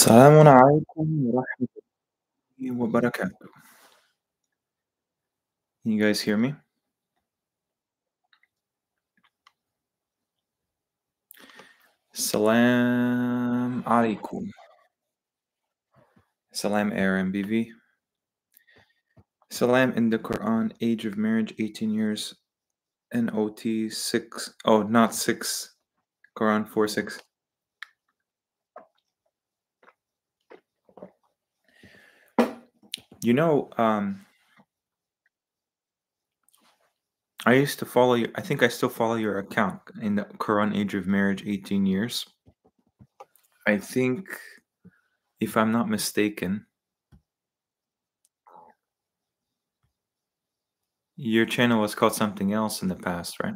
السلام عليكم ورحمة الله وبركاته. Can you guys hear me? Salam alaikum. Salam ARMBV. Salam in the Quran, age of marriage 18 years, NOT 6. Oh, not 6. Quran 4:6. You know, I used to follow you. I think I still follow your account in the Quran, age of marriage 18 years. I think, if I'm not mistaken, your channel was called something else in the past, right?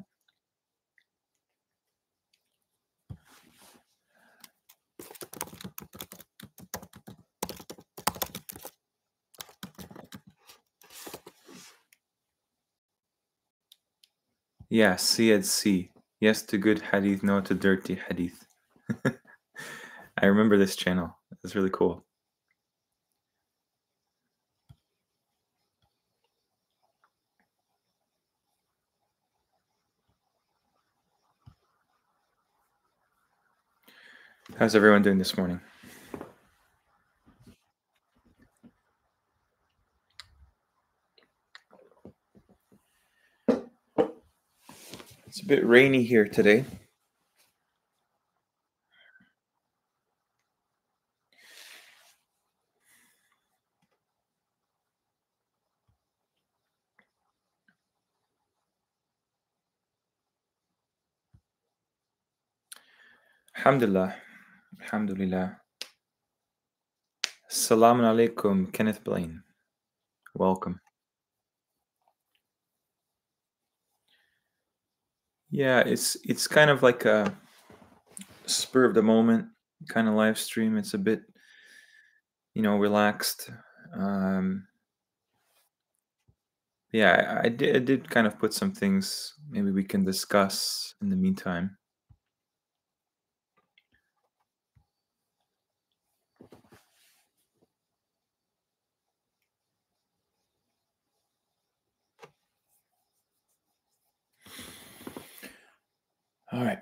Yeah, C. Yes to good hadith, no to dirty hadith. I remember this channel. It's really cool. How's everyone doing this morning? It's a bit rainy here today. Alhamdulillah. Alhamdulillah. Assalamu alaikum, Kenneth Blaine. Welcome. Yeah, it's kind of like a spur of the moment kind of live stream. It's a bit, relaxed. Yeah, I did kind of put some things maybe we can discuss in the meantime. All right.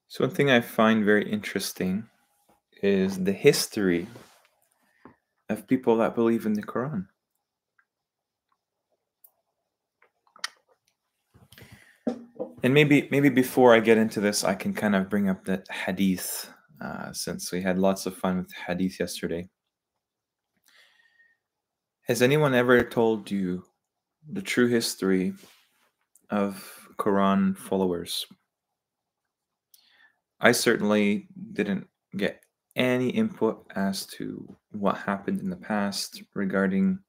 So one thing I find very interesting is the history of people that believe in the Quran. And maybe before I get into this, I can kind of bring up that hadith, since we had lots of fun with hadith yesterday. Has anyone ever told you the true history of Quran followers? I certainly didn't get any input as to what happened in the past regarding,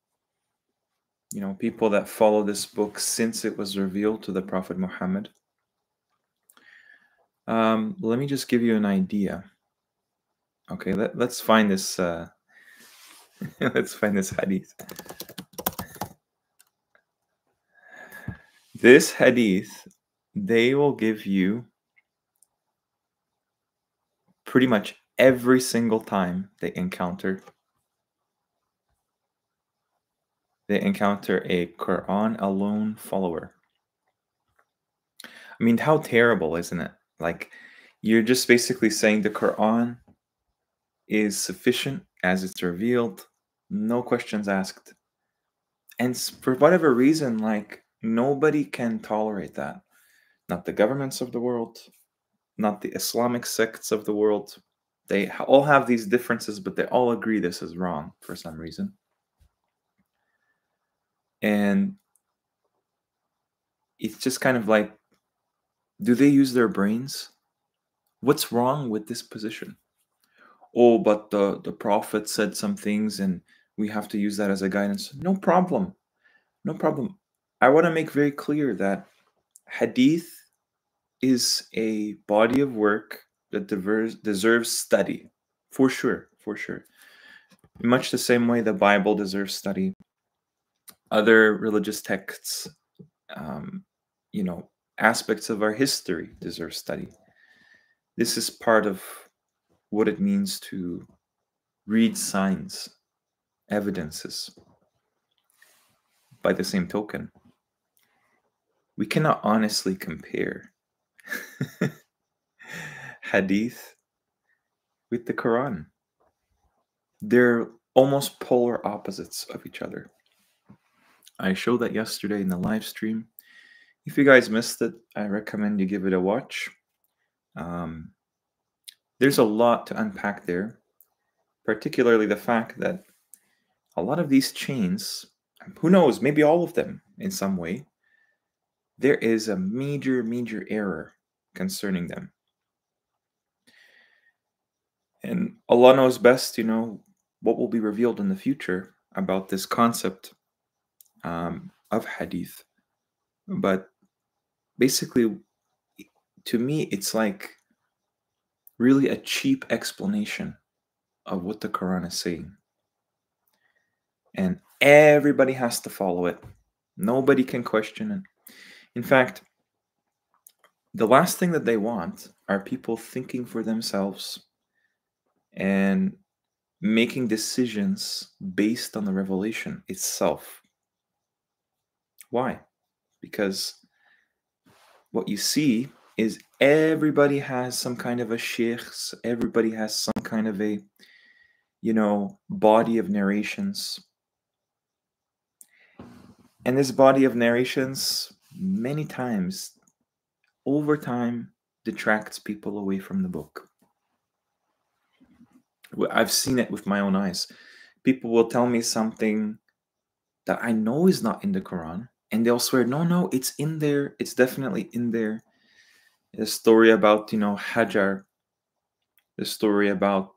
people that follow this book since it was revealed to the Prophet Muhammad. Let me just give you an idea. Okay, let's find this. Let's find this hadith. This hadith, they will give you pretty much every single time they encounter a Quran alone follower. I mean, how terrible, isn't it? Like, you're just basically saying the Quran is sufficient as it's revealed, no questions asked. And for whatever reason, like, nobody can tolerate that. Not the governments of the world, not the Islamic sects of the world. They all have these differences, but they all agree this is wrong for some reason. And it's just kind of like, do they use their brains? What's wrong with this position? Oh, but the Prophet said some things and we have to use that as a guidance. No problem. No problem. I want to make very clear that hadith is a body of work that deserves study. For sure. In much the same way the Bible deserves study. Other religious texts, aspects of our history deserve study. This is part of what it means to read signs, evidences. By the same token, we cannot honestly compare hadith with the Quran. They're almost polar opposites of each other. I showed that yesterday in the live stream. If you guys missed it, I recommend you give it a watch. There's a lot to unpack there, particularly the fact that a lot of these chains, who knows, maybe all of them in some way, there is a major, major error concerning them. And Allah knows best, what will be revealed in the future about this concept of hadith. But basically, to me, it's like really a cheap explanation of what the Quran is saying. And everybody has to follow it. Nobody can question it. In fact, the last thing that they want are people thinking for themselves and making decisions based on the revelation itself. Why? Because what you see is everybody has some kind of a sheikh, everybody has some kind of a, body of narrations. And this body of narrations, many times, over time, detracts people away from the book. I've seen it with my own eyes. People will tell me something that I know is not in the Quran, and they'll swear, no, it's in there. It's definitely in there. A story about, Hajar, the story about,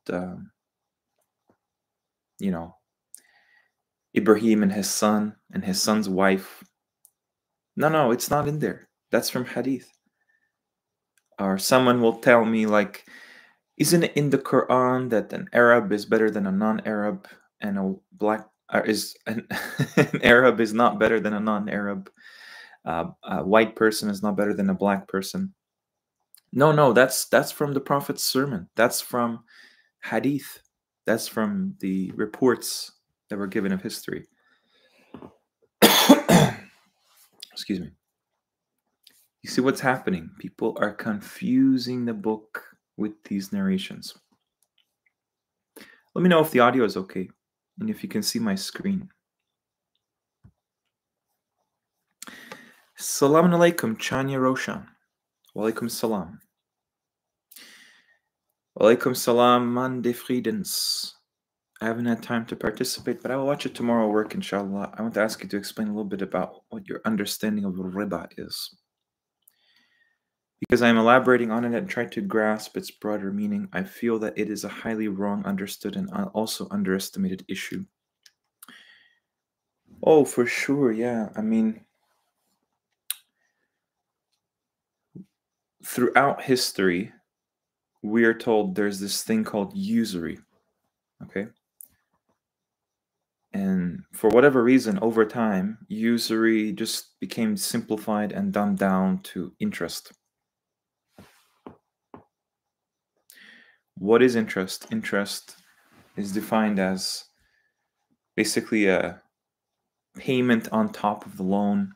Ibrahim and his son's wife. No, it's not in there. That's from hadith. Or someone will tell me, like, isn't it in the Quran that an Arab is better than a non-Arab, and a black an Arab is not better than a non-Arab? A white person is not better than a black person. No, that's from the Prophet's sermon. That's from hadith. That's from the reports that were given of history. Excuse me. You see what's happening? People are confusing the book with these narrations. Let me know if the audio is okay and if you can see my screen. Salaam alaikum, Chanya Roshan. Walaikum salam. Walaikum salam, man de Friedens. I haven't had time to participate, but I will watch it tomorrow at work, inshallah. I want to ask you to explain a little bit about what your understanding of riba is. Because I am elaborating on it and try to grasp its broader meaning, I feel that it is a highly wrong, understood, and also underestimated issue. Oh, for sure, yeah. I mean, throughout history, we are told there's this thing called usury, okay? And for whatever reason, over time, usury just became simplified and dumbed down to interest. What is interest? Interest is defined as basically a payment on top of the loan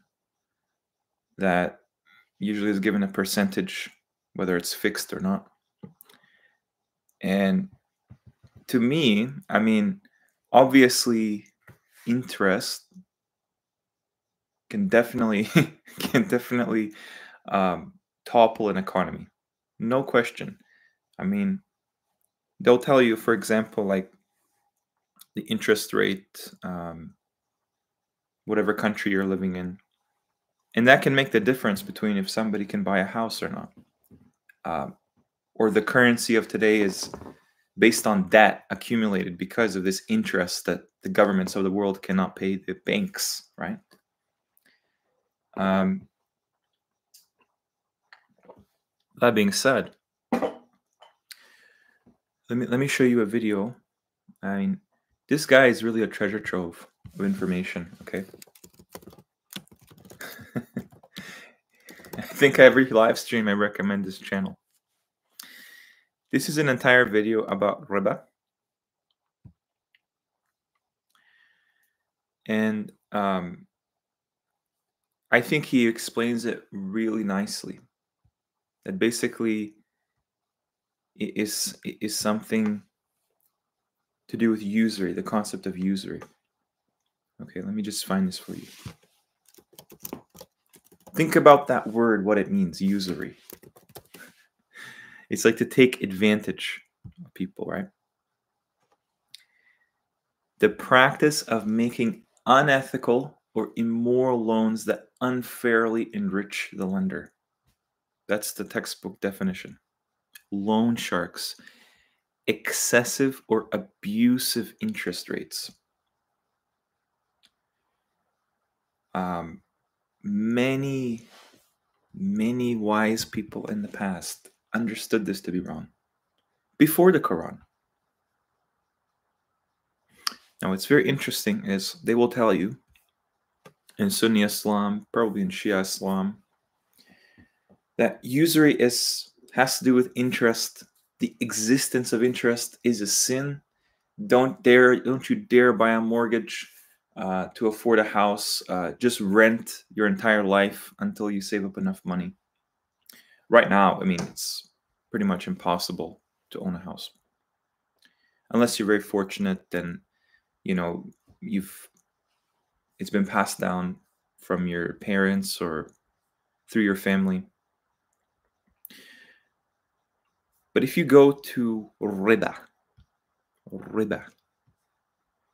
that usually is given a percentage, whether it's fixed or not. And to me, I mean, obviously, interest can definitely topple an economy, no question. I mean, they'll tell you, for example, like the interest rate, whatever country you're living in, and that can make the difference between if somebody can buy a house or not. Or the currency of today is based on debt accumulated because of this interest that the governments of the world cannot pay the banks, right? That being said, let me show you a video. I mean, this guy is really a treasure trove of information, okay? think every live stream I recommend this channel. This is an entire video about riba. And I think he explains it really nicely. That basically it is something to do with usury, the concept of usury. Okay, let me just find this for you. Think about that word, what it means, usury. It's like to take advantage of people, right? The practice of making unethical or immoral loans that unfairly enrich the lender. That's the textbook definition. Loan sharks, excessive or abusive interest rates. Many wise people in the past understood this to be wrong before the Quran. Now, what's very interesting is they will tell you in Sunni Islam, probably in Shia Islam, that usury has to do with interest. The existence of interest is a sin. Don't you dare buy a mortgage to afford a house. Just rent your entire life until you save up enough money. Right now, I mean, it's pretty much impossible to own a house. Unless you're very fortunate, then, you know, it's been passed down from your parents or through your family. But if you go to riba,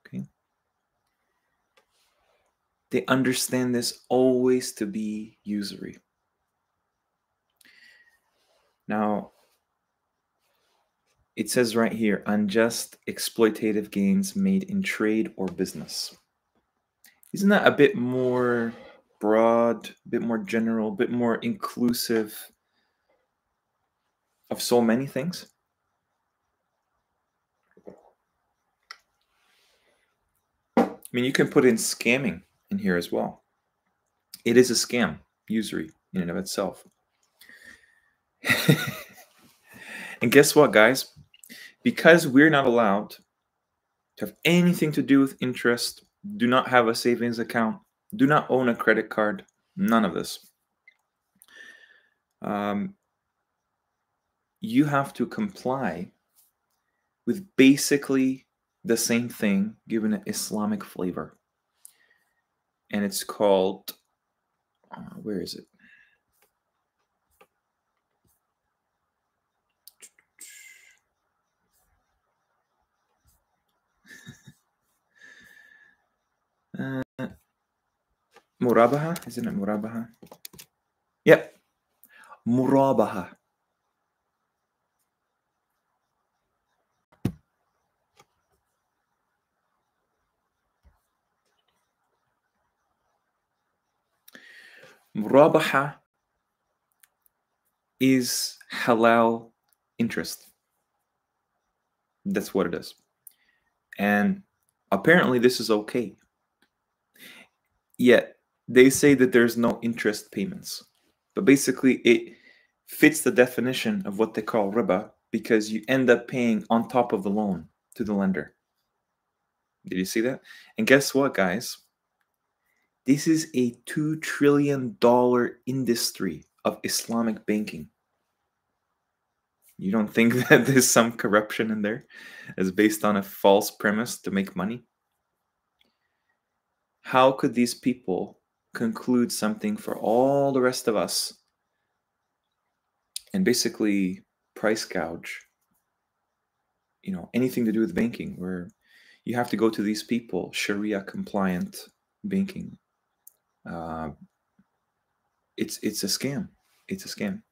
okay, they understand this always to be usury. Now, it says right here, unjust exploitative gains made in trade or business. Isn't that a bit more broad, a bit more general, a bit more inclusive of so many things? I mean, you can put in scamming in here as well. It is a scam, usury in and of itself. And guess what, guys? Because we're not allowed to have anything to do with interest, do not have a savings account, do not own a credit card, none of this. You have to comply with basically the same thing given an Islamic flavor. And it's called, where is it? Murabaha, isn't it Murabaha? Yep, Murabaha. Murabaha is halal interest. That's what it is. And apparently this is okay. Yet they say that there's no interest payments. But basically it fits the definition of what they call riba because you end up paying on top of the loan to the lender. Did you see that? And guess what, guys? This is a $2 trillion industry of Islamic banking. You don't think that there's some corruption in there as based on a false premise to make money? How could these people conclude something for all the rest of us and basically price gouge, you know, anything to do with banking where you have to go to these people, Sharia compliant banking? It's a scam. It's a scam.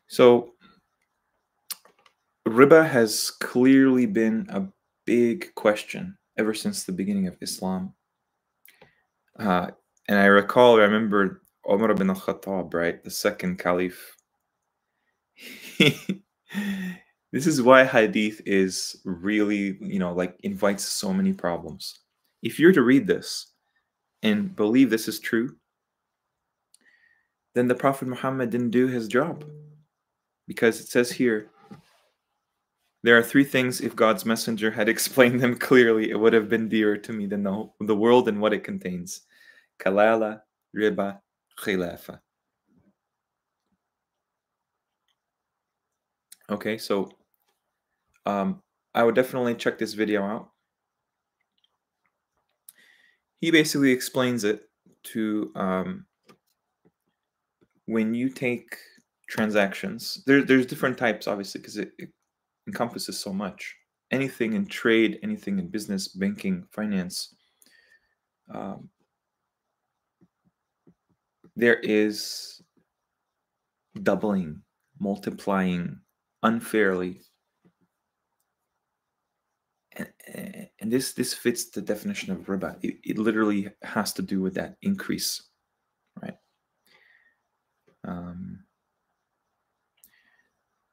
So riba has clearly been a big question ever since the beginning of Islam. And I remember Umar ibn al-Khattab, right? The second caliph. This is why hadith is really, you know, like invites so many problems. If you're to read this and believe this is true, then the Prophet Muhammad didn't do his job. Because it says here, there are three things, if God's messenger had explained them clearly, it would have been dearer to me than the world and what it contains. Kalala, riba, khilafa. Okay, so I would definitely check this video out. He basically explains it to when you take transactions, there's different types, obviously, because it encompasses so much. Anything in trade, anything in business, banking, finance, there is doubling, multiplying unfairly. And this fits the definition of riba. It literally has to do with that increase, right?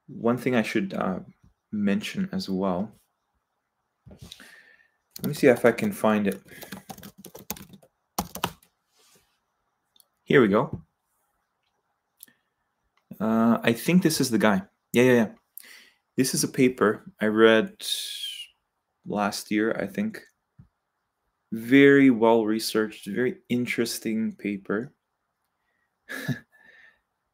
One thing I should mention as well. Let me see if I can find it. Here we go. I think this is the guy. Yeah. This is a paper I read last year, I think. Very well researched, very interesting paper.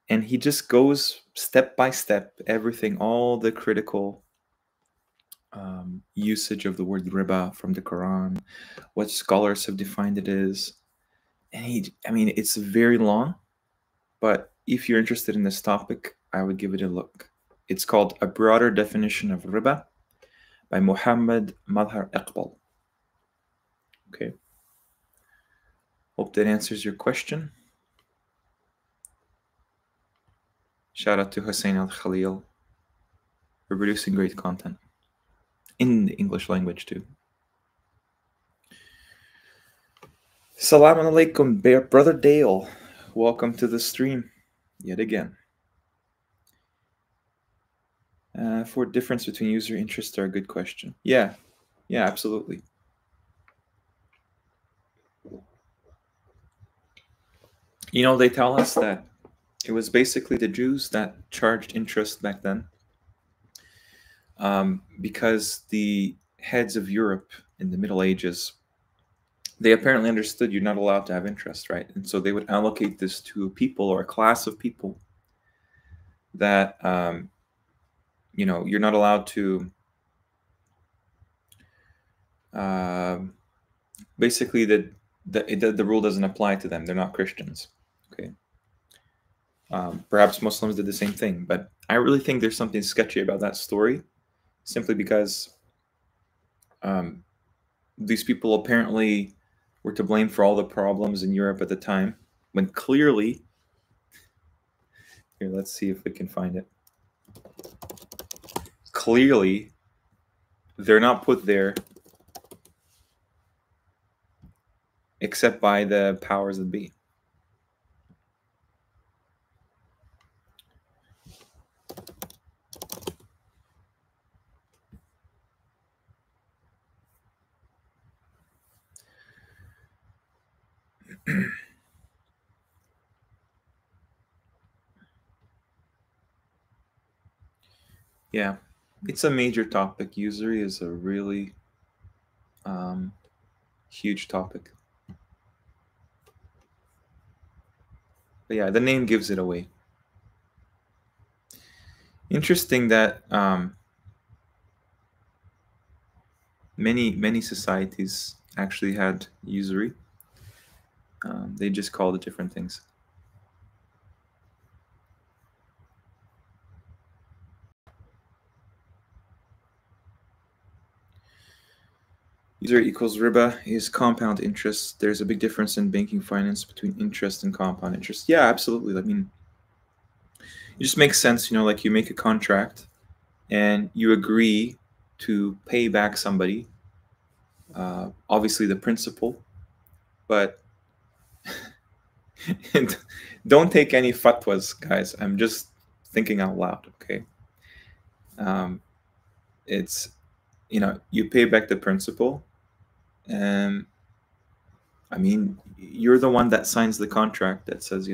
And he just goes step by step, everything, all the critical usage of the word riba from the Qur'an, what scholars have defined it as. And it's very long, but if you're interested in this topic, I would give it a look. It's called A Broader Definition of Riba by Muhammad Madhar Iqbal. Okay. Hope that answers your question. Shout out to Hussein Al-Khalil for producing great content in the English language too. Assalamu alaikum, Brother Dale. Welcome to the stream yet again. For difference between user interests are a good question. Yeah, absolutely. They tell us that it was basically the Jews that charged interest back then, because the heads of Europe in the Middle Ages, they apparently understood you're not allowed to have interest, right? And so they would allocate this to a people or a class of people that, you're not allowed to, basically the rule doesn't apply to them. They're not Christians, okay? Perhaps Muslims did the same thing, but I really think there's something sketchy about that story, simply because these people apparently were to blame for all the problems in Europe at the time, when clearly, here, let's see if we can find it. Clearly, they're not put there except by the powers that be. Yeah, it's a major topic. Usury is a really huge topic. But yeah, the name gives it away. Interesting that many societies actually had usury. They just called it different things. Usury equals riba is compound interest. There's a big difference in banking finance between interest and compound interest. Yeah, absolutely. I mean, it just makes sense, like you make a contract and you agree to pay back somebody, obviously the principal, but don't take any fatwas, guys. I'm just thinking out loud, okay? It's, you pay back the principal, and I mean, you're the one that signs the contract that says,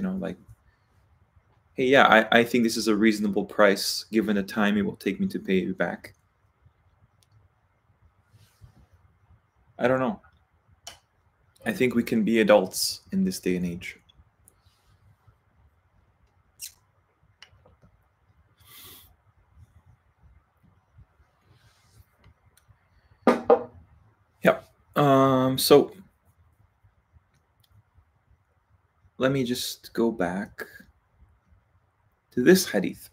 hey, yeah, I think this is a reasonable price given the time it will take me to pay you back. I don't know. I think we can be adults in this day and age. Yep. So let me just go back to this hadith.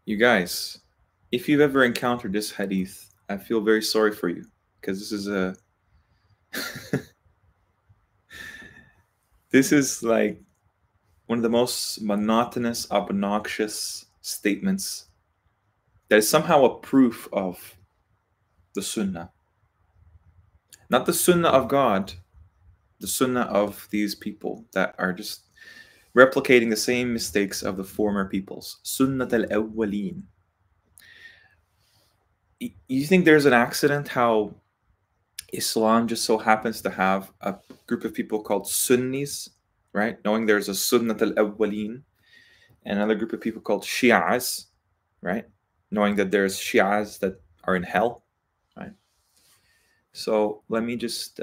You guys, if you've ever encountered this hadith, I feel very sorry for you because this is a this is like one of the most monotonous, obnoxious statements that is somehow a proof of the sunnah. Not the sunnah of God, the sunnah of these people that are just replicating the same mistakes of the former peoples. Sunnat al-awwaleen. You think there's an accident how Islam just so happens to have a group of people called Sunnis, right? Knowing there's a Sunnat al-awwaleen, and another group of people called Shi'as, right? Knowing that there's Shi'as that are in hell, right? So let me just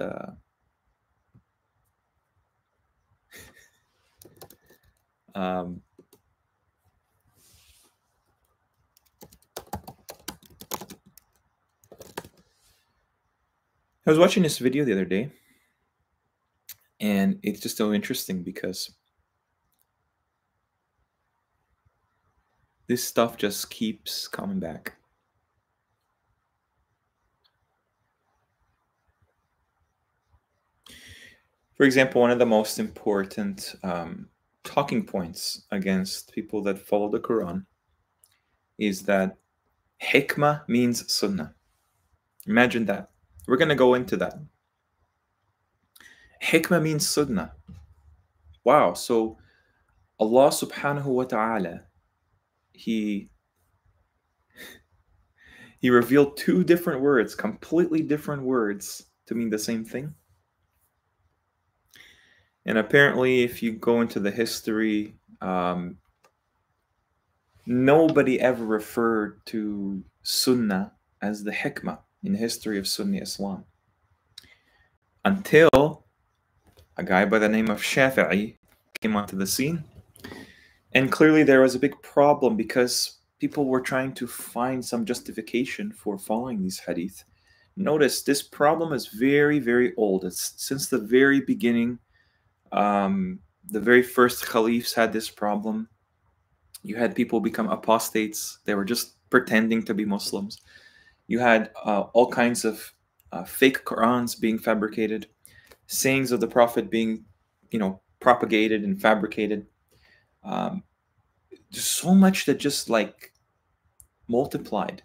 I was watching this video the other day, and it's just so interesting because this stuff just keeps coming back. For example, one of the most important talking points against people that follow the Quran is that hikmah means sunnah. Imagine that. We're going to go into that. Hikmah means sunnah. Wow. So Allah subhanahu wa ta'ala, He revealed two different words, completely different words, to mean the same thing. And apparently, if you go into the history, nobody ever referred to sunnah as the hikmah in the history of Sunni Islam until a guy by the name of Shafi'i came onto the scene. And clearly there was a big problem because people were trying to find some justification for following these hadith. Notice this problem is very, very old. It's since the very beginning. The very first caliphs had this problem. You had people become apostates. They were just pretending to be Muslims. You had all kinds of fake Qur'ans being fabricated, sayings of the Prophet being, propagated and fabricated. There's so much that just like multiplied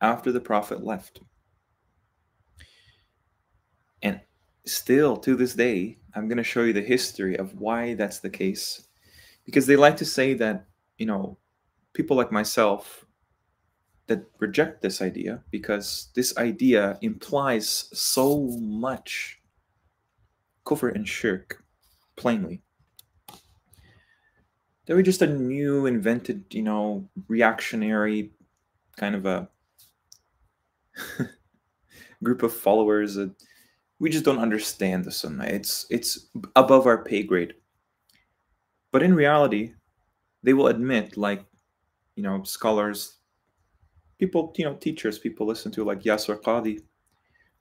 after the Prophet left. And still to this day, I'm going to show you the history of why that's the case. Because they like to say that, people like myself that reject this idea because this idea implies so much kufr and shirk, plainly. They were just a new invented, reactionary kind of a group of followers that we just don't understand the sunnah. It's above our pay grade. But in reality, they will admit, like, scholars, people, teachers, people listen to, like Yasir Qadi,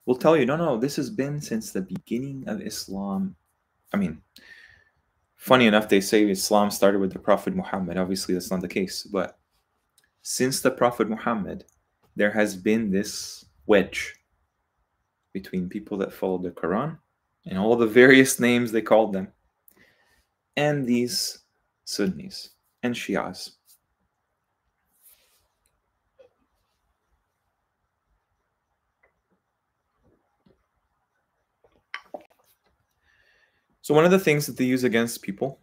will tell you, no, this has been since the beginning of Islam. I mean, funny enough, they say Islam started with the Prophet Muhammad. Obviously, that's not the case. But since the Prophet Muhammad, there has been this wedge between people that follow the Quran and all the various names they called them, and these Sunnis and Shias. So one of the things that they use against people,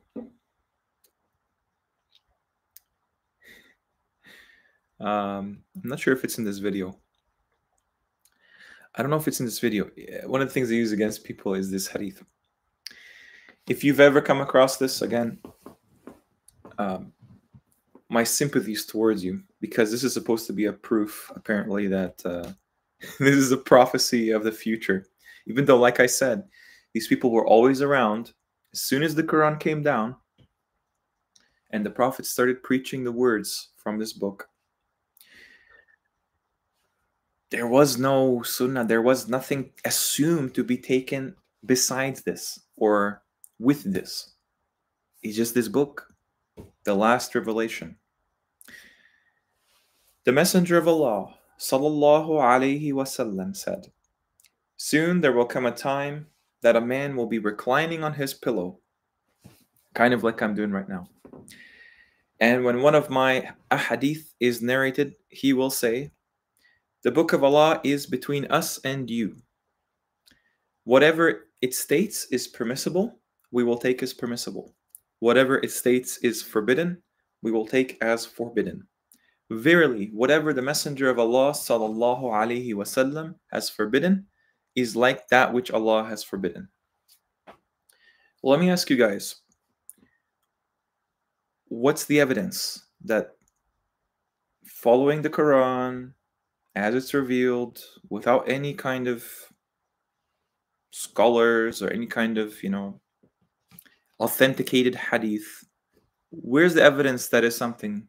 I'm not sure if it's in this video. I don't know if it's in this video. One of the things they use against people is this hadith. If you've ever come across this, again, my sympathies towards you, because this is supposed to be a proof, apparently, that this is a prophecy of the future. Even though, like I said, these people were always around. As soon as the Quran came down and the Prophet started preaching the words from this book, there was no sunnah, there was nothing assumed to be taken besides this or with this. It's just this book, the last revelation. The Messenger of Allah, sallallahu alaihi wasallam, said, "Soon there will come a time that a man will be reclining on his pillow, kind of like I'm doing right now. And when one of my ahadith is narrated, he will say, 'The book of Allah is between us and you. Whatever it states is permissible, we will take as permissible. Whatever it states is forbidden, we will take as forbidden. Verily, whatever the Messenger of Allah sallallahu alaihi wasallam has forbidden is like that which Allah has forbidden.'" Well, let me ask you guys, what's the evidence that following the Quran as it's revealed, without any kind of scholars or any kind of, authenticated hadith, where's the evidence that is something?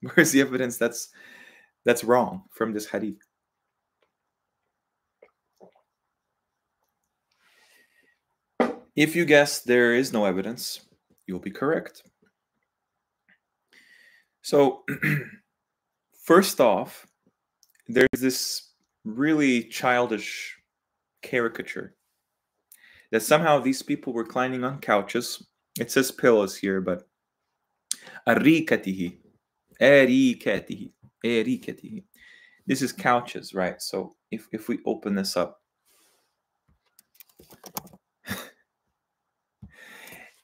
Where's the evidence that's wrong from this hadith? If you guess there is no evidence, you'll be correct. So, first off, there's this really childish caricature that somehow these people reclining on couches, it says pillows here, but arikatihi, arikatihi, arikatihi. This is couches, right? So if we open this up,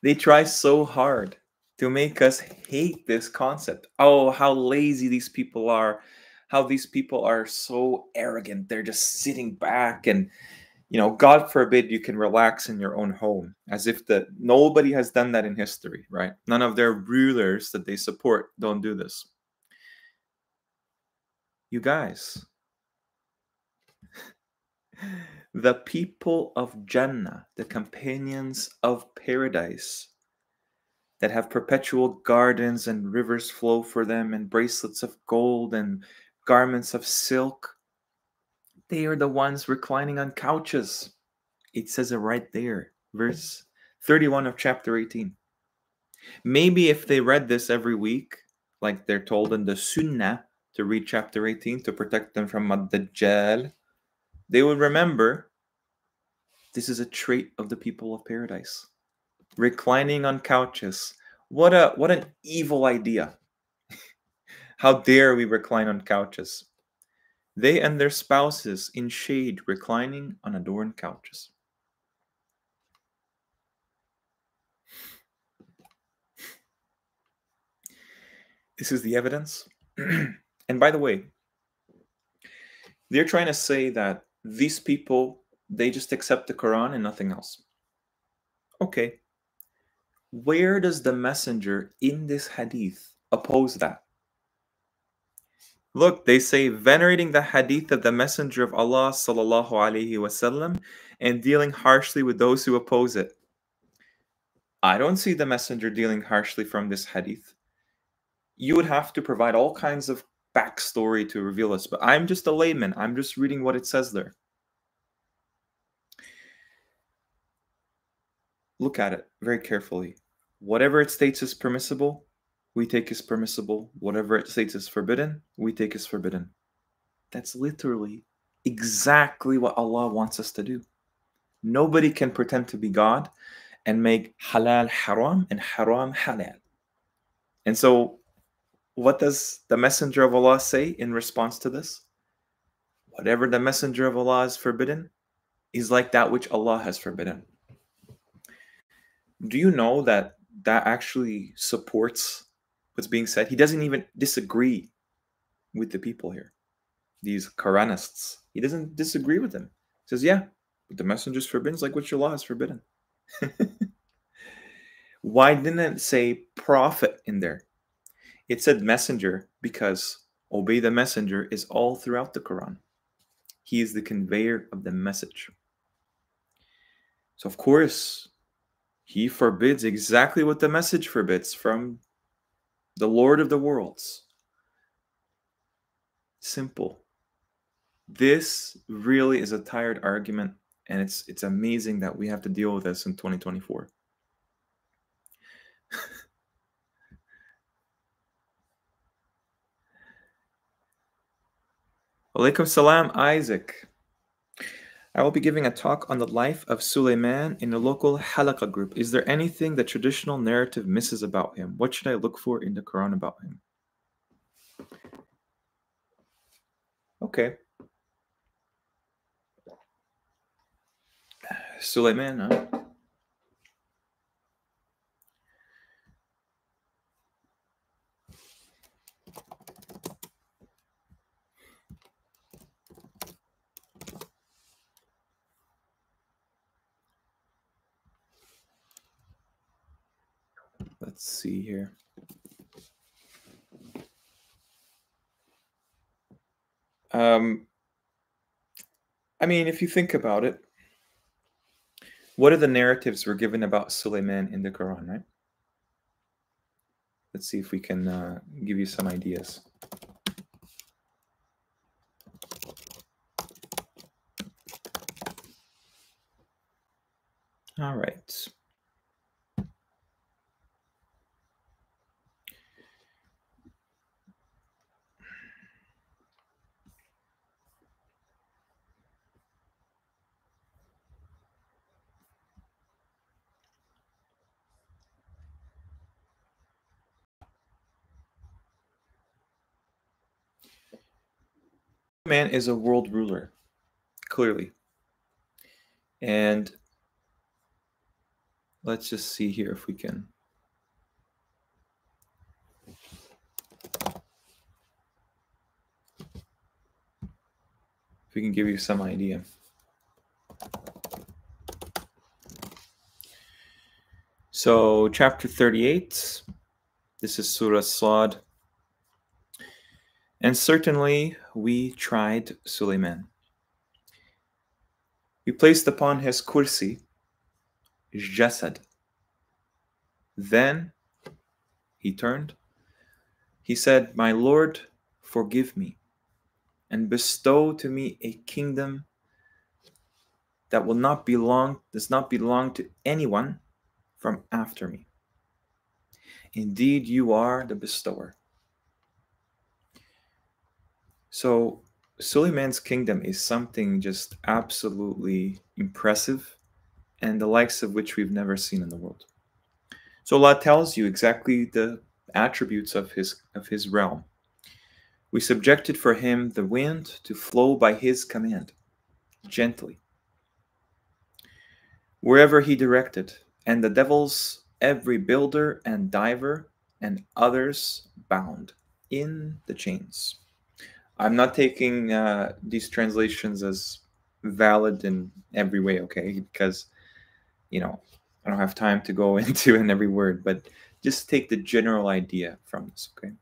they try so hard to make us hate this concept. Oh, how lazy these people are. How these people are so arrogant. They're just sitting back and, God forbid you can relax in your own home. As if that nobody has done that in history, right? None of their rulers that they support don't do this. You guys, the people of Jannah, the companions of paradise, that have perpetual gardens and rivers flow for them and bracelets of gold and garments of silk, they are the ones reclining on couches. It says it right there, verse 31 of chapter 18. Maybe if they read this every week, like they're told in the Sunnah to read chapter 18 to protect them from Ad-Dajjal, they would remember this is a trait of the people of paradise. Reclining on couches. What an evil idea. How dare we recline on couches? They and their spouses in shade reclining on adorned couches. This is the evidence. And by the way, they're trying to say that these people, they just accept the Quran and nothing else. Okay. Where does the messenger in this hadith oppose that? Look, they say venerating the hadith of the Messenger of Allah sallallahu alaihi wasallam and dealing harshly with those who oppose it. I don't see the messenger dealing harshly from this hadith. You would have to provide all kinds of backstory to reveal this, but I'm just a layman. I'm just reading what it says there. Look at it very carefully. Whatever it states is permissible, we take as permissible. Whatever it states is forbidden, we take as forbidden. That's literally exactly what Allah wants us to do. Nobody can pretend to be God and make halal haram and haram halal. And so, what does the Messenger of Allah say in response to this? Whatever the Messenger of Allah has forbidden is like that which Allah has forbidden. Do you know that actually supports what's being said? He doesn't even disagree with the people here, these Quranists. He doesn't disagree with them. He says, yeah, but the messenger's forbidden is like what your law has forbidden. Why didn't it say prophet in there? It said messenger because obey the messenger is all throughout the Quran. He is the conveyor of the message. So, of course, he forbids exactly what the message forbids from the Lord of the worlds. Simple. This really is a tired argument, and it's amazing that we have to deal with this in 2024. Alaikum salam, Isaac. I will be giving a talk on the life of Sulaiman in a local halaqah group. Is there anything the traditional narrative misses about him? What should I look for in the Quran about him? Okay. Sulaiman, huh? Let's see here. I mean, if you think about it, what are the narratives we're given about Sulaiman in the Quran, right? Let's see if we can give you some ideas. All right. Man is a world ruler, clearly. And let's just see here if we can. If we can give you some idea. So, chapter 38, this is Surah Sad. And certainly we tried Sulaiman. We placed upon his kursi jasad. Then he turned. He said, "My Lord, forgive me and bestow to me a kingdom that does not belong to anyone from after me. Indeed, you are the bestower." So Suleiman's kingdom is something just absolutely impressive and the likes of which we've never seen in the world. So Allah tells you exactly the attributes of his realm. We subjected for him the wind to flow by his command, gently, wherever he directed, and the devils, every builder and diver, and others bound in the chains. I'm not taking these translations as valid in every way, okay? Because, I don't have time to go into in every word, but just take the general idea from this, okay?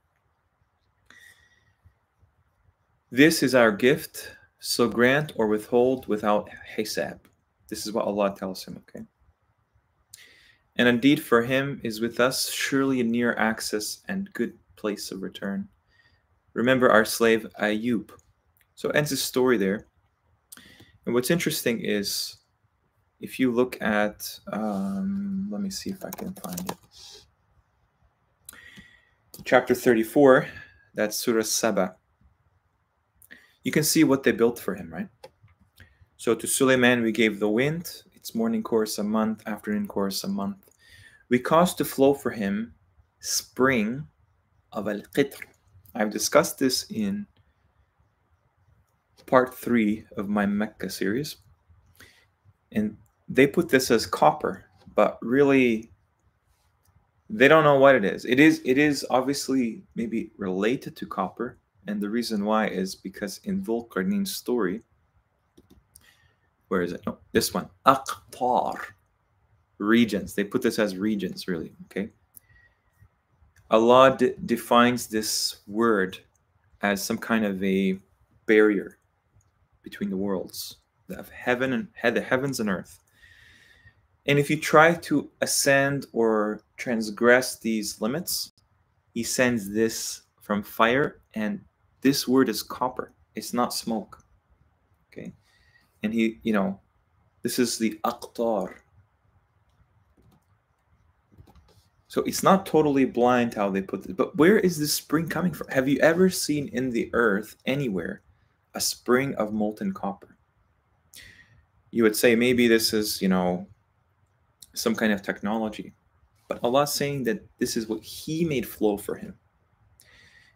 This is our gift, so grant or withhold without hisab. This is what Allah tells him, okay? And indeed for him is with us surely a near access and good place of return. Remember our slave Ayub. So it ends the story there. And what's interesting is, if you look at, let me see if I can find it. Chapter 34, that's Surah Saba. You can see what they built for him, right? So to Suleiman we gave the wind, its morning course a month, afternoon course a month. We caused to flow for him spring of al-qitr. I've discussed this in part 3 of my Mecca series. And they put this as copper, but really they don't know what it is. It is obviously maybe related to copper, and the reason why is because in Dhul-Qarnayn's story, where is it? No, this one, Aqtar. regions. They put this as regions, really. Okay. Allah defines this word as some kind of a barrier between the worlds of heaven and the heavens and earth. And if you try to ascend or transgress these limits, he sends this from fire, and this word is copper. It's not smoke. Okay. And he, this is the aqtar. So it's not totally blind how they put it. But where is this spring coming from? Have you ever seen in the earth anywhere a spring of molten copper? You would say maybe this is, some kind of technology. But Allah's saying that this is what He made flow for him.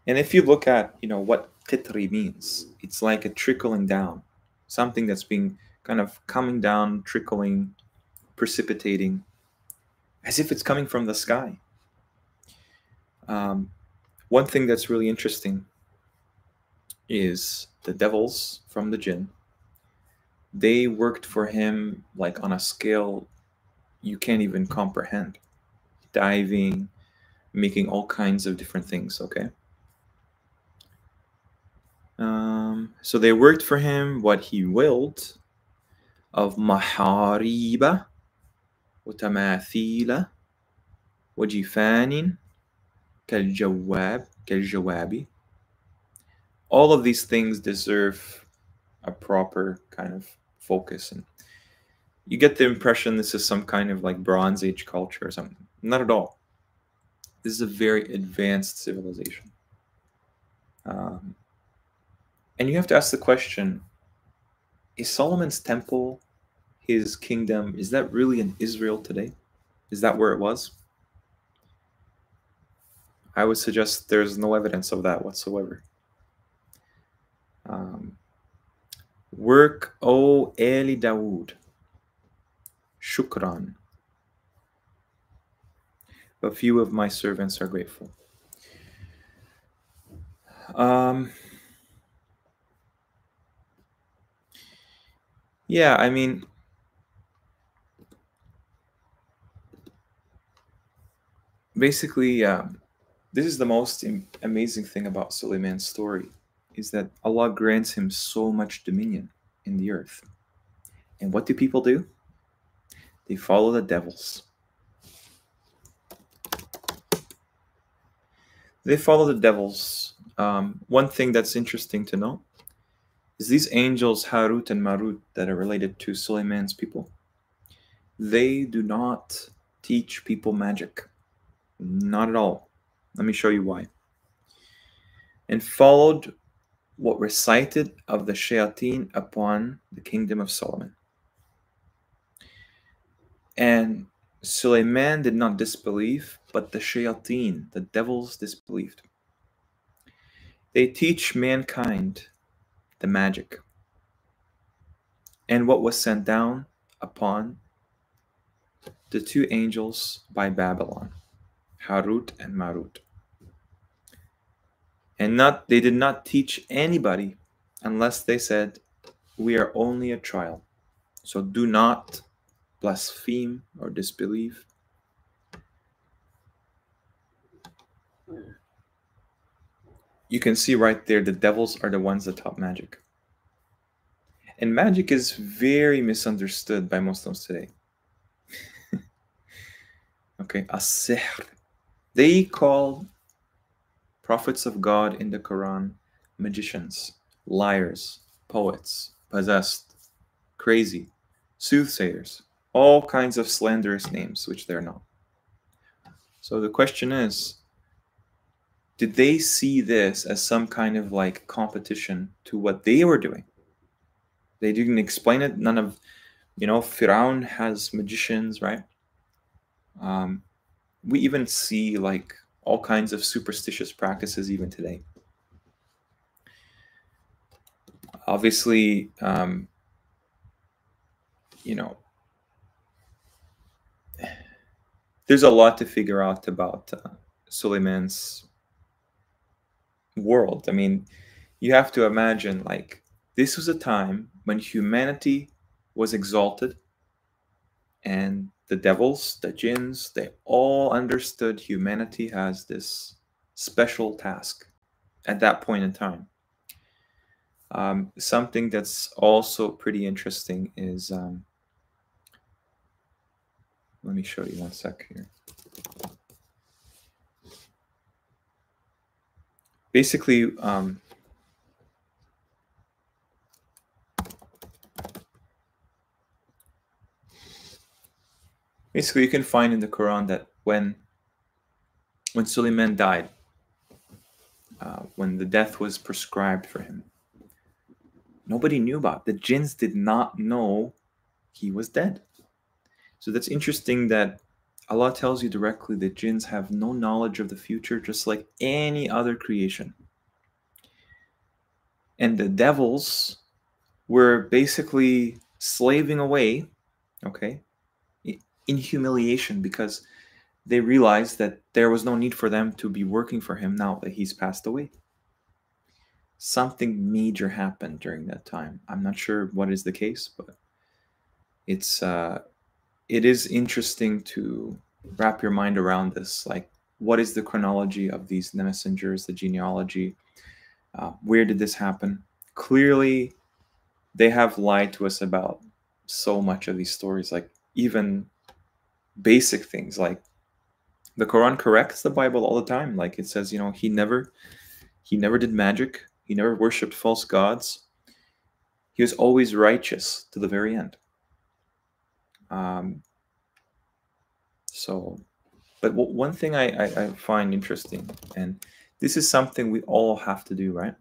And if you look at, what qitri means, it's like a trickling down, something that's being kind of coming down, trickling, precipitating, as if it's coming from the sky. One thing that's really interesting is the devils from the jinn. They worked for him like on a scale you can't even comprehend. Diving, making all kinds of different things, okay? So they worked for him what he willed of mahariba, وتماثيل وجفان كالجواب. All of these things deserve a proper kind of focus, and you get the impression this is some kind of like Bronze Age culture or something. Not at all. This is a very advanced civilization. And you have to ask the question, is Solomon's temple, his kingdom, is that really in Israel today? Is that where it was? I would suggest there's no evidence of that whatsoever. Work, O Eli Dawood, shukran. But few of my servants are grateful. Yeah, I mean, basically, this is the most amazing thing about Suleiman's story, is that Allah grants him so much dominion in the earth. And what do people do? They follow the devils. They follow the devils. One thing that's interesting to know is these angels, Harut and Marut, that are related to Suleiman's people, they do not teach people magic. Not at all. Let me show you why. And followed what recited of the shayateen upon the kingdom of Solomon. And Suleiman did not disbelieve, but the shayateen, the devils, disbelieved. They teach mankind the magic and what was sent down upon the two angels by Babylon, Harut and Marut. And they did not teach anybody unless they said, we are only a trial. So do not blaspheme or disbelieve. You can see right there, the devils are the ones that taught magic. And magic is very misunderstood by Muslims today. Okay, as-sihr. They call prophets of God in the Quran magicians, liars, poets, possessed, crazy, soothsayers, all kinds of slanderous names, which they're not. So the question is, did they see this as some kind of like competition to what they were doing? They didn't explain it. None of, Firaun has magicians, right? We even see like all kinds of superstitious practices even today. Obviously, there's a lot to figure out about Suleiman's world. I mean, you have to imagine, like, this was a time when humanity was exalted and the devils, the jinns, they all understood humanity has this special task at that point in time. Something that's also pretty interesting is, let me show you one sec here. Basically, you can find in the Quran that when Suleiman died, when the death was prescribed for him, nobody knew about it. The jinns did not know he was dead. So that's interesting that Allah tells you directly that jinns have no knowledge of the future, just like any other creation. And the devils were basically slaving away, okay, in humiliation, because they realized that there was no need for them to be working for him now that he's passed away. Something major happened during that time. I'm not sure what is the case, but it is interesting to wrap your mind around this. Like, what is the chronology of these messengers, the genealogy? Where did this happen? Clearly, they have lied to us about so much of these stories, like even basic things. Like the Quran corrects the Bible all the time. Like it says, he never did magic. He never worshipped false gods. He was always righteous to the very end. But one thing I find interesting, and this is something we all have to do, right?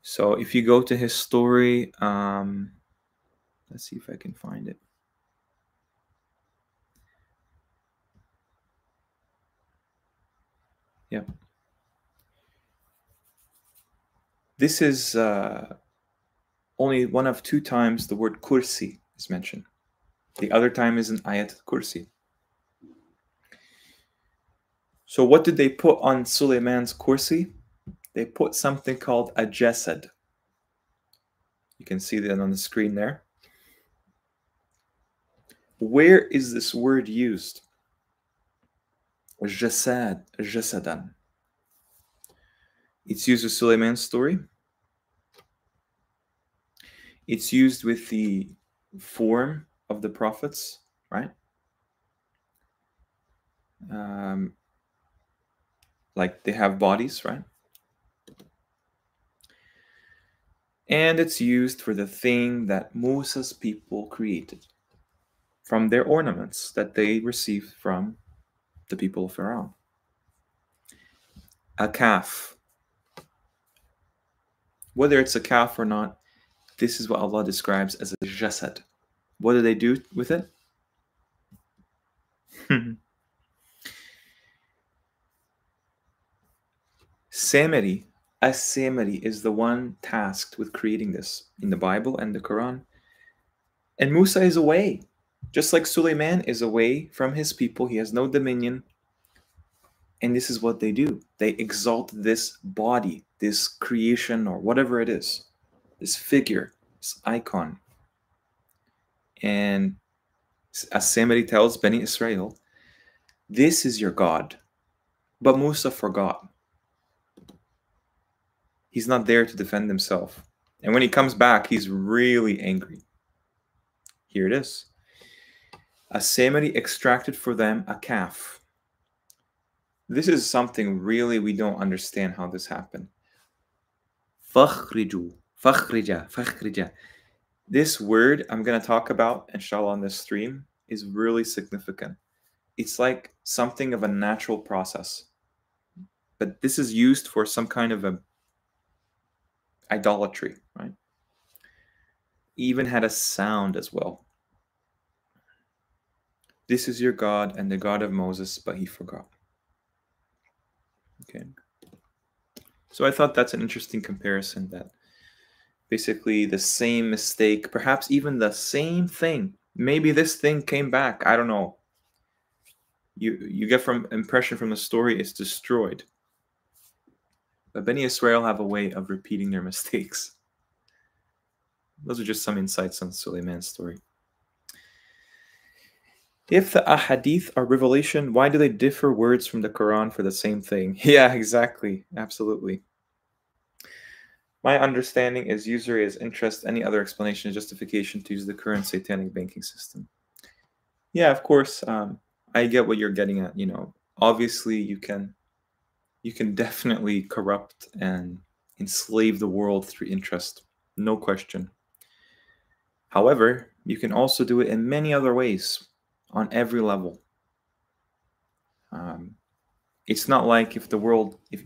So if you go to his story, let's see if I can find it. Yep. This is only one of 2 times the word kursi is mentioned. The other time is in ayat kursi. So what did they put on Suleiman's kursi? They put something called a jasad. You can see that on the screen there. Where is this word used? Jasad, jasadan. It's used with Suleiman's story. It's used with the form of the prophets, right? Like they have bodies, right? And it's used for the thing that Moses' people created from their ornaments that they received from the people of Pharaoh. A calf. Whether it's a calf or not, this is what Allah describes as a jasad. What do they do with it? Samiri, As-Samiri is the one tasked with creating this in the Bible and the Quran. And Musa is away. Just like Suleiman is away from his people, he has no dominion. And this is what they do. They exalt this body, this creation, or whatever it is, this figure, this icon. And As-Samiri tells Bani Israel, this is your God. But Musa forgot. He's not there to defend himself. And when he comes back, he's really angry. Here it is. As-Samiri extracted for them a calf. This is something really we don't understand how this happened. Fakhriju, fakhrija, fakhrija. This word I'm going to talk about, inshallah, on this stream is really significant. It's like something of a natural process. But this is used for some kind of a idolatry, right? Even had a sound as well. This is your God and the God of Moses, but he forgot. Okay. So I thought that's an interesting comparison, that basically the same mistake, perhaps even the same thing. Maybe this thing came back. I don't know. You get from impression from the story it's destroyed. But Bani Israel have a way of repeating their mistakes. those are just some insights on Suleiman's story. If the ahadith are revelation, why do they differ words from the Quran for the same thing? Yeah, exactly. Absolutely. My understanding is usury as interest. Any other explanation is justification to use the current satanic banking system. Yeah, of course. I get what you're getting at. Obviously, you can definitely corrupt and enslave the world through interest, no question. However, you can also do it in many other ways, on every level. It's not like if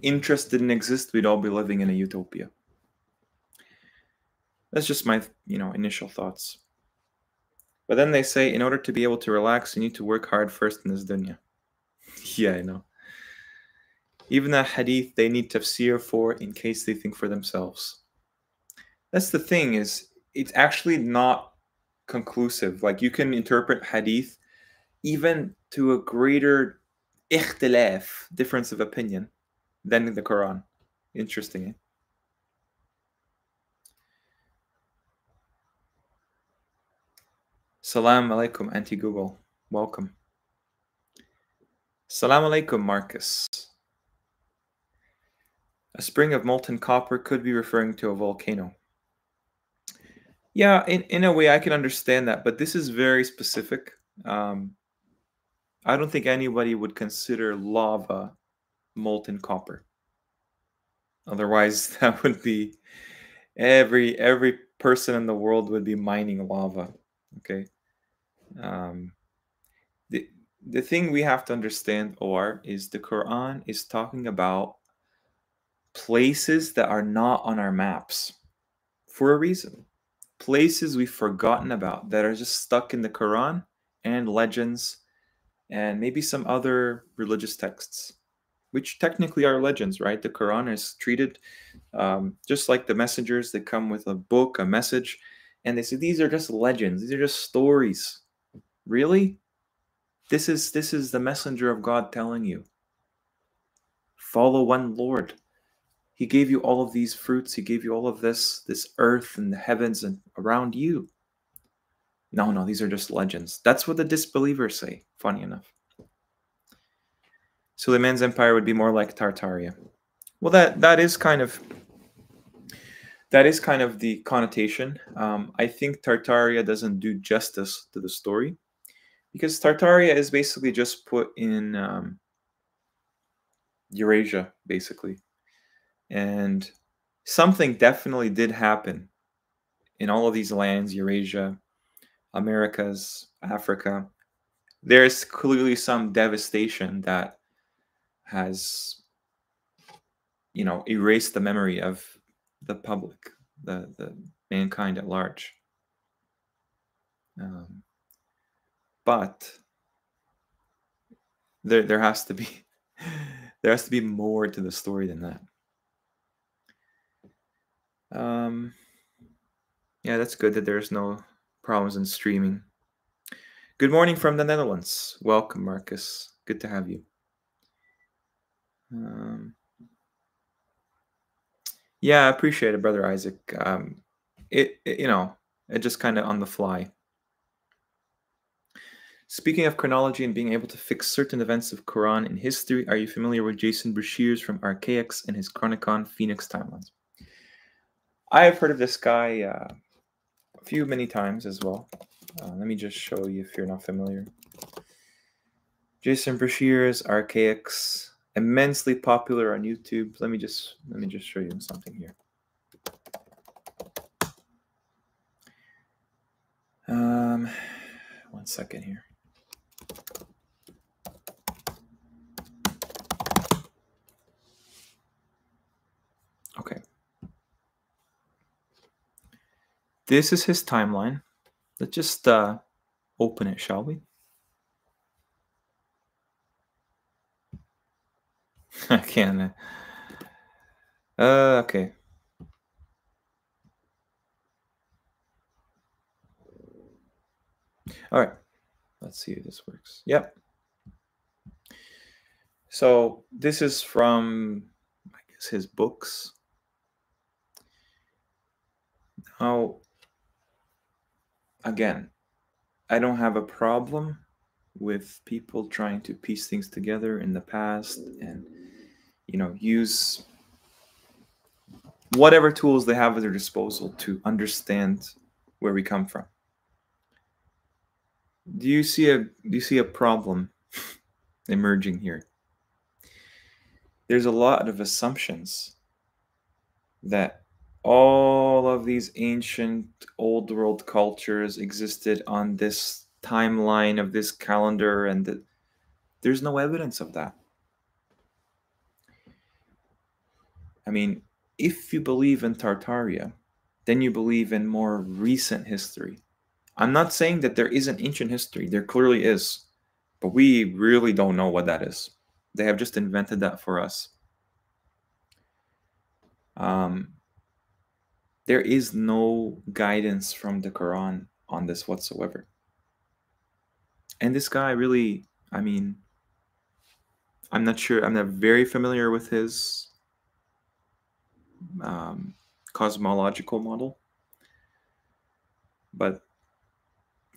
interest didn't exist, we'd all be living in a utopia. That's just my, initial thoughts. But then they say, in order to be able to relax, you need to work hard first in this dunya. Yeah, I know. Even that hadith, they need tafsir for in case they think for themselves. That's the thing, is it's actually not conclusive. Like, you can interpret hadith even to a greater ikhtilaf, difference of opinion, than in the Quran. Interesting, eh? Salam alaikum, anti-Google. Welcome. Salam alaikum, Marcus. A spring of molten copper could be referring to a volcano. Yeah, in a way I can understand that, but this is very specific. I don't think anybody would consider lava molten copper. Otherwise, that would be every person in the world would be mining lava. Okay. The thing we have to understand, or is the Quran is talking about places that are not on our maps for a reason. Places we've forgotten about that are just stuck in the Quran and legends and maybe some other religious texts, which technically are legends, right? The Quran is treated just like the messengers that come with a book, a message, and they say these are just legends, these are just stories. Really? This is the messenger of God telling you. Follow one Lord. He gave you all of these fruits. He gave you all of this earth and the heavens and around you. No, these are just legends. That's what the disbelievers say, funny enough. Suleiman's empire would be more like Tartaria. Well, that is kind of the connotation. I think Tartaria doesn't do justice to the story, because Tartaria is basically just put in Eurasia, basically. And something definitely did happen in all of these lands, Eurasia, Americas, Africa. There's clearly some devastation that has, erased the memory of the public, the mankind at large. But there has to be more to the story than that. Yeah, that's good that there's no problems in streaming. Good morning from the Netherlands. Welcome, Marcus. Good to have you. Yeah, I appreciate it, Brother Isaac. It just kind of on the fly. Speaking of chronology and being able to fix certain events of Quran in history, are you familiar with Jason Brashears from Archaics and his Chronicon Phoenix timelines? I have heard of this guy many times as well. Let me just show you if you're not familiar. Jason Brashears, Archaics, immensely popular on YouTube. Let me just show you something here. One second here. Okay. This is his timeline. Let's just open it, shall we? I can't. Okay. All right. Let's see if this works. Yep. So this is from, his books. Now, again, I don't have a problem with people trying to piece things together in the past and, use whatever tools they have at their disposal to understand where we come from. Do you see a problem emerging here? There's a lot of assumptions that all of these ancient old world cultures existed on this timeline of this calendar, and there's no evidence of that. I mean, if you believe in Tartaria, then you believe in more recent history. I'm not saying that there isn't ancient history. There clearly is. But we really don't know what that is. They have just invented that for us. There is no guidance from the Quran on this whatsoever. And this guy really, I mean, I'm not sure, I'm not very familiar with his cosmological model. But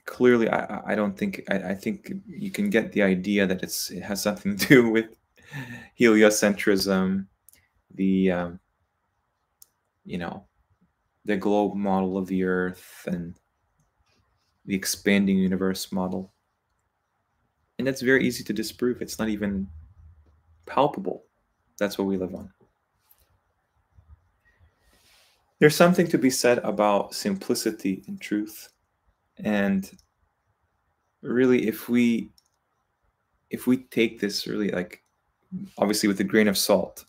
clearly, I don't think, I think you can get the idea that it has something to do with heliocentrism, the, the globe model of the Earth, and the expanding universe model. And that's very easy to disprove. It's not even palpable. That's what we live on. There's something to be said about simplicity and truth. And really, if we take this really, like, obviously with a grain of salt,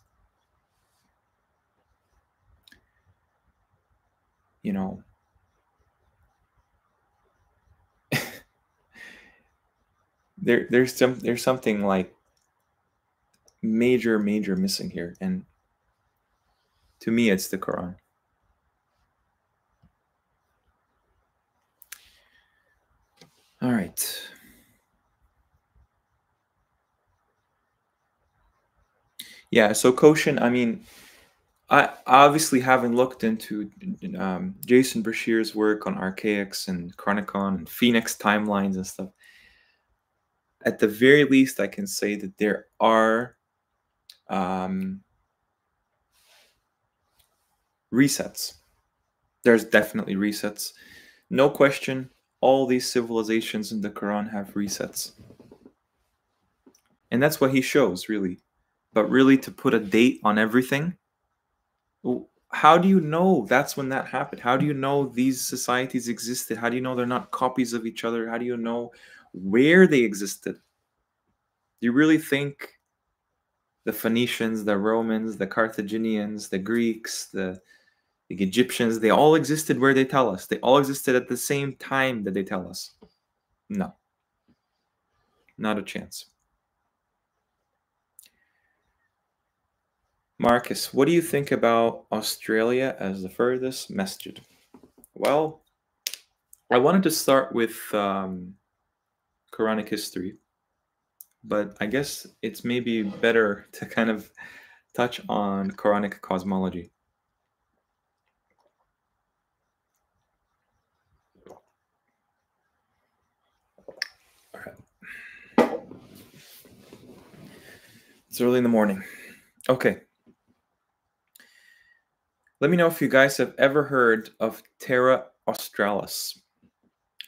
there's something like major missing here, and to me it's the Quran. All right. Yeah, so Koshin, I mean, I obviously haven't looked into Jason Bashir's work on Archaics and Chronicon and Phoenix timelines and stuff. At the very least, I can say that there are resets. There's definitely resets. No question, all these civilizations in the Quran have resets. And that's what he shows, really. But really, to put a date on everything, how do you know that's when that happened? How do you know these societies existed? How do you know they're not copies of each other? How do you know where they existed? Do you really think the Phoenicians, the Romans, the Carthaginians, the Greeks, the Egyptians, they all existed where they tell us? They all existed at the same time that they tell us? No. Not a chance. Marcus, what do you think about Australia as the furthest masjid? Well, I wanted to start with Quranic history, but I guess it's maybe better to kind of touch on Quranic cosmology. All right. It's early in the morning. Okay. Let me know if you guys have ever heard of Terra Australis.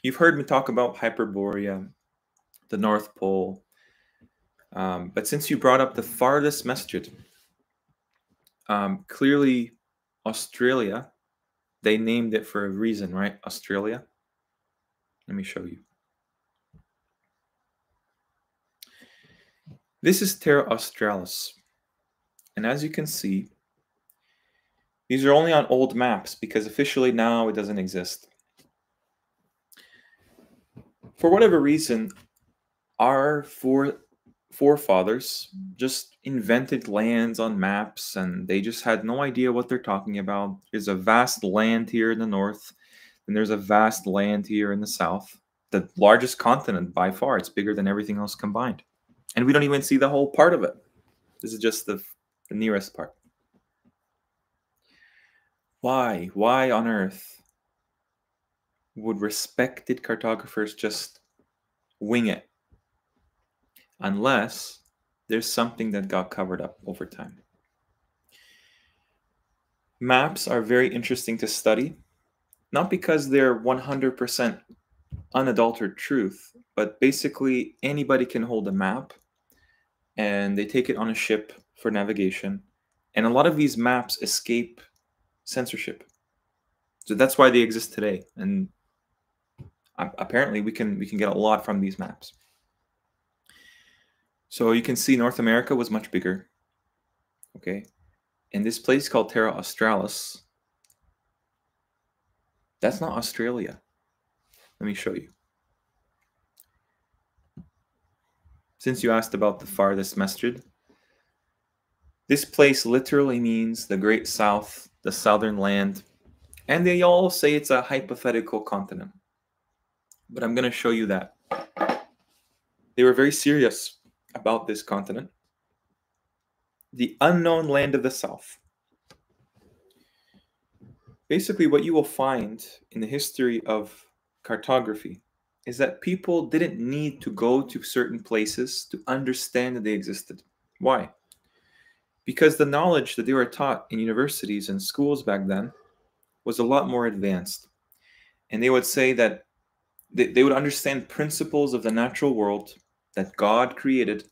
You've heard me talk about Hyperborea, the North Pole, but since you brought up the farthest masjid, clearly Australia, they named it for a reason, right? Australia. Let me show you. This is Terra Australis. And as you can see, these are only on old maps because officially now it doesn't exist. For whatever reason, our forefathers just invented lands on maps and they just had no idea what they're talking about. There's a vast land here in the north, and there's a vast land here in the south. The largest continent by far. It's bigger than everything else combined. And we don't even see the whole part of it. This is just the nearest part. Why? Why on earth would respected cartographers just wing it unless there's something that got covered up over time. Maps are very interesting to study, not because they're 100% unadulterated truth, but basically anybody can hold a map and they take it on a ship for navigation. And a lot of these maps escape censorship. So that's why they exist today. And apparently we can get a lot from these maps. So you can see North America was much bigger. Okay. And this place called Terra Australis, that's not Australia. Let me show you. Since you asked about the farthest masjid, this place literally means the Great South, the southern land, and they all say it's a hypothetical continent. But I'm going to show you that. They were very serious about this continent. The unknown land of the South. Basically, what you will find in the history of cartography is that people didn't need to go to certain places to understand that they existed. Why? Because the knowledge that they were taught in universities and schools back then was a lot more advanced. And they would say that they would understand principles of the natural world that God created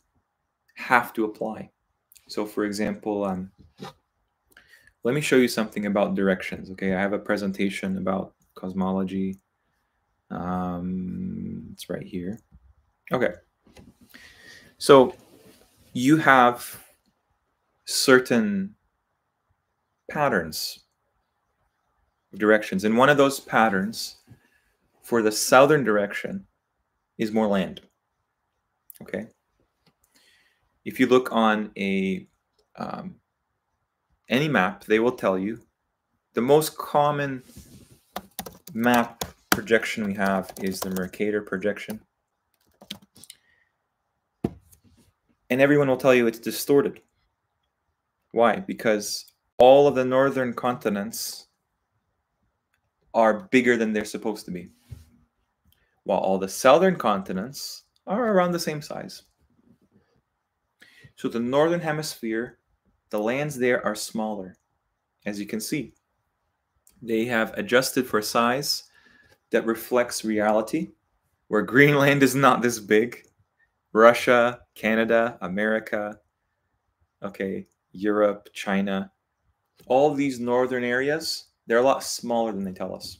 have to apply. So, for example, let me show you something about directions. Okay, I have a presentation about cosmology. It's right here. Okay. So you have certain patterns of directions. And one of those patterns for the southern direction is more land. Okay. If you look on a any map, they will tell you the most common map projection we have is the Mercator projection. And everyone will tell you it's distorted. Why? Because all of the northern continents are bigger than they're supposed to be, while all the southern continents are around the same size. So the northern hemisphere, the lands there are smaller. As you can see, they have adjusted for size that reflects reality, where Greenland is not this big. Russia, Canada, America, okay, Europe, China, all these northern areas, they're a lot smaller than they tell us.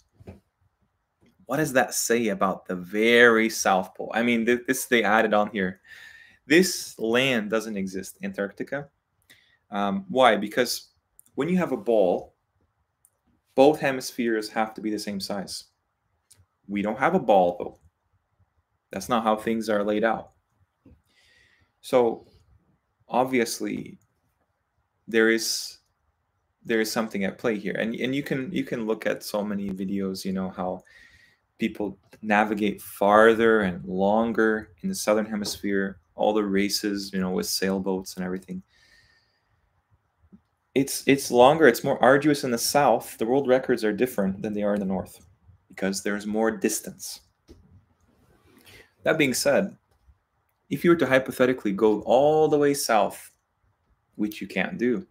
What does that say about the very South Pole? I mean, this they added on here. This land doesn't exist, Antarctica. Why? Because when you have a ball, both hemispheres have to be the same size. We don't have a ball, though. That's not how things are laid out. So, obviously, there is something at play here, and you can look at so many videos, you know, how people navigate farther and longer in the southern hemisphere, all the races, you know, with sailboats and everything. It's longer, it's more arduous in the south. The world records are different than they are in the north because there's more distance. That being said, if you were to hypothetically go all the way south, which you can't do,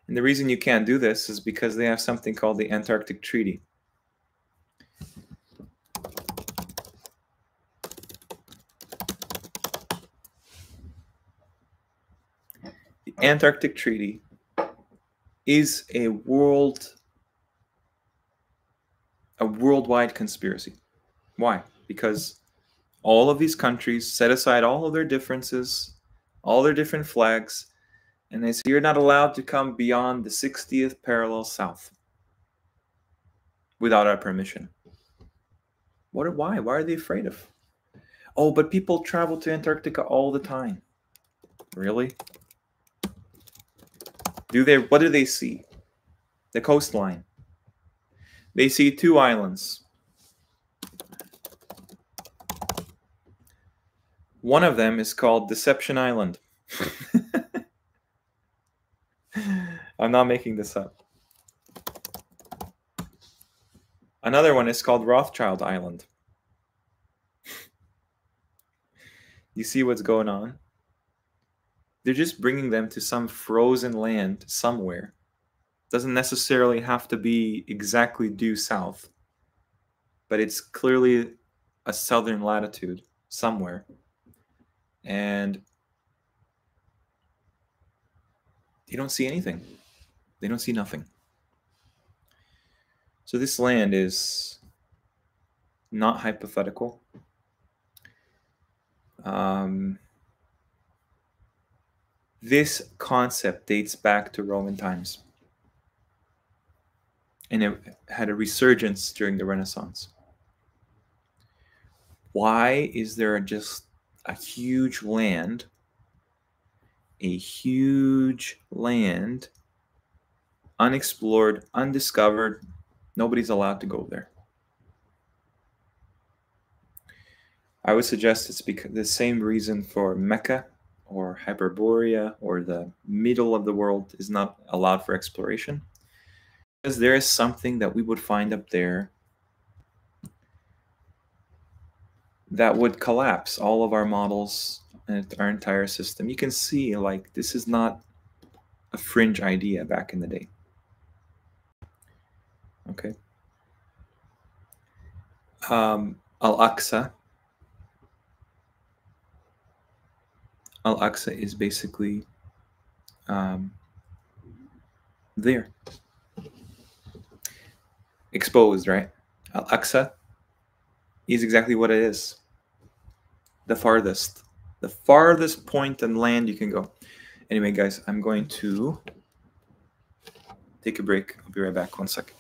and the reason you can't do this is because they have something called the Antarctic Treaty. The Antarctic Treaty is a worldwide conspiracy. Why? Because all of these countries set aside all of their differences, all their different flags, and they say you're not allowed to come beyond the 60th parallel south without our permission. Why? Why are they afraid of? Oh, but people travel to Antarctica all the time. Really? What do they see? The coastline. They see 2 islands. One of them is called Deception Island. I'm not making this up. Another one is called Rothschild Island. You see what's going on? They're just bringing them to some frozen land somewhere. Doesn't necessarily have to be exactly due south, but it's clearly a southern latitude somewhere. And they don't see anything. They don't see nothing. So this land is not hypothetical. This concept dates back to Roman times, and it had a resurgence during the Renaissance. Why is there just a huge land, unexplored, undiscovered? Nobody's allowed to go there. I would suggest it's because the same reason for Mecca or Hyperborea or the middle of the world is not allowed for exploration. Because there is something that we would find up there that would collapse all of our models and our entire system. You can see, like, this is not a fringe idea back in the day. Okay. Al-Aqsa. Al-Aqsa is basically there. Exposed, right? Al-Aqsa is exactly what it is. The farthest point in land you can go. Anyway, guys, I'm going to take a break. I'll be right back. 1 second.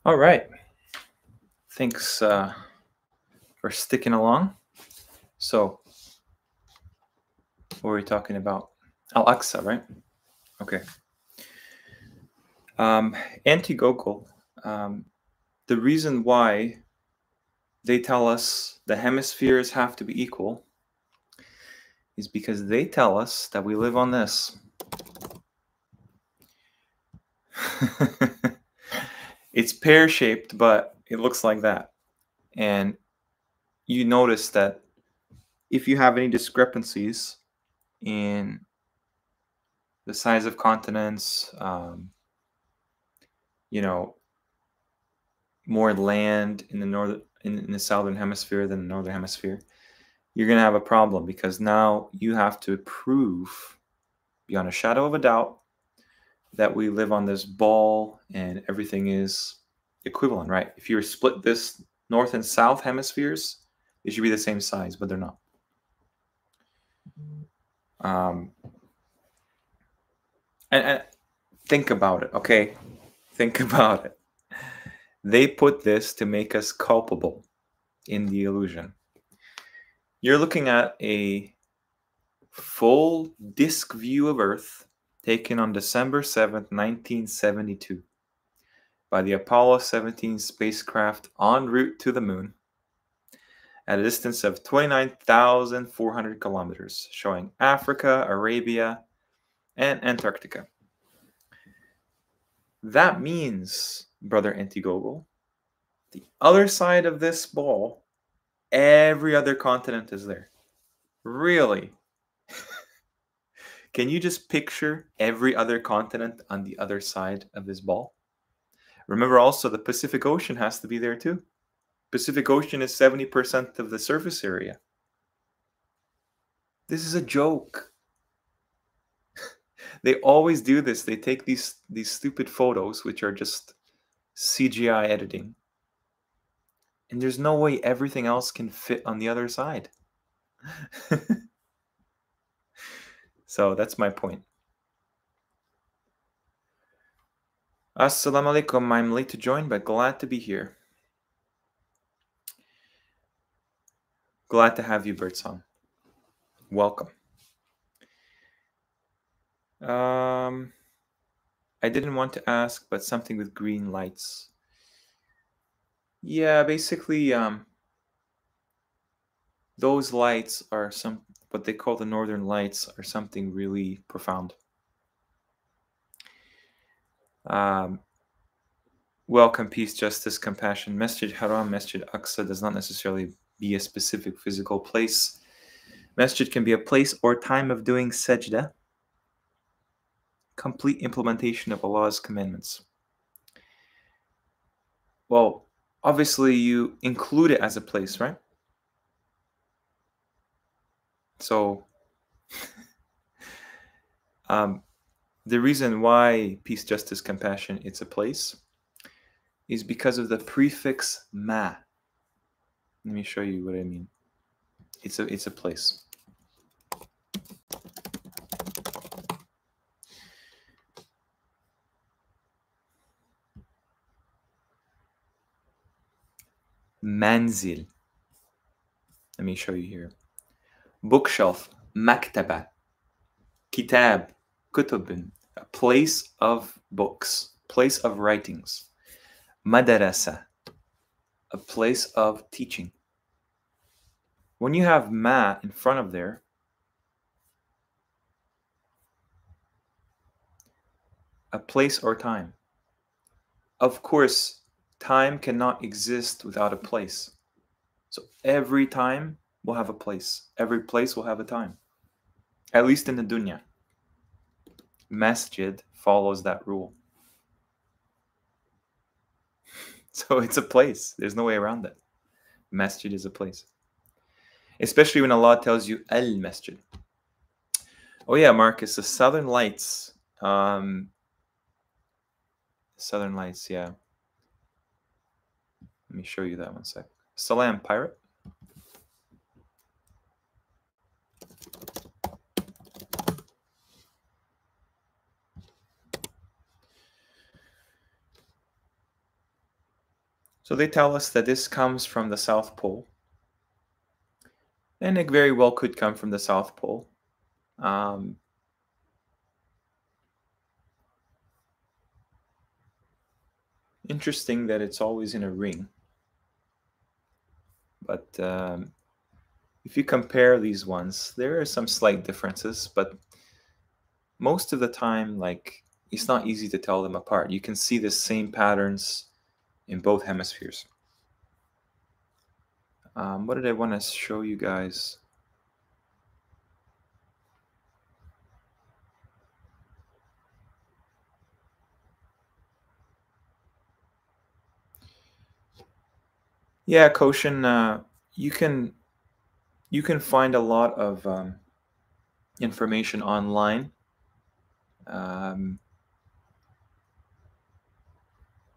All right. Thanks for sticking along. So, what were we talking about? Al-Aqsa, right? Okay. Anti-Gogol, the reason why they tell us the hemispheres have to be equal is because they tell us that we live on this. It's pear-shaped, but it looks like that. And you notice that if you have any discrepancies in the size of continents, you know, more land in the in the southern hemisphere than the northern hemisphere, you're going to have a problem, because now you have to prove beyond a shadow of a doubt that we live on this ball and everything is equivalent, right? If you were split this north and south hemispheres, they should be the same size, but they're not. And think about it, okay? Think about it. They put this to make us culpable in the illusion. You're looking at a full disk view of Earth taken on December 7th, 1972 by the Apollo 17 spacecraft en route to the moon at a distance of 29,400 kilometers, showing Africa, Arabia, and Antarctica. That means, brother Antigogol, the other side of this ball, every other continent is there. Really? Can you just picture every other continent on the other side of this ball? Remember also, the Pacific Ocean has to be there too. Pacific Ocean is 70% of the surface area. This is a joke. They always do this. They take these stupid photos, which are just CGI editing, and there's no way everything else can fit on the other side. So that's my point. Assalamu alaikum. I'm late to join, but glad to be here. Glad to have you, Birdsong. Welcome. I didn't want to ask, but something with green lights. Yeah, basically, those lights are what they call the northern lights, are something really profound. Welcome, peace, justice, compassion. Masjid Haram, Masjid Aqsa does not necessarily be a specific physical place. Masjid can be a place or time of doing sajda, complete implementation of Allah's commandments. Well, obviously you include it as a place, right? So the reason why peace, justice, compassion, it's a place, is because of the prefix ma. Let me show you what I mean. It's a place. Manzil. Let me show you here. Bookshelf, maktaba. Kitab, kutubin, a place of books, place of writings. Madarasa, a place of teaching. When you have ma in front of there, a place or time. Of course, time cannot exist without a place. So every time will have a place. Every place will have a time. At least in the dunya. Masjid follows that rule. So it's a place. There's no way around it. Masjid is a place. Especially when Allah tells you al-masjid. Oh yeah, Marcus, the Southern Lights. Southern Lights, yeah. Let me show you that one sec. Salam, pirate. So they tell us that this comes from the South Pole. And it very well could come from the South Pole. Interesting that it's always in a ring. But if you compare these ones, there are some slight differences, but most of the time, like, it's not easy to tell them apart. You can see the same patterns in both hemispheres. What did I want to show you guys? Yeah, Koshin, you can find a lot of information online.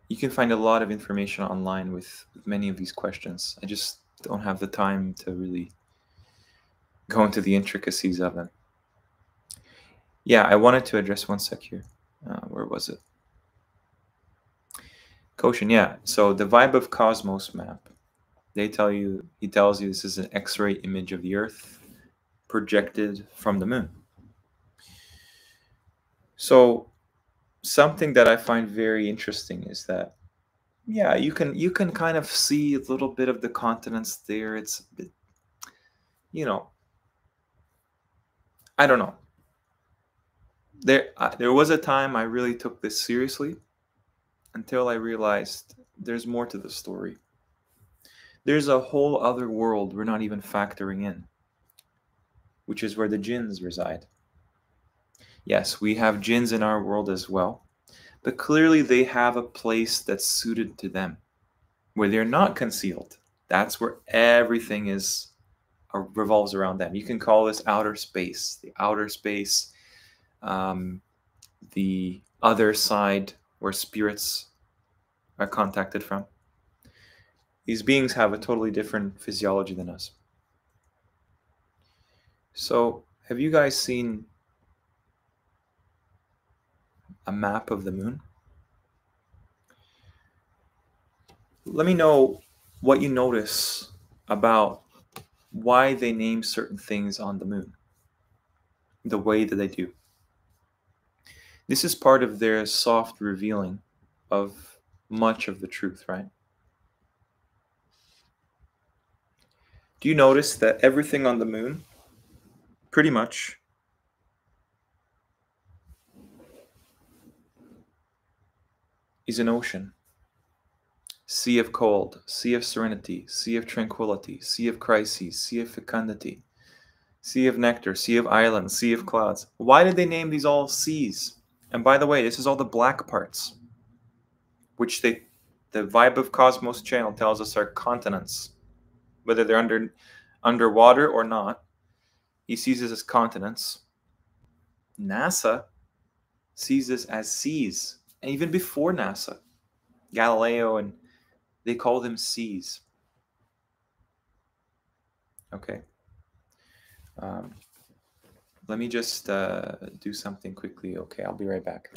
You can find a lot of information online with many of these questions. I just don't have the time to really go into the intricacies of them. Yeah, I wanted to address one sec here. Where was it? Koshin, yeah. So the Vibe of Cosmos map. He tells you this is an X-ray image of the Earth projected from the moon. So something that I find very interesting is that, yeah, you can kind of see a little bit of the continents there. It's a bit, I don't know. There was a time I really took this seriously until I realized there's more to the story. There's a whole other world we're not even factoring in, which is where the jinns reside. Yes, we have jinns in our world as well, but clearly they have a place that's suited to them, where they're not concealed. That's where everything revolves around them. You can call this outer space, the outer space, the other side where spirits are contacted from. These beings have a totally different physiology than us. So, have you guys seen a map of the moon? Let me know what you notice about why they name certain things on the moon the way that they do. This is part of their soft revealing of much of the truth, right? Do you notice that everything on the moon, pretty much, is an ocean? Sea of cold, sea of serenity, sea of tranquility, sea of crises, sea of fecundity, sea of nectar, sea of islands, sea of clouds. Why did they name these all seas? And by the way, this is all the black parts, which the Vibe of Cosmos channel tells us are continents, whether they're underwater or not. He sees this as continents. NASA sees this as seas, and even before NASA, Galileo, and they call them seas. Okay. Let me just do something quickly. Okay, I'll be right back.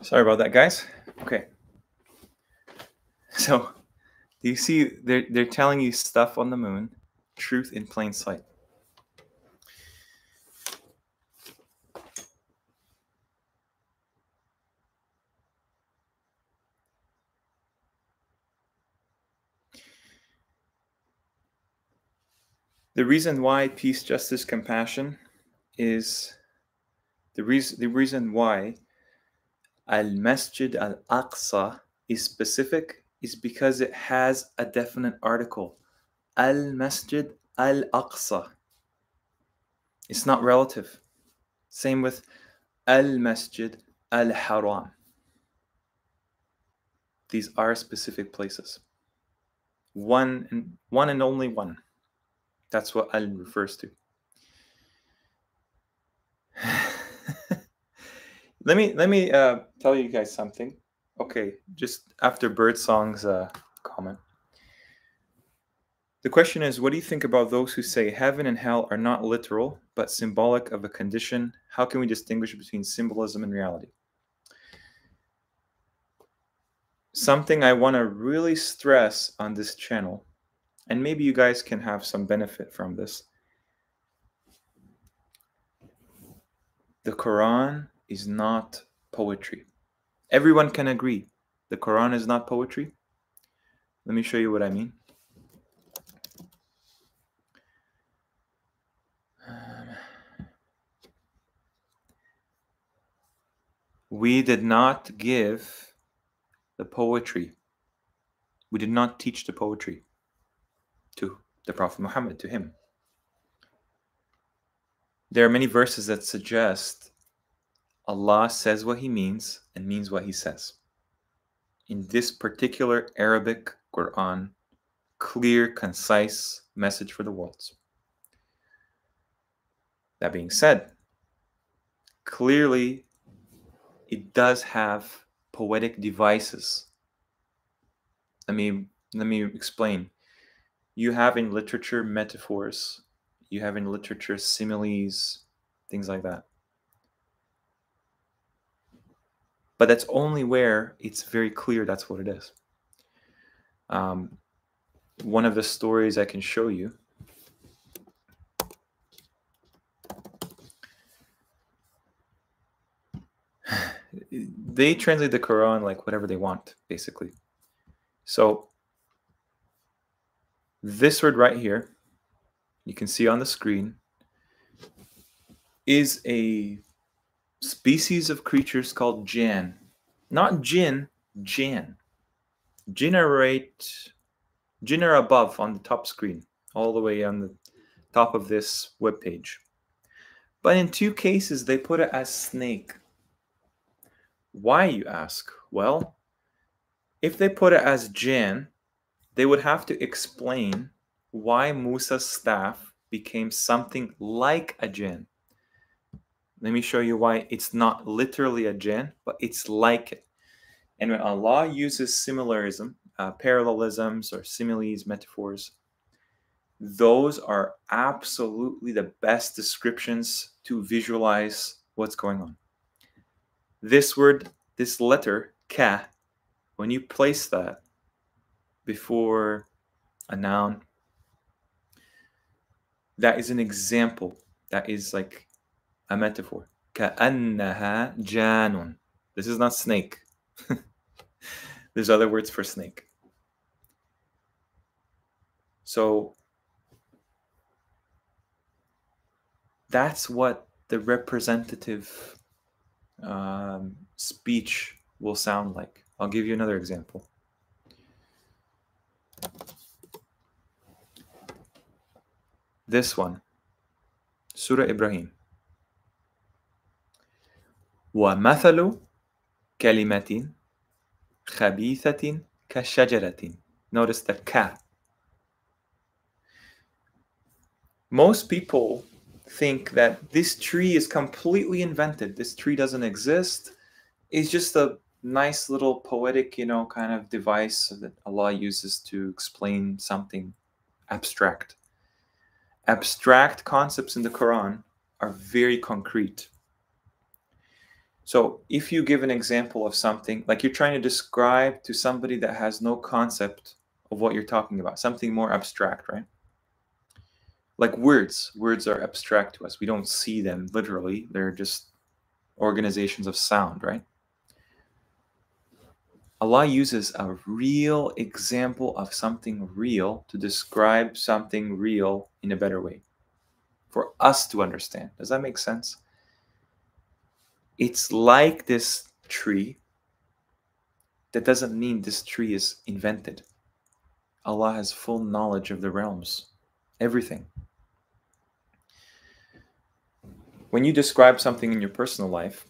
Sorry about that, guys. Okay. So, do you see they're telling you stuff on the moon, truth in plain sight. The reason why peace, justice, compassion is the reason why al-Masjid al-Aqsa is specific is because it has a definite article. Al-Masjid al-Aqsa. It's not relative. Same with al-Masjid al-Haram. These are specific places. One and only one. That's what al refers to. Let me tell you guys something. Okay, just after Birdsong's comment. The question is, what do you think about those who say heaven and hell are not literal, but symbolic of a condition? How can we distinguish between symbolism and reality? Something I want to really stress on this channel, and maybe you guys can have some benefit from this. The Quran is not poetry. Everyone can agree the Quran is not poetry. Let me show you what I mean. We did not give the poetry. We did not teach the poetry to the Prophet Muhammad, to him. There are many verses that suggest Allah says what he means and means what he says. In this particular Arabic Qur'an, clear, concise message for the worlds. That being said, clearly it does have poetic devices. Let me explain. You have in literature metaphors, you have in literature similes, things like that. But that's only where it's very clear that's what it is. One of the stories I can show you. They translate the Quran like whatever they want, basically. So this word right here, you can see on the screen, is a species of creatures called jinn. Not jinn, jinn. Jinn are above on the top screen, all the way on the top of this webpage. But in two cases, they put it as snake. Why, you ask? Well, if they put it as jinn, they would have to explain why Musa's staff became something like a jinn. Let me show you why it's not literally a jinn, but it's like it. And when Allah uses similarism, parallelisms or similes, metaphors, those are absolutely the best descriptions to visualize what's going on. This word, this letter, ka, when you place that before a noun, that is an example. That is like a metaphor. كَأَنَّهَا جَانٌ. This is not snake. There's other words for snake. So that's what the representative speech will sound like. I'll give you another example. This one, Surah Ibrahim. وَمَثَلُ كَلِمَةٍ خَبِيثَةٍ كَشَجَرَةٍ. Notice the ka. Most people think that this tree is completely invented. This tree doesn't exist. It's just a nice little poetic, kind of device that Allah uses to explain something abstract. Abstract concepts in the Quran are very concrete. So if you give an example of something, like you're trying to describe to somebody that has no concept of what you're talking about, something more abstract, right? Like words. Words are abstract to us. We don't see them literally. They're just organizations of sound, right? Allah uses a real example of something real to describe something real in a better way. for us to understand. Does that make sense? It's like this tree. That doesn't mean this tree is invented. Allah has full knowledge of the realms, everything. When you describe something in your personal life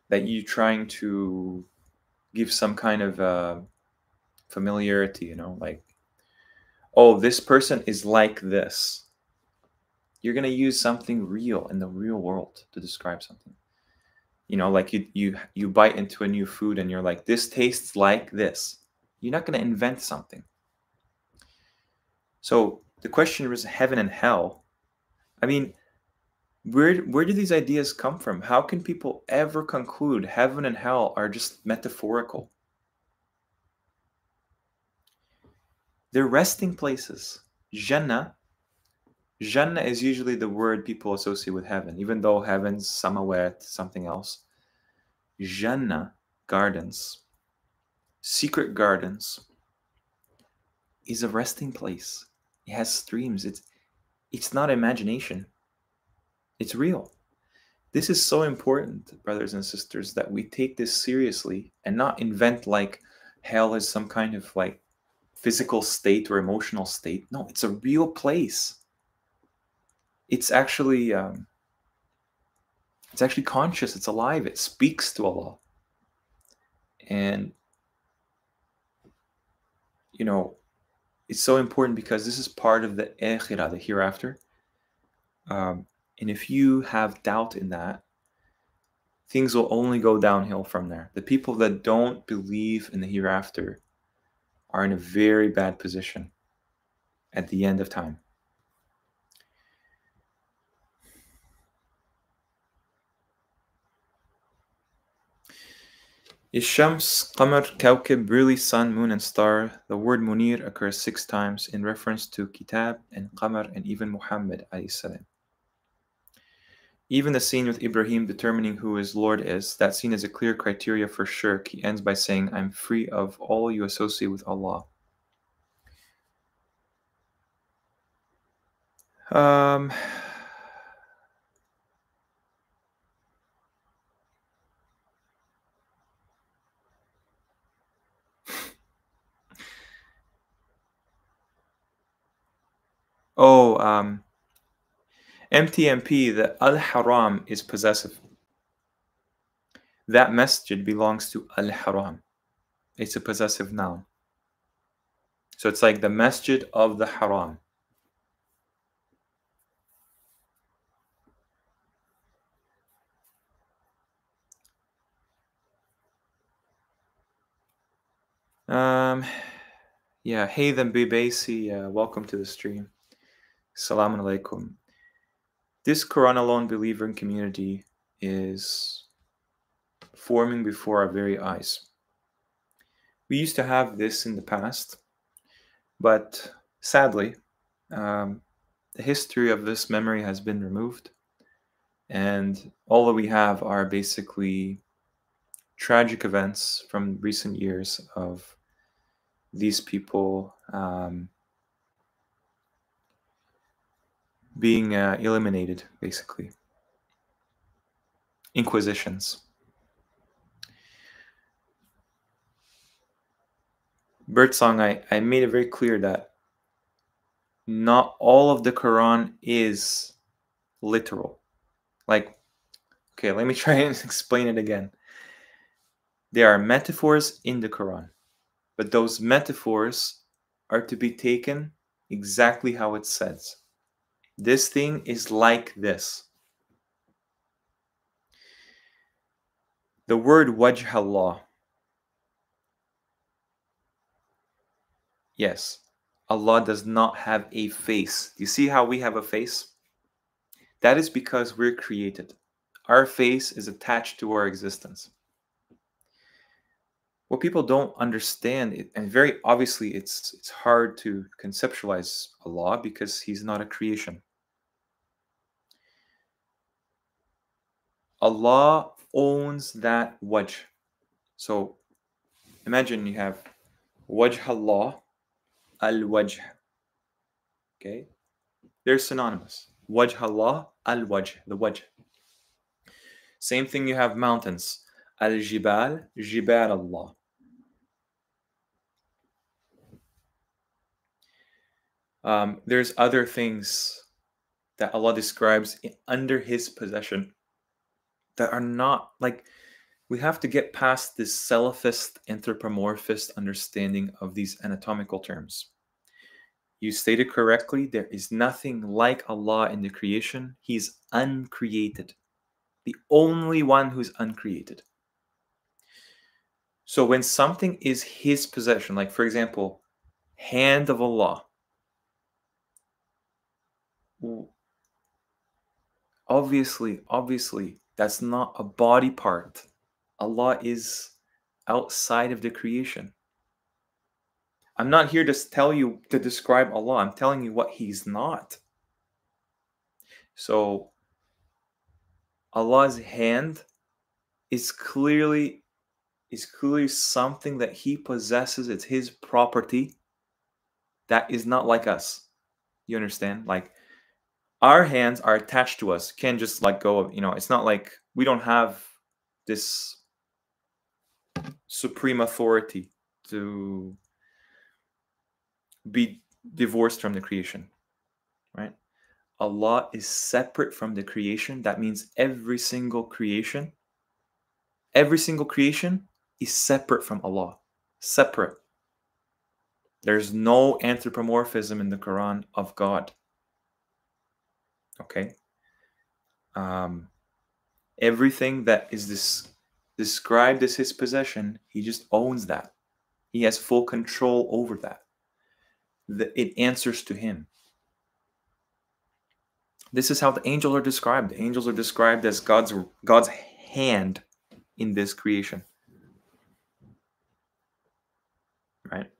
that you're trying to give some kind of familiarity, like, oh, this person is like this. You're going to use something real in the real world to describe something. Like you bite into a new food and you're like, this tastes like this. You're not going to invent something. So the question is heaven and hell. I mean, where do these ideas come from? How can people ever conclude heaven and hell are just metaphorical? They're resting places. Jannah is usually the word people associate with heaven, even though heaven's samawat, something else. Jannah, gardens, secret gardens, is a resting place. It has streams. It's not imagination. It's real. This is so important, brothers and sisters, that we take this seriously and not invent like hell is some kind of like physical state or emotional state. No, it's a real place. It's actually conscious. It's alive. It speaks to Allah. And it's so important because this is part of the akhirah, the hereafter. And if you have doubt in that, things will only go downhill from there. The people that don't believe in the hereafter are in a very bad position at the end of time. Is Shams, Qamar, Kawkib really sun, moon, and star? The word Munir occurs 6 times in reference to Kitab and Qamar and even Muhammad alayhi salam. Even the scene with Ibrahim determining who his Lord is, that scene is a clear criteria for shirk. He ends by saying, I'm free of all you associate with Allah. MTMP, the Al-Haram is possessive. That masjid belongs to Al-Haram. It's a possessive noun. So it's like the masjid of the Haram. Yeah, hey then Bibasi, welcome to the stream. Assalamu alaikum. This Quran alone believer community is forming before our very eyes. We used to have this in the past, but sadly, the history of this memory has been removed, and all that we have are basically tragic events from recent years of these people being eliminated, basically. Inquisitions. Birdsong, I made it very clear that not all of the Quran is literal. Like, okay, let me try and explain it again. There are metaphors in the Quran, but those metaphors are to be taken exactly how it says. This thing is like this. The word wajh Allah. Yes, Allah does not have a face. Do you see how we have a face? That is because we're created. Our face is attached to our existence. What people don't understand, and very obviously it's hard to conceptualize Allah because He's not a creation. Allah owns that wajh. So imagine you have wajh Allah, al-wajh. Okay? They're synonymous. Wajh Allah, al-wajh, the wajh. Same thing, you have mountains. Al-jibal, jibal Allah. There's other things that Allah describes under His possession that are not like, we have to get past this Salafist, anthropomorphist understanding of these anatomical terms. You stated correctly, there is nothing like Allah in the creation. He's uncreated, the only one who's uncreated. So when something is His possession, like for example, hand of Allah, obviously, that's not a body part. Allah is outside of the creation. I'm not here to tell you to describe Allah. I'm telling you what He's not. So Allah's hand is clearly something that He possesses. It's His property that is not like us. You understand? Like, our hands are attached to us. Can't just let go of, it's not like we don't have this supreme authority to be divorced from the creation, right? Allah is separate from the creation. That means every single creation is separate from Allah. Separate. There's no anthropomorphism in the Quran of God. Okay? Everything that is described as His possession, He just owns that. He has full control over that. It answers to Him. This is how the angels are described. The angels are described as God's hand in this creation. Right?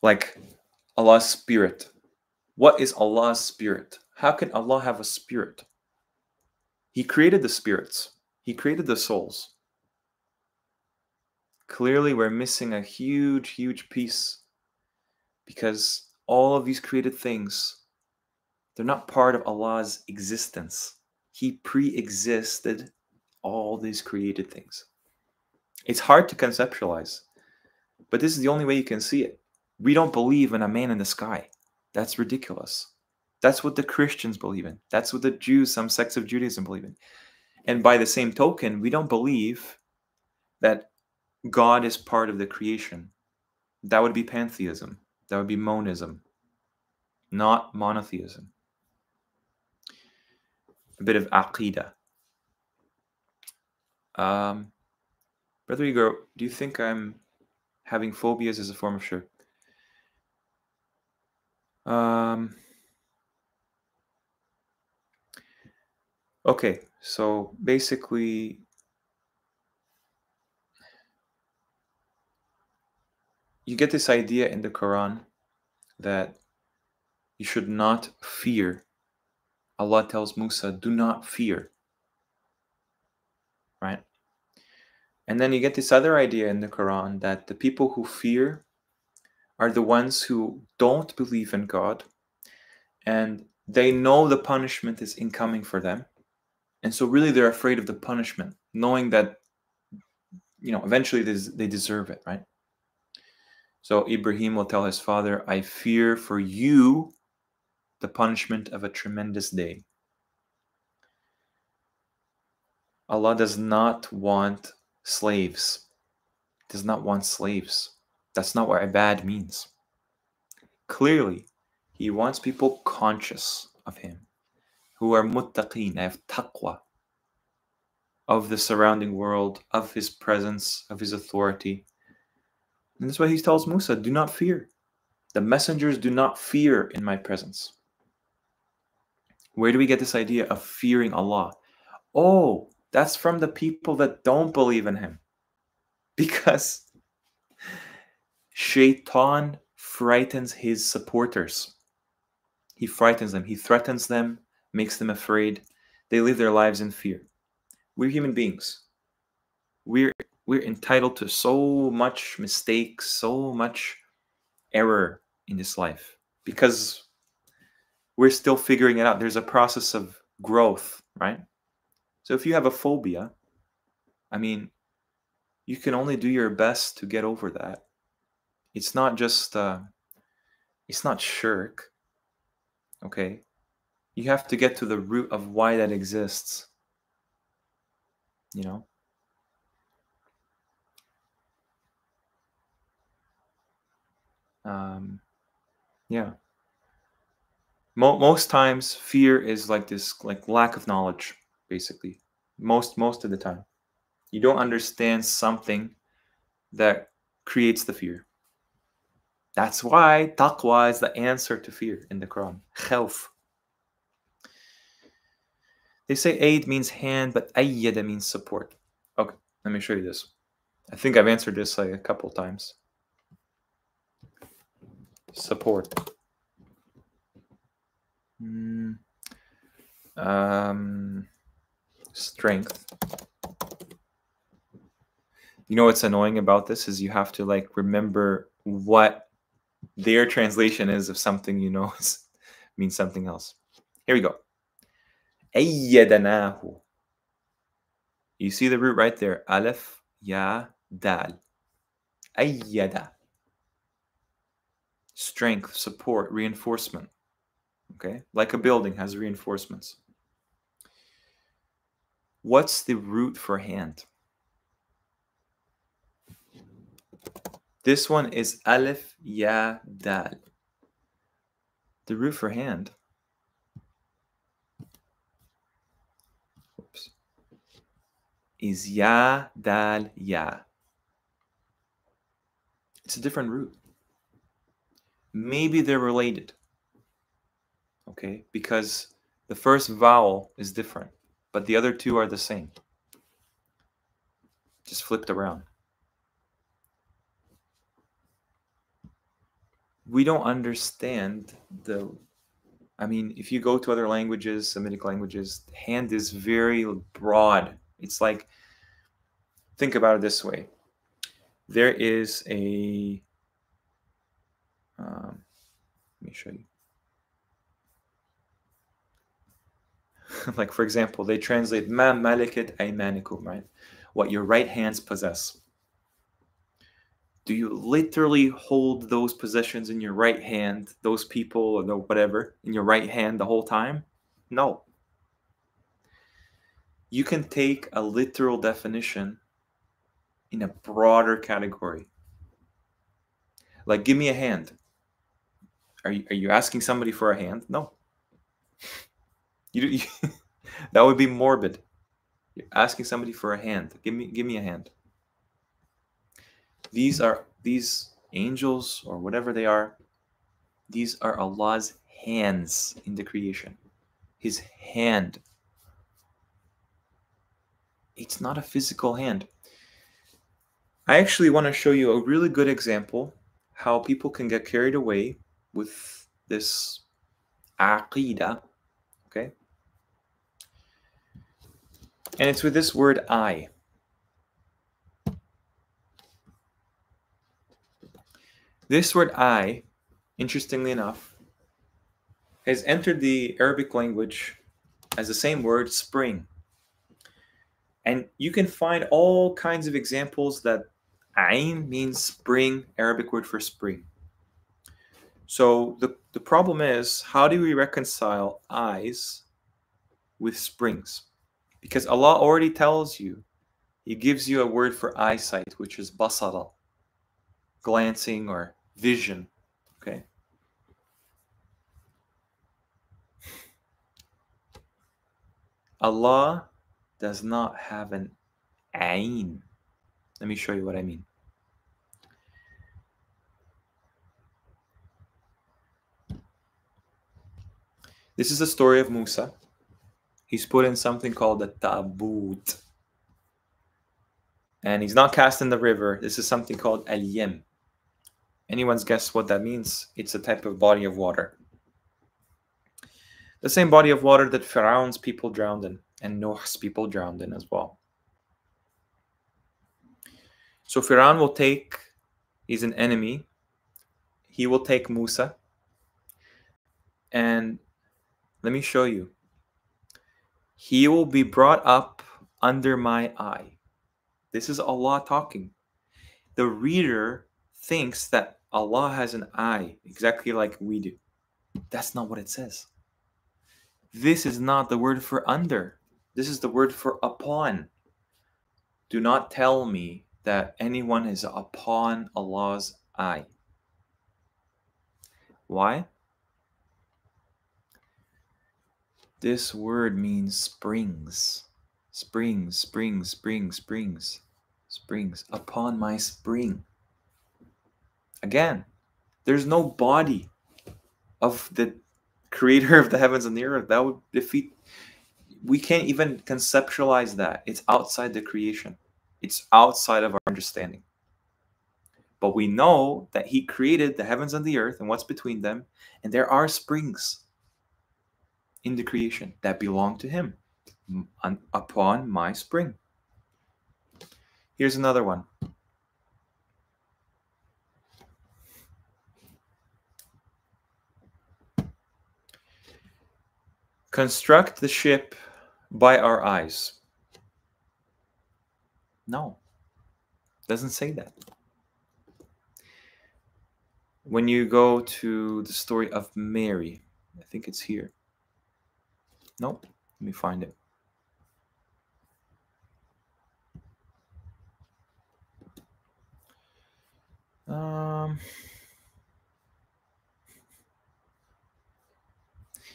Like Allah's spirit. What is Allah's spirit? How can Allah have a spirit? He created the spirits. He created the souls. Clearly, we're missing a huge, huge piece, because all of these created things, they're not part of Allah's existence. He pre-existed all these created things. It's hard to conceptualize, but this is the only way you can see it. We don't believe in a man in the sky. That's ridiculous. That's what the Christians believe in. That's what the Jews, some sects of Judaism, believe in. And by the same token, we don't believe that God is part of the creation. That would be pantheism. That would be monism, not monotheism. A bit of aqidah. Brother Igor, do you think I'm having phobias as a form of shirk? Okay, so basically, you get this idea in the Quran that you should not fear. Allah tells Musa, do not fear. Right? And then you get this other idea in the Quran that the people who fear are the ones who don't believe in God, and they know the punishment is incoming for them. And so really they're afraid of the punishment, knowing that, eventually they deserve it, right? So Ibrahim will tell his father, I fear for you the punishment of a tremendous day. Allah does not want slaves. Does not want slaves. That's not what ibad means. Clearly, He wants people conscious of Him, who are muttaqeen, have taqwa of the surrounding world, of His presence, of His authority. And that's why He tells Musa, do not fear. The messengers do not fear in my presence. Where do we get this idea of fearing Allah? Oh, that's from the people that don't believe in Him. Because Shaitan frightens his supporters. He frightens them. He threatens them, makes them afraid. They live their lives in fear. We're human beings. We're entitled to so much mistakes, so much error in this life. Because we're still figuring it out. There's a process of growth, right? So if you have a phobia, I mean, you can only do your best to get over that. It's not just, it's not shirk, okay? You have to get to the root of why that exists, you know? Yeah. Most times, fear is like this, like lack of knowledge, basically. Most of the time, you don't understand something that creates the fear. That's why taqwa is the answer to fear in the Quran. Khawf. They say aid means hand, but ayyada means support. Okay, let me show you this. I think I've answered this like a couple times. Support. Strength. You know what's annoying about this is you have to like remember what their translation is of something you know means something else. Here we go. Ayyadanahu. You see the root right there. Aleph, ya, dal. Ayyada. Strength, support, reinforcement. Okay? Like a building has reinforcements. What's the root for hand? This one is Aleph, Ya, Dal. The root for hand. Oops. Is Ya, Dal, Ya. It's a different root. Maybe they're related. Okay? Because the first vowel is different, but the other two are the same. Just flipped around. We don't understand I mean, if you go to other languages, Semitic languages, hand is very broad. It's like, think about it this way. There is a, let me show you. Like, for example, they translate ma malakat aymanikum, right? What your right hands possess. Do you literally hold those possessions in your right hand, those people or whatever, in your right hand the whole time? No. You can take a literal definition in a broader category. Like, give me a hand. Are you asking somebody for a hand? No. You that would be morbid. You're asking somebody for a hand. Give me a hand. These angels or whatever they are. These are Allah's hands in the creation. His hand. It's not a physical hand. I actually want to show you a really good example how people can get carried away with this aqidah, okay? And it's with this word I. This word I, interestingly enough, has entered the Arabic language as the same word spring. And you can find all kinds of examples that Ain means spring, Arabic word for spring. So the problem is, how do we reconcile eyes with springs? Because Allah already tells you, He gives you a word for eyesight, which is basara, glancing or vision, okay? Allah does not have an ain. Let me show you what I mean. This is the story of Musa. He's put in something called the tabut. And he's not cast in the river. This is something called al-yam. Anyone's guess what that means? It's a type of body of water. The same body of water that Pharaoh's people drowned in and Noah's people drowned in as well. So Pharaoh will take, he's an enemy. He will take Musa and Let me show you. He will be brought up under my eye. This is Allah talking. The reader thinks that Allah has an eye, exactly like we do. That's not what it says. This is not the word for under. This is the word for upon. Do not tell me that anyone is upon Allah's eye. Why? This word means springs. Springs, springs, springs, springs, springs. Upon my spring. Again, there's no body of the creator of the heavens and the earth. That would defeat. We can't even conceptualize that. It's outside the creation. It's outside of our understanding. But we know that he created the heavens and the earth and what's between them. And there are springs in the creation that belong to him. Upon my spring. Here's another one. Construct the ship by our eyes. No, doesn't say that. When you go to the story of Mary, I think it's here. Nope, let me find it.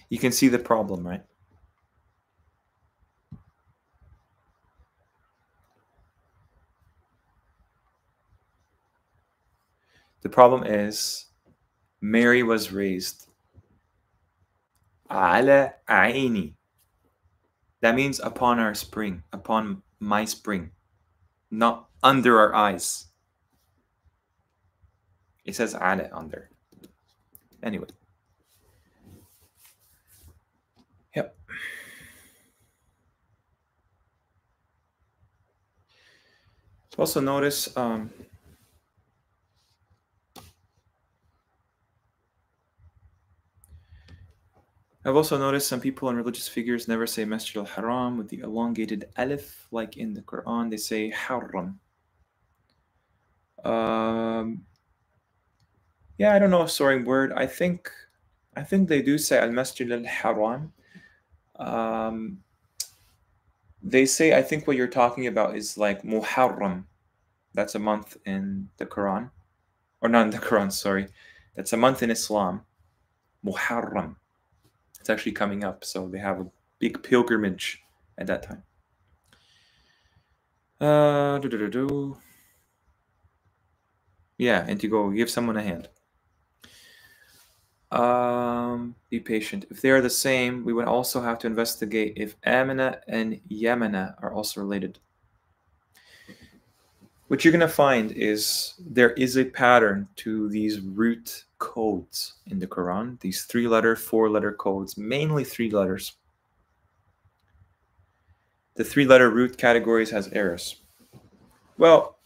You can see the problem, right? The problem is Mary was raised ala aini. That means upon our spring, upon my spring, not under our eyes. It says ala under. Anyway. Yep. Also notice I've also noticed some people and religious figures never say Masjid al-Haram with the elongated alif, like in the Qur'an, they say Haram. Yeah, I don't know a soaring word. I think they do say al-Masjid al-Haram. They say, I think what you're talking about is like Muharram. That's a month in the Quran. Or not in the Quran, sorry. That's a month in Islam. Muharram. It's actually coming up, so they have a big pilgrimage at that time. Yeah, and to go give someone a hand. Be patient. If they are the same, we would also have to investigate if Amana and Yamana are also related. What you're going to find is there is a pattern to these root codes in the Quran, these 3-letter, 4-letter codes, mainly 3 letters. The 3-letter root categories has errors. Well,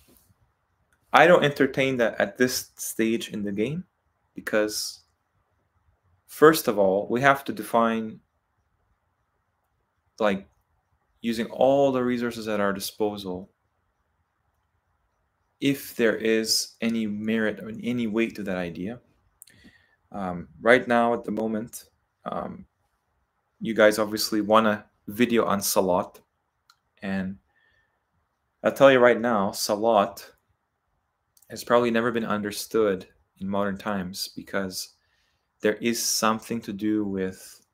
I don't entertain that at this stage in the game because, first of all, we have to define, like, using all the resources at our disposal, if there is any merit or any weight to that idea. Right now, at the moment, you guys obviously want a video on Salat. And I'll tell you right now, Salat has probably never been understood in modern times because there is something to do with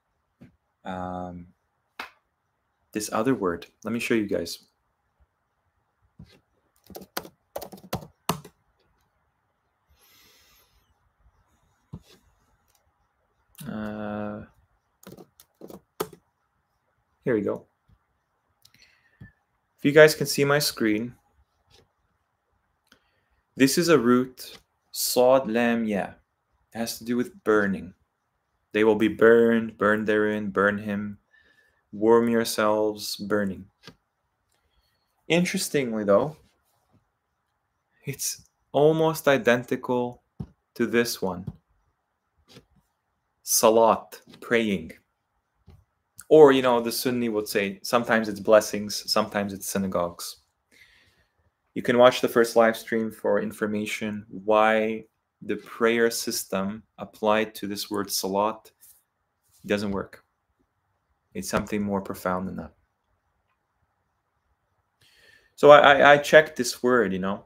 this other word. Let me show you guys. Here we go. If you guys can see my screen, this is a root, Sod Lam Ya. It has to do with burning. They will be burned, burn therein, burn him, warm yourselves, burning. Interestingly, though, it's almost identical to this one. Salat, praying. Or, you know, the Sunni would say sometimes it's blessings, sometimes it's synagogues. You can watch the first live stream for information why the prayer system applied to this word salat doesn't work. It's something more profound than that. So I checked this word, you know.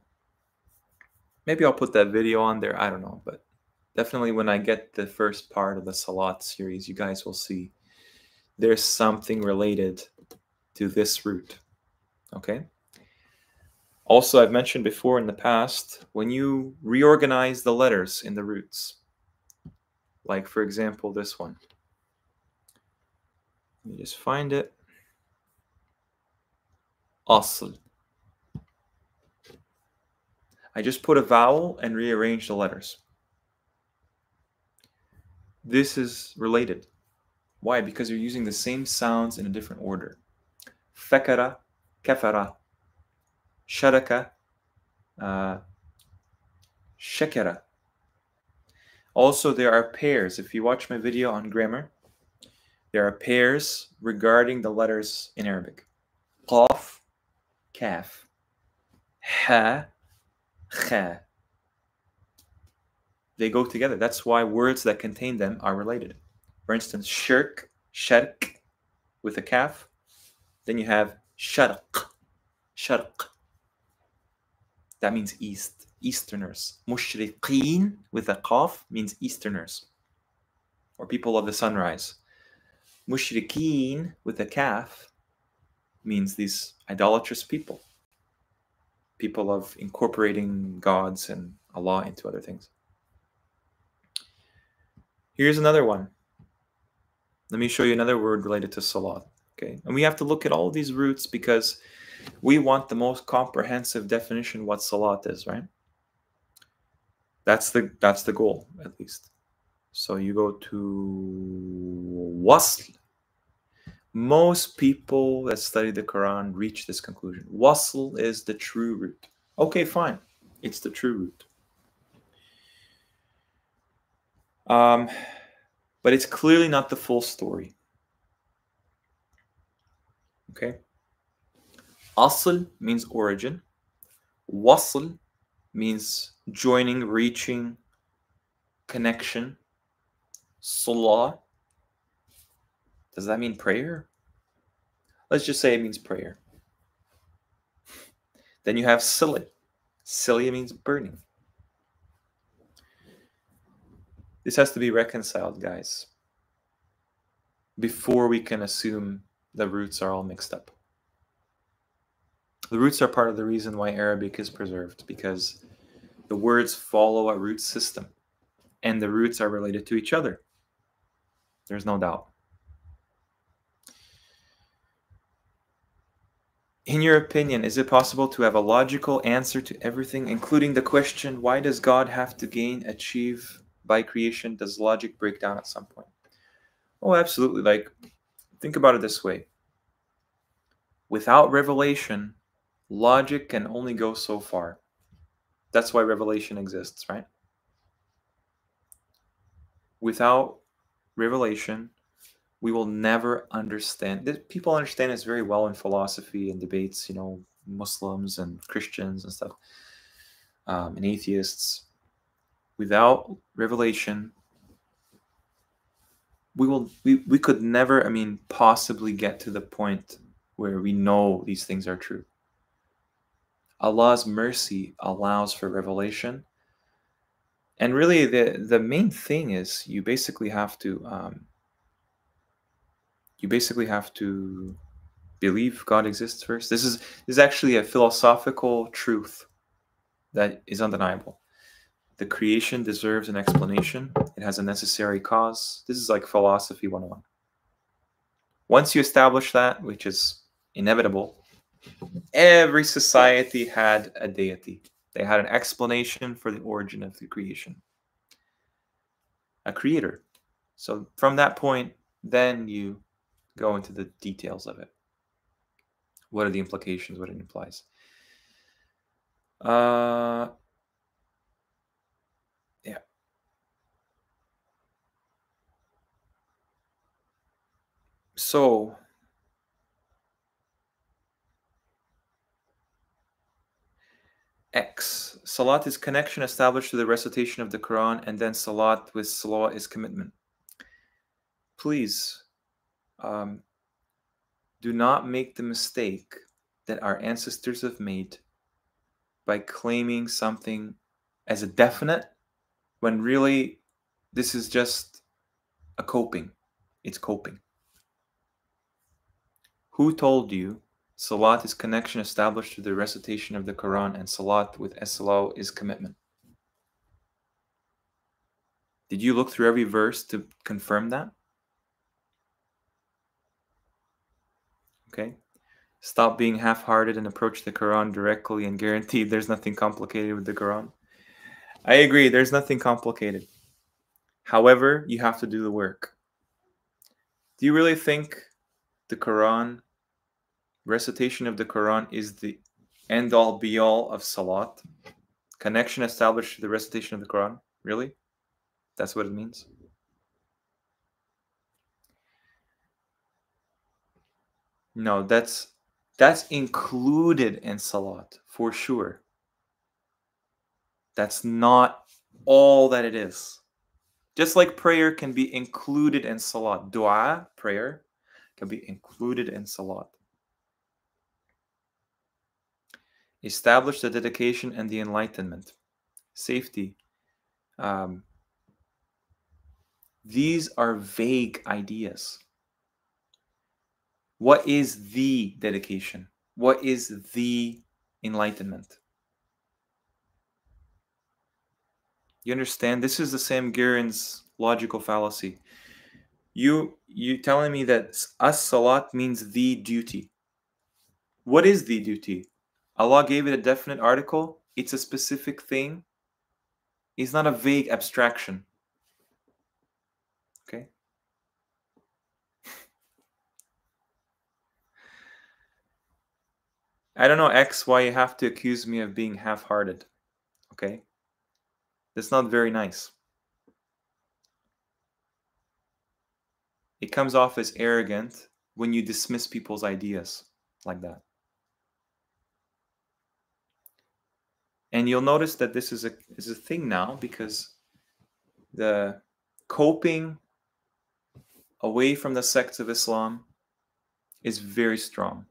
Maybe I'll put that video on there. I don't know. But definitely when I get the first part of the Salat series, you guys will see there's something related to this root. Okay? Also, I've mentioned before in the past, when you reorganize the letters in the roots, like for example, this one. Let me just find it. Asl. I just put a vowel and rearrange the letters. This is related. Why? Because you're using the same sounds in a different order. Fakara, kafara, sharaka, shakara. Also, there are pairs. If you watch my video on grammar, there are pairs regarding the letters in Arabic. Qaf, kaf, ha, kha. They go together. That's why words that contain them are related. For instance, shirk, shark, with a kaf. Then you have sharq, sharq. That means east, easterners. Mushriqeen with a qaf means easterners, or people of the sunrise. Mushrikeen with a kaf means these idolatrous people, people of incorporating gods and Allah into other things. Here's another one. Let me show you another word related to salat. Okay, and we have to look at all these roots because we want the most comprehensive definition what salat is, right? That's the goal, at least. So you go to wasl. Most people that study the Quran reach this conclusion. Wasl is the true root. Okay, fine. It's the true root. But it's clearly not the full story. Okay? Asl means origin. Wasl means joining, reaching, connection. Salah. Does that mean prayer? Let's just say it means prayer. Then you have sili. Sili means burning. This has to be reconciled, guys, before we can assume the roots are all mixed up. The roots are part of the reason why Arabic is preserved, because the words follow a root system, and the roots are related to each other. There's no doubt. In your opinion, is it possible to have a logical answer to everything, including the question, why does God have to gain, achieve by creation? Does logic break down at some point? Oh, absolutely. Like, think about it this way. Without revelation, logic can only go so far. That's why revelation exists, right? Without revelation, we will never understand. People understand this very well in philosophy and debates, you know, Muslims and Christians and stuff, and atheists. Without revelation, we could never, I mean, possibly get to the point where we know these things are true. Allah's mercy allows for revelation. And really, the main thing is you basically have to believe God exists first. This is actually a philosophical truth that is undeniable. The creation deserves an explanation. It has a necessary cause. This is like philosophy 101. Once you establish that, which is inevitable, every society had a deity. They had an explanation for the origin of the creation. A creator. So from that point, then you go into the details of it. What are the implications? What it implies? Yeah. So, X. Salat is connection established through the recitation of the Quran, and then salat with salah is commitment. Please, do not make the mistake that our ancestors have made by claiming something as a definite when really this is just a coping. It's coping. Who told you salat is connection established through the recitation of the Quran and salat with as-salah is commitment? Did you look through every verse to confirm that? Okay. Stop being half-hearted and approach the Quran directly and guarantee there's nothing complicated with the Quran. I agree, there's nothing complicated. However, you have to do the work. Do you really think the Quran, recitation of the Quran, is the end-all be-all of salat? Connection established through the recitation of the Quran? Really? That's what it means? No, that's included in salat, for sure. That's not all that it is. Just like prayer can be included in salat. Dua, prayer, can be included in salat. Establish the dedication and the enlightenment. Safety. These are vague ideas. What is the dedication? What is the enlightenment? You understand? This is the Sam Garen's logical fallacy. You telling me that as-salat means the duty. What is the duty? Allah gave it a definite article. It's a specific thing. It's not a vague abstraction. Okay? I don't know, X, why you have to accuse me of being half-hearted. Okay? That's not very nice. It comes off as arrogant when you dismiss people's ideas like that. And you'll notice that this is a thing now because the coping away from the sects of Islam is very strong.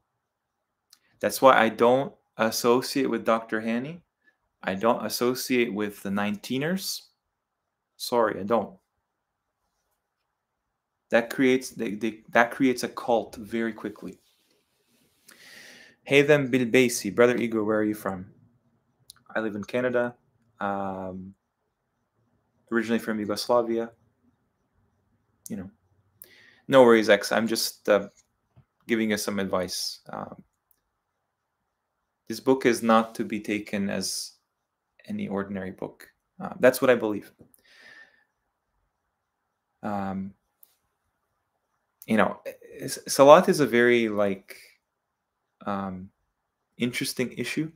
That's why I don't associate with Dr. Hani. I don't associate with the 19ers. Sorry, I don't. That creates that creates a cult very quickly. Haytham Bilbaisi, Brother Ego, where are you from? I live in Canada. Originally from Yugoslavia. You know, no worries, X. I'm just giving you some advice. This book is not to be taken as any ordinary book. That's what I believe. You know, salat is a very interesting issue,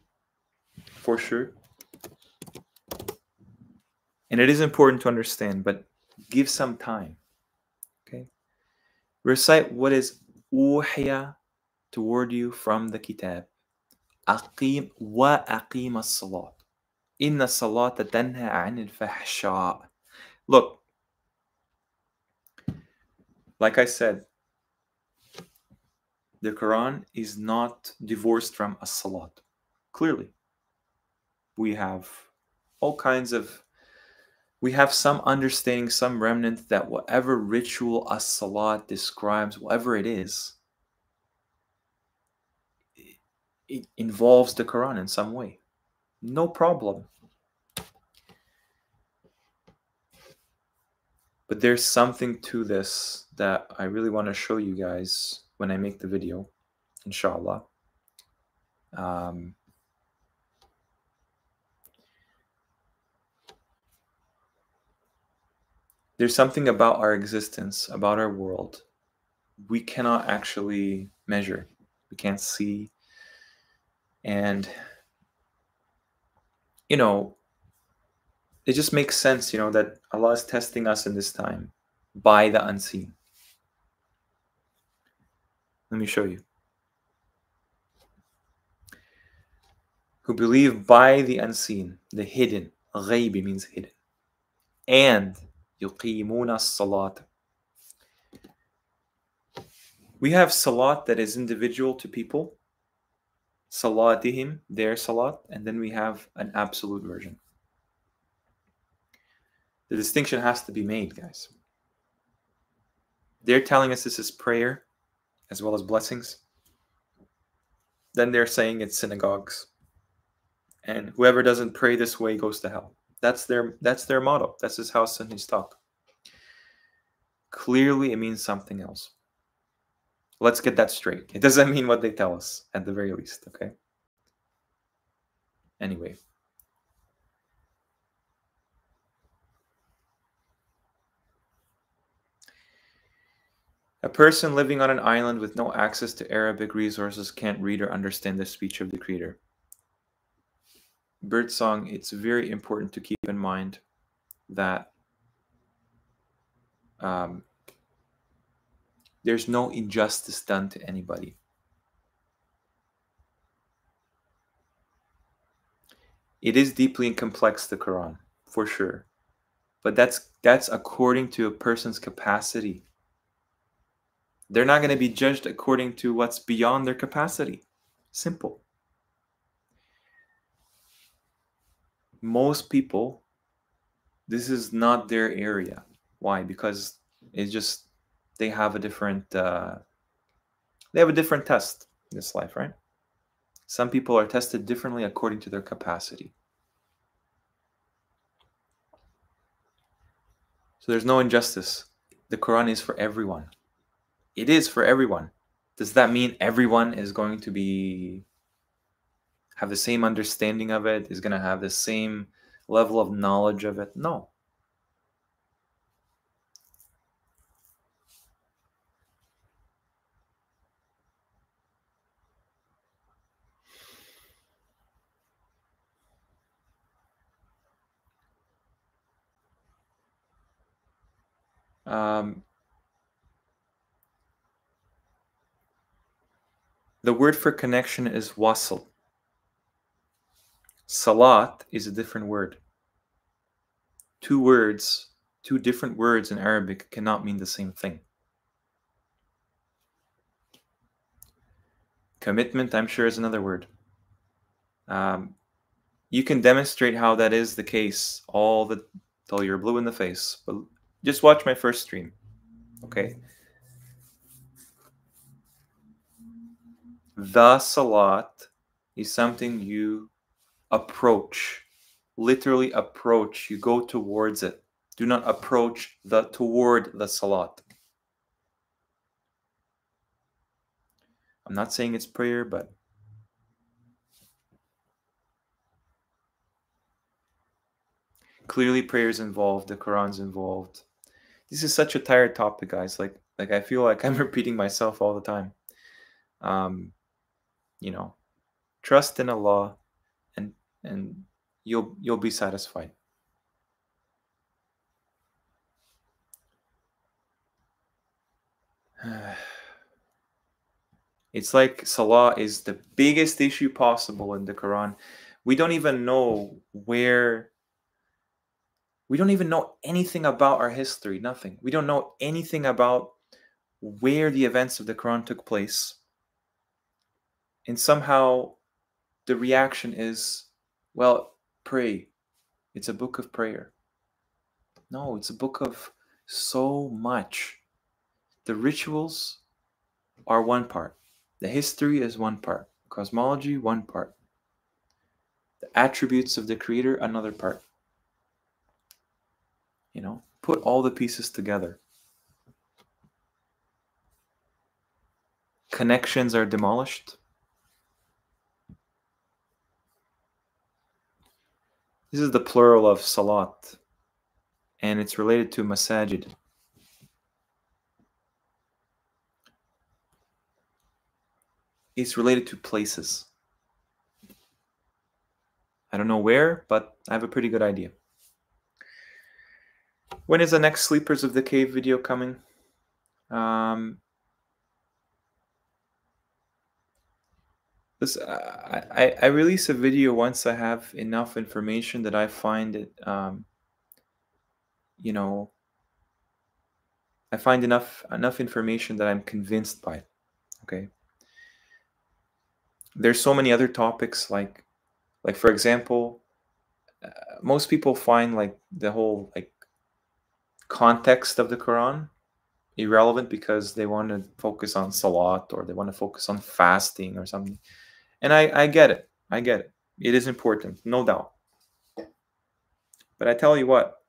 for sure. And it is important to understand, but give some time. Okay? Recite what is uhiya toward you from the kitab. Aqim wa aqim as-salat. Inna salata tanha 'anil fahsha. Look, like I said, the Quran is not divorced from as-salat. Clearly, we have all kinds of, we have some understanding, some remnant that whatever ritual as-salat describes, whatever it is, it involves the Quran in some way. No problem. But there's something to this that I really want to show you guys when I make the video, inshallah. There's something about our existence, about our world, we cannot actually measure. We can't see. And, you know, it just makes sense, you know, that Allah is testing us in this time by the unseen. Let me show you. Who believe by the unseen, the hidden. غيب means hidden. And يقيمون الصلاة. We have salat that is individual to people. Salatihim, their salat. And then we have an absolute version. The distinction has to be made, guys. They're telling us this is prayer as well as blessings. Then they're saying it's synagogues. And whoever doesn't pray this way goes to hell. That's their motto. That's just how Sunnis talk. Clearly, it means something else. Let's get that straight. It doesn't mean what they tell us, at the very least, okay? Anyway. A person living on an island with no access to Arabic resources can't read or understand the speech of the Creator. Birdsong, it's very important to keep in mind that there's no injustice done to anybody. It is deeply and complex, the Quran, for sure. But that's according to a person's capacity. They're not going to be judged according to what's beyond their capacity. Simple. Most people, this is not their area. Why? Because it's just they have a different test in this life, right? Some people are tested differently according to their capacity. So there's no injustice. The Quran is for everyone. It is for everyone. Does that mean everyone is going to have the same understanding of it, is going to have the same level of knowledge of it? No. The word for connection is wasl. Salat is a different word. Two different words in Arabic cannot mean the same thing. Commitment, I'm sure, is another word. You can demonstrate how that is the case till you're blue in the face. But just watch my first stream, okay? The salat is something you approach, literally approach. You go towards it. Do not approach toward the salat. I'm not saying it's prayer, but clearly prayer is involved. The Quran's involved. This is such a tired topic, guys. Like I feel like I'm repeating myself all the time. Trust in Allah, and you'll be satisfied. It's like Salah is the biggest issue possible in the Quran. We don't even know anything about our history, nothing. We don't know anything about where the events of the Quran took place. And somehow the reaction is, well, pray. It's a book of prayer. No, it's a book of so much. The rituals are one part. The history is one part. Cosmology, one part. The attributes of the Creator, another part. Put all the pieces together. Connections are demolished. This is the plural of salat, and it's related to masajid. It's related to places. I don't know where, but I have a pretty good idea. When is the next Sleepers of the Cave video coming? Listen, I release a video once I have enough information that I find it, you know, I find enough information that I'm convinced by it. Okay. There's so many other topics like for example, most people find like the whole like context of the Quran irrelevant because they want to focus on salat or they want to focus on fasting or something. And I get it. I get it. It is important, no doubt. But I tell you what,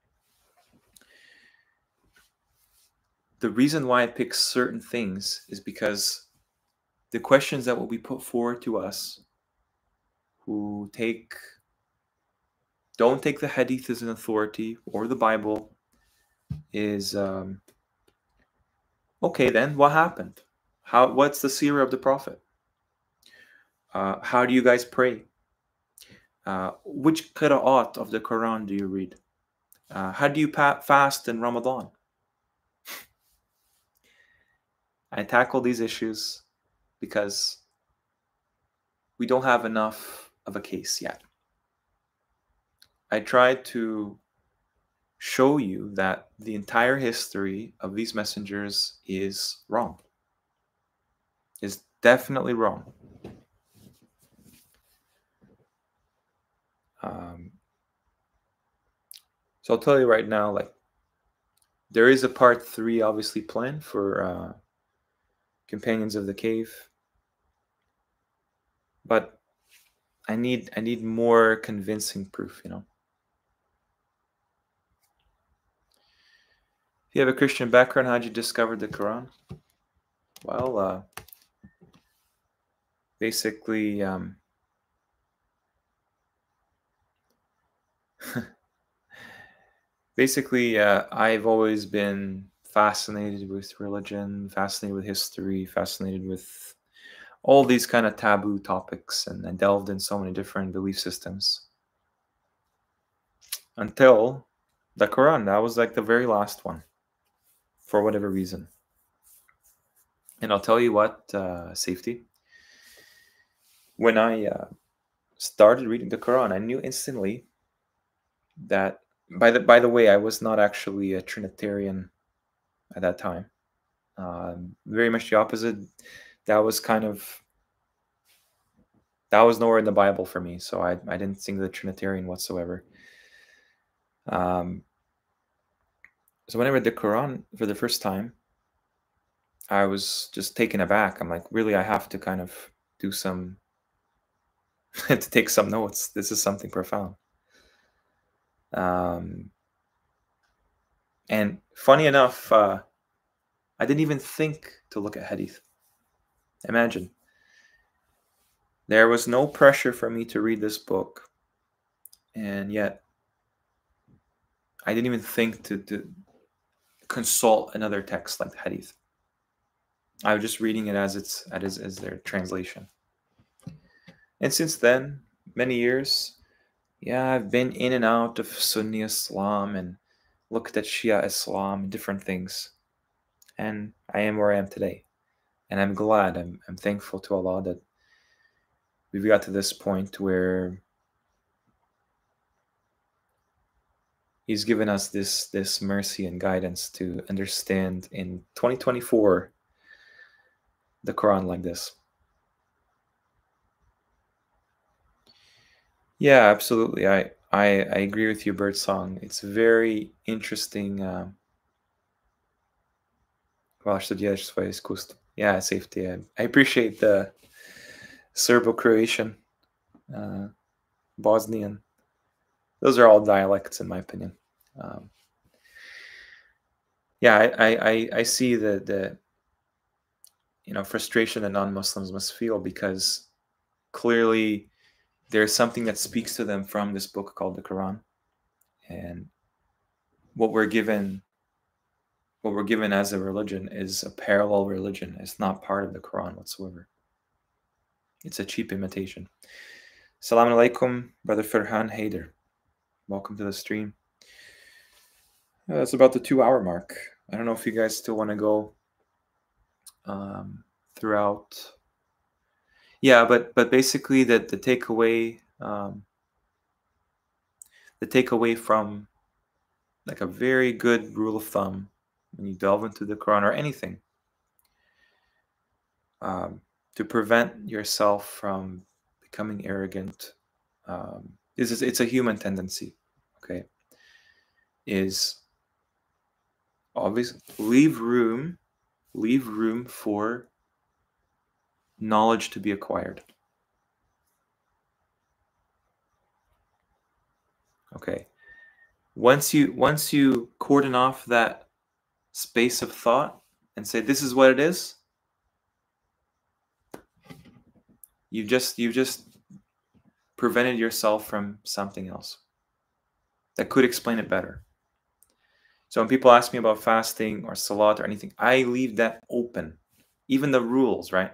the reason why I pick certain things is because the questions that will be put forward to us who don't take the hadith as an authority or the Bible is okay, then what happened? What's the seerah of the Prophet? How do you guys pray? Which qira'at of the Quran do you read? How do you fast in Ramadan? I tackle these issues because we don't have enough of a case yet. I tried to show you that the entire history of these messengers is wrong. Is definitely wrong. So I'll tell you right now, like there is a part 3 obviously planned for Companions of the Cave, but I need more convincing proof, you know. If you have a Christian background, how'd you discover the Quran? Well, basically, I've always been fascinated with religion, fascinated with history, fascinated with all these kind of taboo topics, and I delved in so many different belief systems until the Quran. That was like the very last one, for whatever reason. And I'll tell you what, safety. When I started reading the Quran, I knew instantly that. By the way, I was not actually a Trinitarian at that time. Very much the opposite. That was nowhere in the Bible for me, so I didn't think the Trinitarian whatsoever. So when I read the Quran for the first time, I was just taken aback. I'm like, really, I have to kind of do some to take some notes. This is something profound. And funny enough, I didn't even think to look at hadith. Imagine. There was no pressure for me to read this book, and yet I didn't even think to consult another text like the hadith. I was just reading it as their translation. And since then, many years, yeah, I've been in and out of Sunni Islam and looked at Shia Islam and different things. And I am where I am today. And I'm glad, I'm thankful to Allah that we've got to this point where He's given us this mercy and guidance to understand in 2024 the Quran like this. Yeah, absolutely. I agree with you, Birdsong. It's very interesting. Ваше свое искусство. Yeah, safety. I appreciate the Serbo-Croatian, Bosnian. Those are all dialects, in my opinion. Yeah, I see the frustration that non-Muslims must feel because clearly there's something that speaks to them from this book called the Quran, and what we're given as a religion is a parallel religion. It's not part of the Quran whatsoever. It's a cheap imitation. Assalamu alaikum, Brother Farhan Haider. Welcome to the stream. That's about the 2-hour mark. I don't know if you guys still want to go throughout. Yeah, but basically the takeaway from like a very good rule of thumb when you delve into the Quran or anything, to prevent yourself from becoming arrogant, it's a human tendency, okay, is obviously leave room for knowledge to be acquired. Okay. Once you cordon off that space of thought and say this is what it is, you've just prevented yourself from something else that could explain it better. So when people ask me about fasting or salat or anything, I leave that open. Even the rules, right?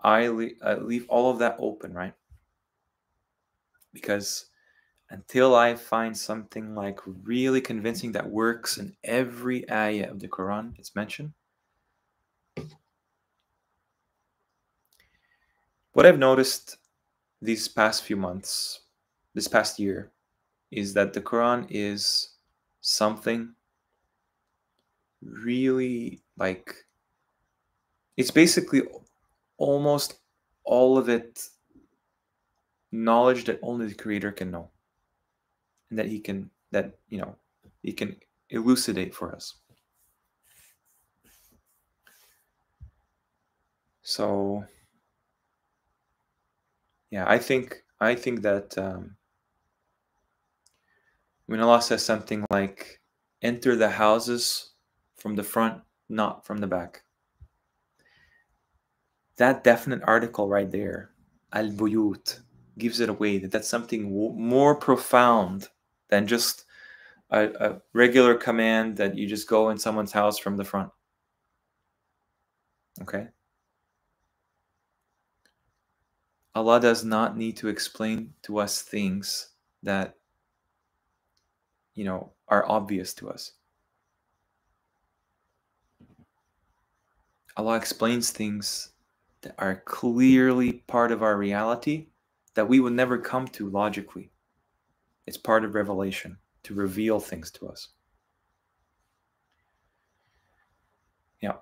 I leave all of that open, right? Because until I find something like really convincing that works in every ayah of the Quran it's mentioned, what I've noticed these past few months, this past year, is that the Quran is something really like, it's basically almost all of it knowledge that only the Creator can know, and that he can elucidate for us. So yeah, I think that when Allah says something like, enter the houses from the front, not from the back, that definite article right there, al-buyut, gives it away that that's something more profound than just a regular command that you just go in someone's house from the front. Okay? Allah does not need to explain to us things that, are obvious to us. Allah explains things that are clearly part of our reality that we would never come to logically. It's part of revelation to reveal things to us. Yeah.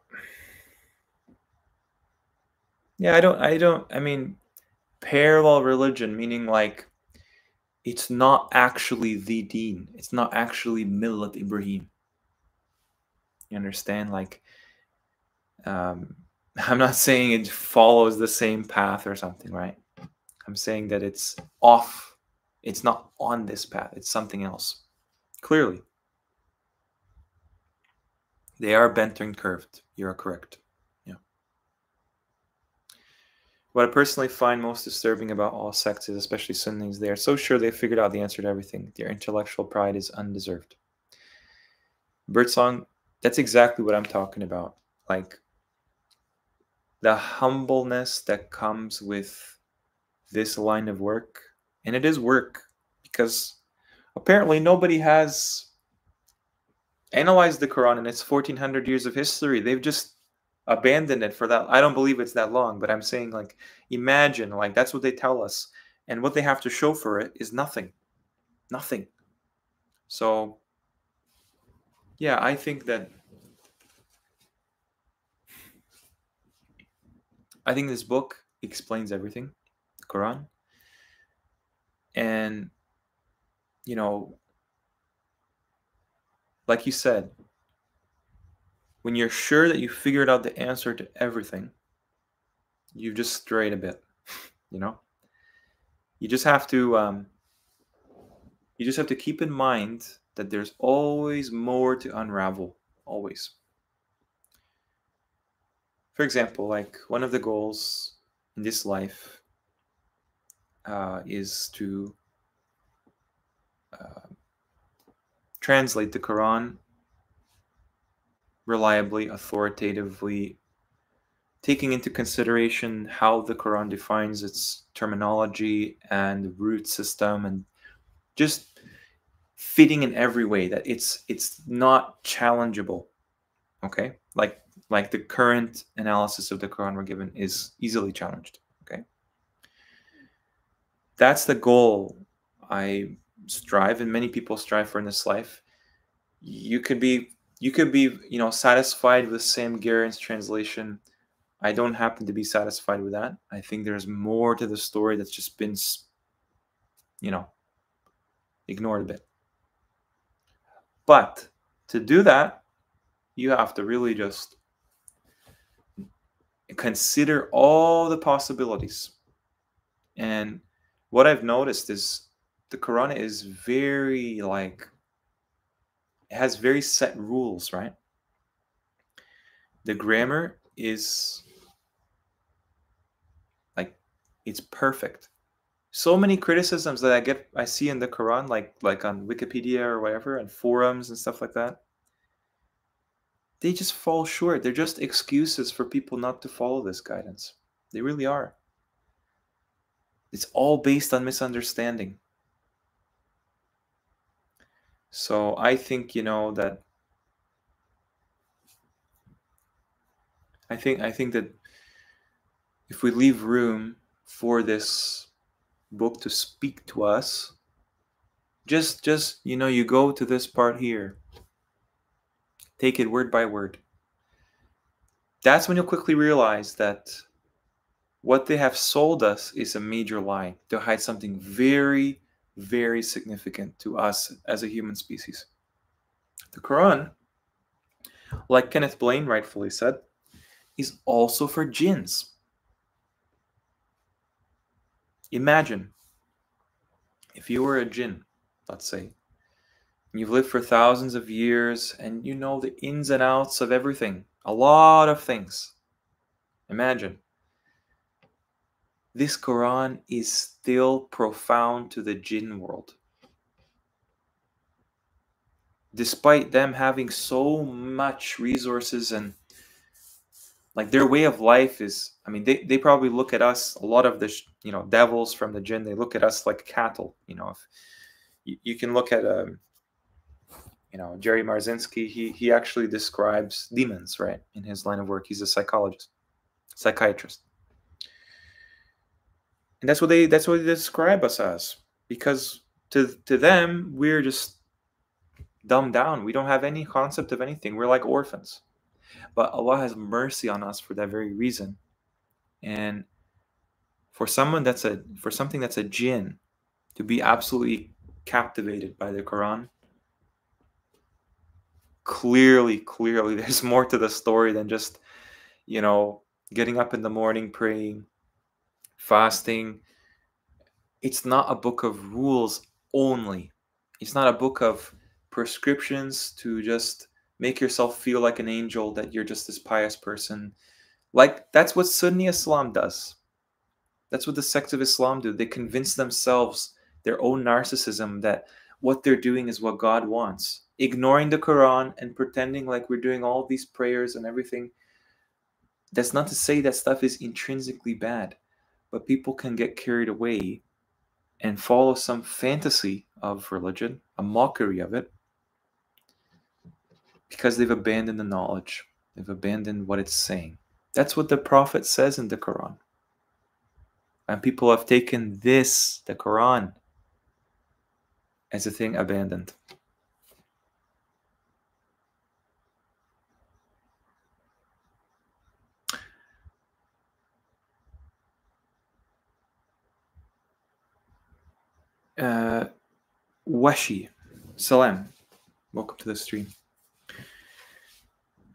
Yeah, I mean, parallel religion, meaning like, it's not actually the deen. It's not actually Millat Ibrahim. You understand? Like, I'm not saying it follows the same path or something, right? I'm saying that it's off. It's not on this path. It's something else. Clearly. They are bent and curved. You're correct. Yeah. What I personally find most disturbing about all sects is, especially Sunnis, they are so sure they figured out the answer to everything. Their intellectual pride is undeserved. Birdsong, that's exactly what I'm talking about. Like, the humbleness that comes with this line of work, and it is work, because apparently nobody has analyzed the Quran in its 1400 years of history. They've just abandoned it for that. I don't believe it's that long, but I'm saying, like, imagine, like, that's what they tell us, and what they have to show for it is nothing. So yeah, I think this book explains everything, the Quran. And like you said, when you're sure that you figured out the answer to everything, you've just strayed a bit. You just have to keep in mind that there's always more to unravel. Always. For example, like, one of the goals in this life is to translate the Quran reliably, authoritatively, taking into consideration how the Quran defines its terminology and root system, and just fitting in every way that it's not challengeable. Okay, like the current analysis of the Quran we're given is easily challenged. Okay, That's the goal I strive, and many people strive for in this life. You could be, satisfied with Sam Garrett's translation. I don't happen to be satisfied with that. I think there's more to the story that's just been, ignored a bit. But to do that, you have to really just consider all the possibilities. And what I've noticed is the Qur'an is very it has very set rules, right? The grammar is it's perfect. So many criticisms that I see in the Quran, like on Wikipedia or whatever, and forums and stuff like that, they just fall short. They're just excuses for people not to follow this guidance. They really are. It's all based on misunderstanding. So I think, that I think that if we leave room for this book to speak to us, just you go to this part here, take it word by word. That's when you'll quickly realize that what they have sold us is a major lie to hide something very, very significant to us as a human species. The Quran, like Kenneth Blaine rightfully said, is also for jinns. Imagine if you were a jinn, let's say, and you've lived for thousands of years and you know the ins and outs of everything, a lot of things. Imagine. This Quran is still profound to the jinn world. Despite them having so much resources and their way of life is, they probably look at us, a lot of the devils from the jinn, they look at us like cattle. If you can look at Jerry Marzinski, he actually describes demons, right, in his line of work. He's a psychiatrist, and that's what they describe us as, because to them we're just dumbed down. We don't have any concept of anything. We're like orphans. But Allah has mercy on us for that very reason. And for something that's a jinn to be absolutely captivated by the Quran, clearly there's more to the story than just getting up in the morning, praying, fasting. It's not a book of rules only. It's not a book of prescriptions to just make yourself feel like an angel, that you're just this pious person. That's what Sunni Islam does. That's what the sects of Islam do. They convince themselves, their own narcissism, that what they're doing is what God wants. Ignoring the Quran and pretending like we're doing all these prayers and everything. That's not to say that stuff is intrinsically bad, but people can get carried away and follow some fantasy of religion, a mockery of it, because they've abandoned the knowledge. They've abandoned what it's saying. That's what the Prophet says in the Quran. And people have taken the Quran, as a thing abandoned. Washi, salam. Welcome to the stream.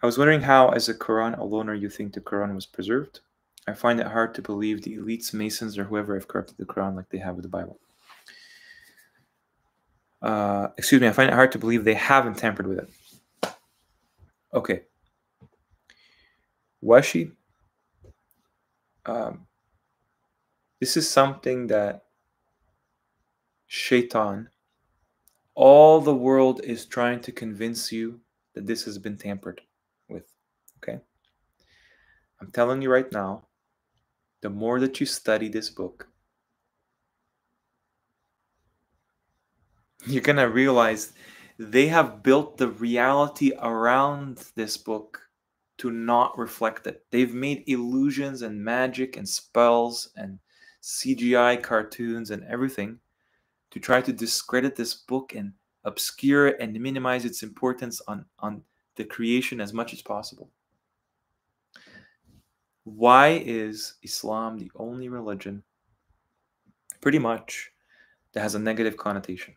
I was wondering how, as a Quran aloner, you think the Quran was preserved. I find it hard to believe the elites, Masons, or whoever have corrupted the Quran like they have with the Bible. Excuse me, I find it hard to believe they haven't tampered with it. Okay. Washi, this is something that Shaitan, all the world is trying to convince you that this has been tampered with. Okay? I'm telling you right now, the more that you study this book, you're going to realize they have built the reality around this book to not reflect it. They've made illusions and magic and spells and CGI cartoons and everything to try to discredit this book and obscure it and minimize its importance on the creation as much as possible. Why is Islam the only religion, pretty much, that has a negative connotation?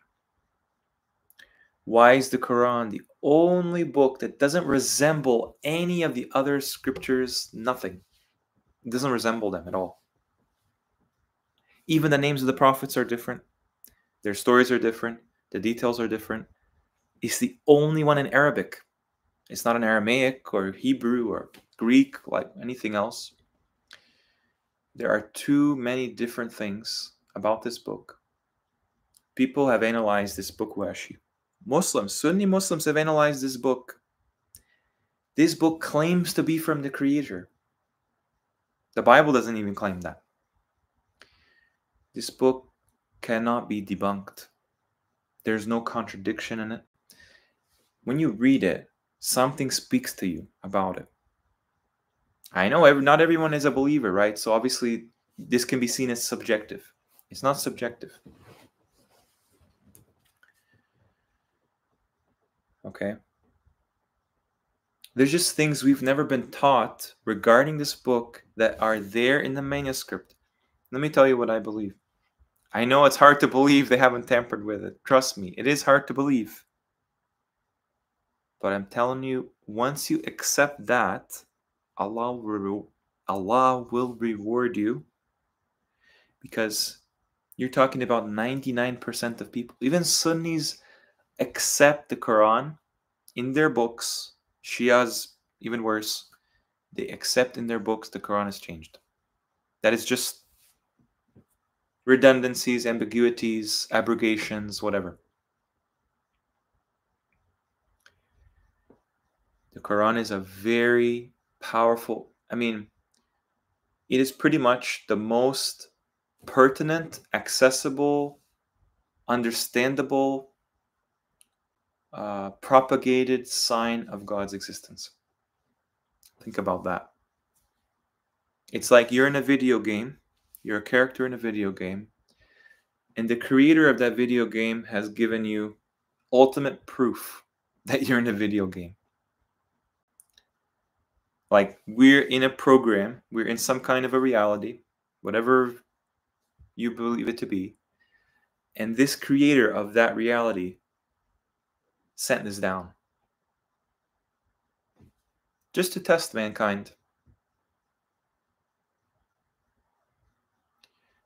Why is the Quran the only book that doesn't resemble any of the other scriptures? Nothing. It doesn't resemble them at all. Even the names of the prophets are different. Their stories are different. The details are different. It's the only one in Arabic. It's not in Aramaic or Hebrew or Greek like anything else. There are too many different things about this book. People have analyzed this book, Washi. Muslims, Sunni Muslims have analyzed this book. This book claims to be from the Creator. The Bible doesn't even claim that. This book cannot be debunked. There's no contradiction in it. When you read it, something speaks to you about it. I know not everyone is a believer, right? So obviously this can be seen as subjective. It's not subjective. Okay? There's just things we've never been taught regarding this book that are there in the manuscript. Let me tell you what I believe. I know it's hard to believe they haven't tampered with it. Trust me, it is hard to believe. But I'm telling you, once you accept that, Allah will reward you, because you're talking about 99% of people. Even Sunnis accept the Quran in their books. Shias, even worse, they accept in their books the Quran is changed. That is just redundancies, ambiguities, abrogations, whatever. The Quran is a very powerful, it is pretty much the most pertinent, accessible, understandable, propagated sign of God's existence. Think about that. It's like you're in a video game, you're a character in a video game, and the creator of that video game has given you ultimate proof that you're in a video game. Like, we're in a program, we're in some kind of a reality, whatever you believe it to be, and this creator of that reality sent this down just to test mankind.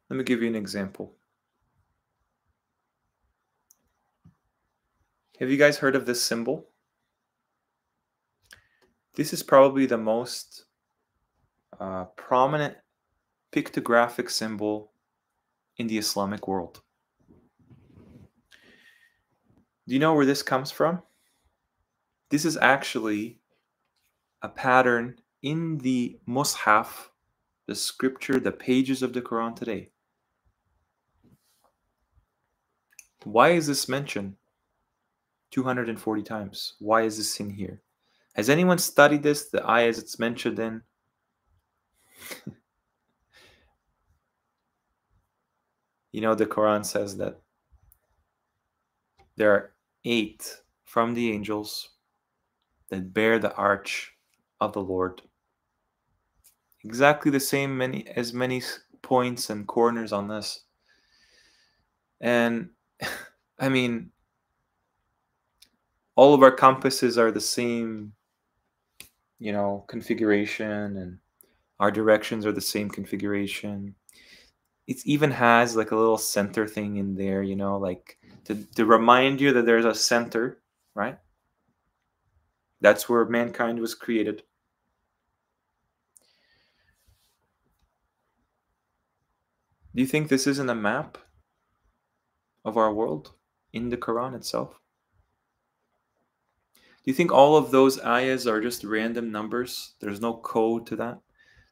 Let me give you an example. Have you guys heard of this symbol? This is probably the most prominent pictographic symbol in the Islamic world. Do you know where this comes from? This is actually a pattern in the Mus'haf, the scripture, the pages of the Quran today. Why is this mentioned 240 times? Why is this in here? Has anyone studied this, the ayahs it's mentioned in? You know, the Quran says that there are 8 from the angels that bear the arch of the Lord. Exactly the same as many points and corners on this. And all of our compasses are the same, configuration, and our directions are the same configuration. It even has like a little center thing in there, like to remind you that there's a center, right? That's where mankind was created. Do you think this isn't a map of our world in the Quran itself? Do you think all of those ayahs are just random numbers? There's no code to that? Do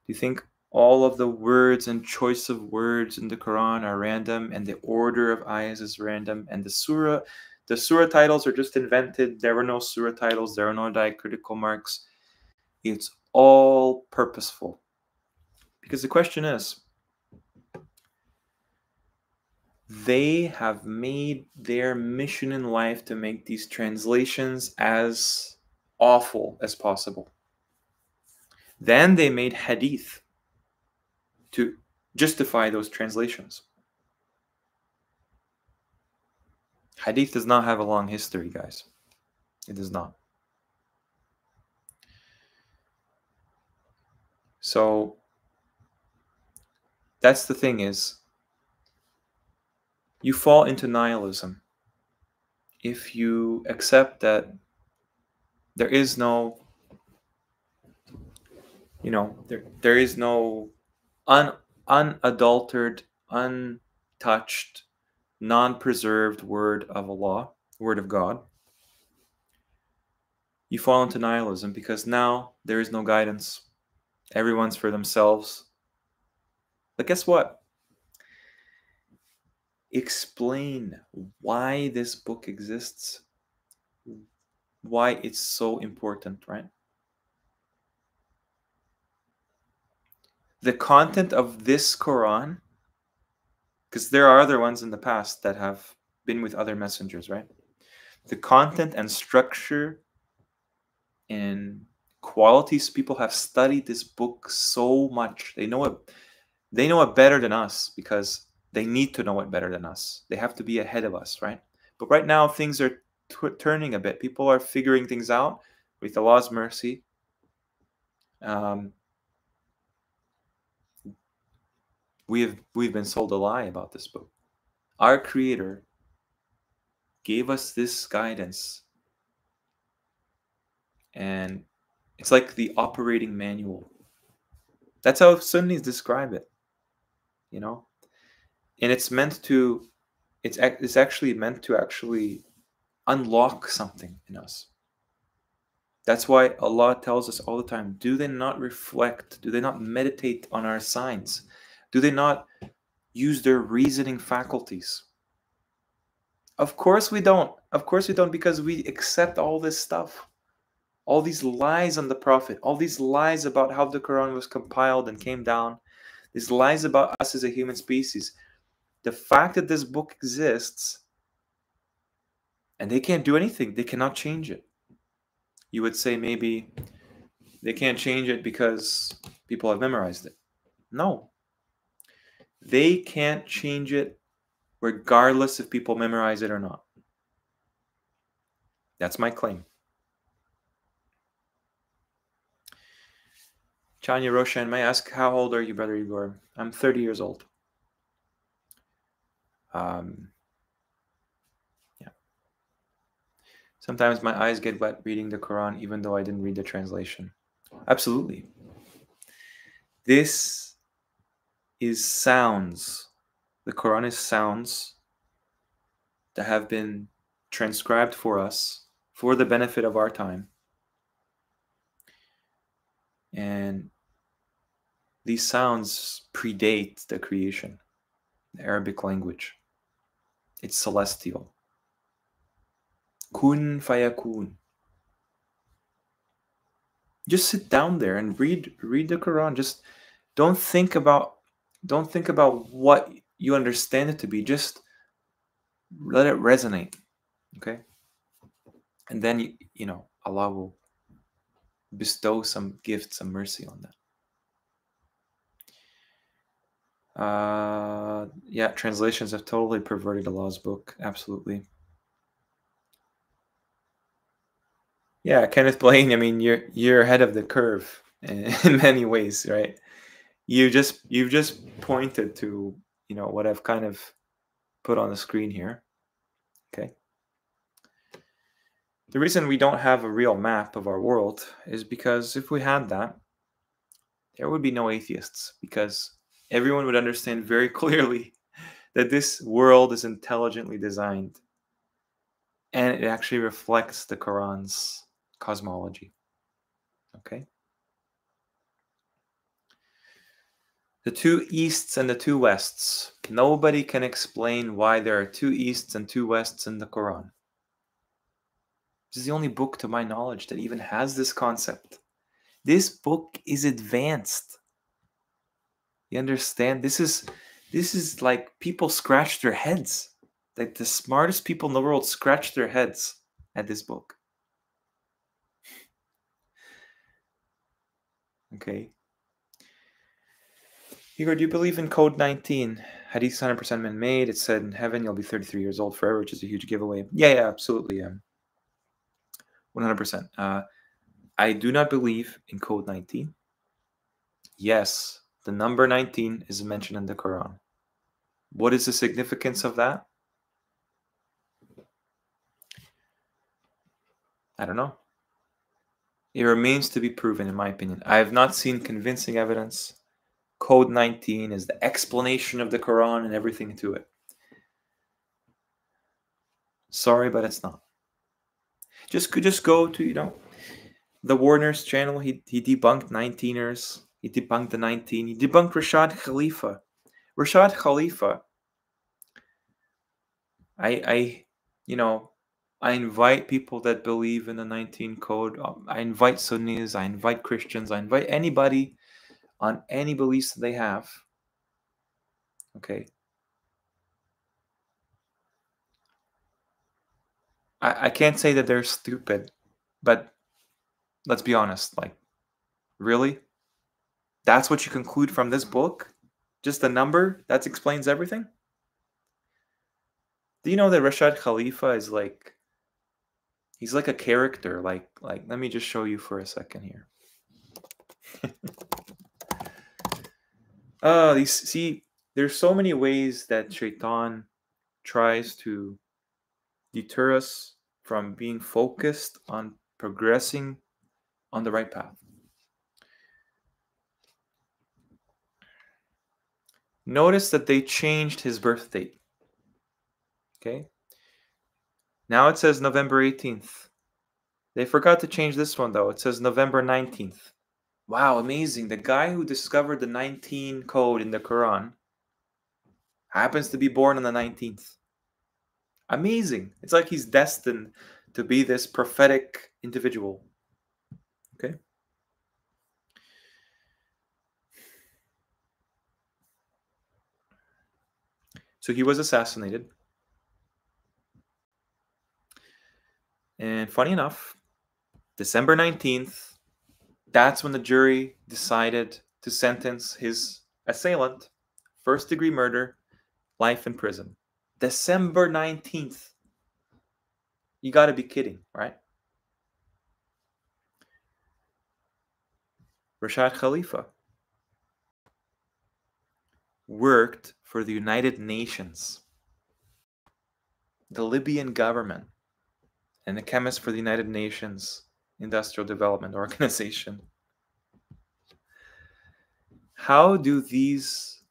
you think all of the words and choice of words in the Quran are random, and the order of ayahs is random, and the surah titles are just invented? There were no surah titles, there are no diacritical marks. It's all purposeful. Because the question is, They have made their mission in life to make these translations as awful as possible. Then they made hadith to justify those translations. Hadith does not have a long history, guys. It does not. So that's the thing, is you fall into nihilism if you accept that there is no, there is no unadulterated, untouched, non-preserved word of Allah, word of God. You fall into nihilism because now there is no guidance. Everyone's for themselves. But guess what? Explain why this book exists, why it's so important, right? The content of this Quran, because there are other ones in the past that have been with other messengers, right? The content and structure and qualities, people have studied this book so much. They know it better than us because they need to know it better than us. They have to be ahead of us, right? But right now things are turning a bit. People are figuring things out with Allah's mercy. We've been sold a lie about this book. Our Creator gave us this guidance, and it's like the operating manual. That's how Sunnis describe it, and it's meant to, it's actually meant to actually unlock something in us. That's why Allah tells us all the time, do they not reflect? Do they not meditate on our signs? Do they not use their reasoning faculties? Of course we don't. Of course we don't, because we accept all this stuff. All these lies on the Prophet, all these lies about how the Quran was compiled and came down, these lies about us as a human species. The fact that this book exists and they can't do anything, they cannot change it. You would say maybe they can't change it because people have memorized it. No. They can't change it regardless if people memorize it or not. That's my claim. Chanya Roshan, may I ask, how old are you, Brother Igor? I'm 30 years old. Yeah. Sometimes my eyes get wet reading the Quran, even though I didn't read the translation. Absolutely. This is sounds. The Quran is sounds that have been transcribed for us for the benefit of our time. And these sounds predate the creation, the Arabic language. It's celestial. Kun fayakun. Just sit down there and read the Quran. Just don't think about what you understand it to be. Just let it resonate. Okay? And then Allah will bestow some gifts, some mercy on that. Yeah, translations have totally perverted Allah's book. Absolutely. Yeah, Kenneth Blaine, I mean, you're ahead of the curve in many ways, right? You've just pointed to, what I've kind of put on the screen here. Okay. The reason we don't have a real map of our world is because if we had that, there would be no atheists, because everyone would understand very clearly that this world is intelligently designed and it actually reflects the Quran's cosmology. Okay? The two easts and the two wests. Nobody can explain why there are two easts and two wests in the Quran. This is the only book, to my knowledge, that even has this concept. This book is advanced. You understand? This This is like people scratch their heads. Like the smartest people in the world scratch their heads at this book. Okay. Igor, do you believe in Code 19? Hadith 100% man-made. It said in heaven you'll be 33 years old forever, which is a huge giveaway. Yeah, absolutely. 100%. I do not believe in Code 19. Yes, the number 19 is mentioned in the Quran. What is the significance of that? I don't know. It remains to be proven, in my opinion. I have not seen convincing evidence. Code 19 is the explanation of the Quran and everything to it. Sorry, but it's not. Just go to, the Warner's channel. He debunked 19ers. He debunked the 19. He debunked Rashad Khalifa. Rashad Khalifa. I invite people that believe in the 19 code. I invite Sunnis. I invite Christians. I invite anybody on any beliefs that they have. Okay. I can't say that they're stupid, but let's be honest. Like, really? That's what you conclude from this book? Just a number that explains everything? Do you know that Rashad Khalifa is like, he's like a character. Like let me just show you for a second here. There's so many ways that Shaitan tries to deter us from being focused on progressing on the right path. Notice that they changed his birth date. Okay. Now it says November 18th. They forgot to change this one though. It says November 19th. Wow, amazing. The guy who discovered the 19 code in the Quran happens to be born on the 19th. Amazing. It's like he's destined to be this prophetic individual. Okay. So he was assassinated. And funny enough, December 19th, that's when the jury decided to sentence his assailant, first-degree murder, life in prison. December 19th. You got to be kidding, right? Rashad Khalifa worked for the United Nations, the Libyan government, and a chemist for the United Nations Industrial Development Organization. How do these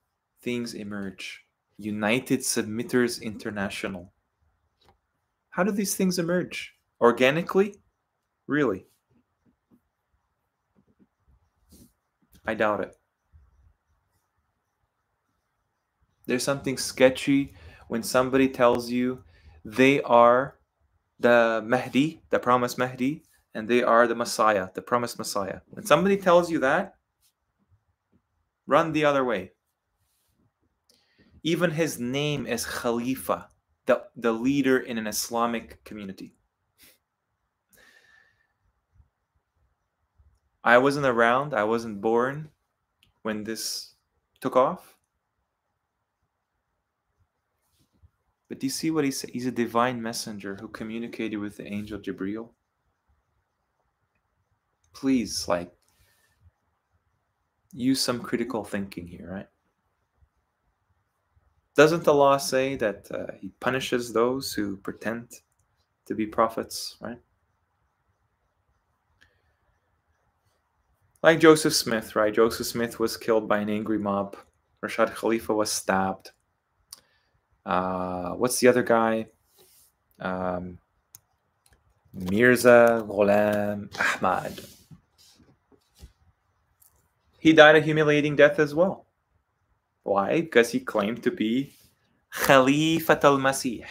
things emerge? United Submitters International. How do these things emerge? Organically? Really? I doubt it. There's something sketchy when somebody tells you they are the Mahdi, the promised Mahdi, and they are the Messiah, the promised Messiah. When somebody tells you that, run the other way. Even his name is Khalifa, the leader in an Islamic community. I wasn't around, I wasn't born when this took off. But do you see what he said? He's a divine messenger who communicated with the angel Jibreel. Please, use some critical thinking here, right? Doesn't the law say that he punishes those who pretend to be prophets, right? Like Joseph Smith, right? Joseph Smith was killed by an angry mob. Rashad Khalifa was stabbed. What's the other guy? Mirza Ghulam Ahmad. He died a humiliating death as well. Why? Because he claimed to be Khalifat al-Masih.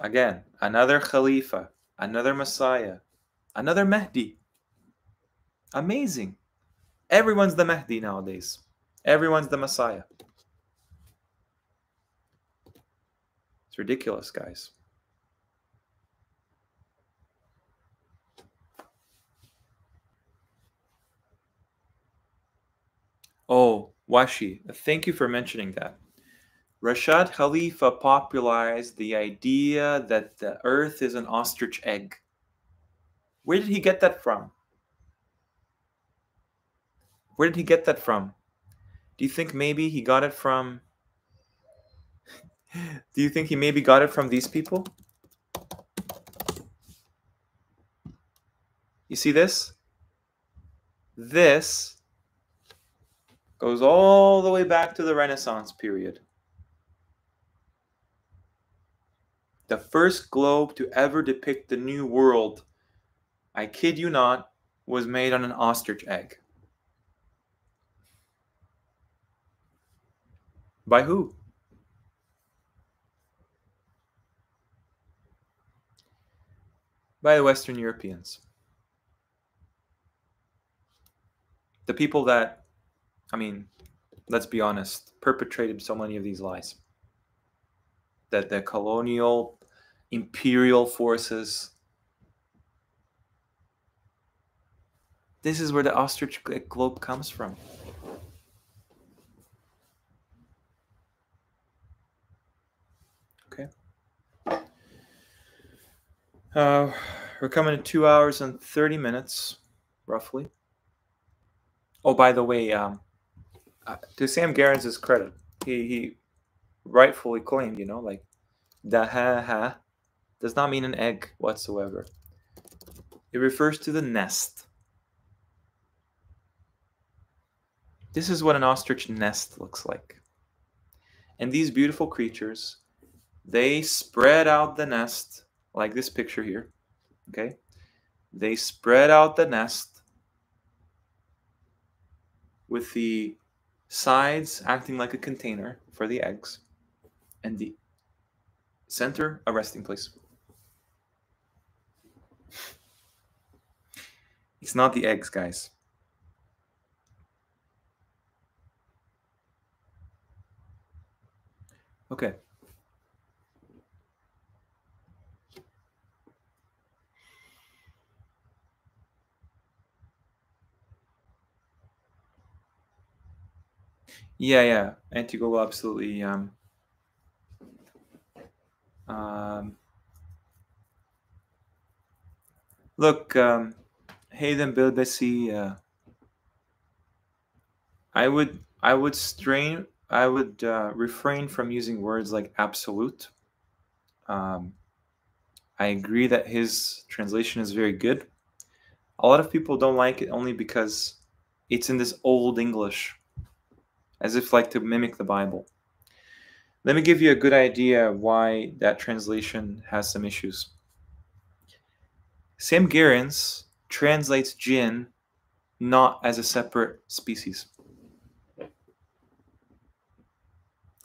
Again, another Khalifa, another Messiah, another Mahdi. Amazing. Everyone's the Mahdi nowadays. Everyone's the Messiah. It's ridiculous, guys. Oh, Washi, thank you for mentioning that. Rashad Khalifa popularized the idea that the earth is an ostrich egg. Where did he get that from? Where did he get that from? Do you think maybe he got it from... Do you think he maybe got it from these people? You see this? This goes all the way back to the Renaissance period. The first globe to ever depict the New World, I kid you not, was made on an ostrich egg. By who? By the Western Europeans. The people that, I mean, let's be honest, perpetrated so many of these lies. That the colonial, imperial forces. This is where the ostrich globe comes from. Okay. We're coming to 2 hours and 30 minutes, roughly. Oh, by the way, to Sam Garens' credit, he rightfully claimed, like, the ha does not mean an egg whatsoever. It refers to the nest. This is what an ostrich nest looks like. And these beautiful creatures, they spread out the nest, like this picture here, okay? They spread out the nest with the sides acting like a container for the eggs, and the center a resting place. It's not the eggs, guys. Okay. Yeah. Anti-Google, absolutely. Look, Hayden Bilbesi, I would refrain from using words like absolute. I agree that his translation is very good. A lot of people don't like it only because it's in this old English, as if like to mimic the Bible. Let me give you a good idea why that translation has some issues. Sam Garens translates jinn not as a separate species.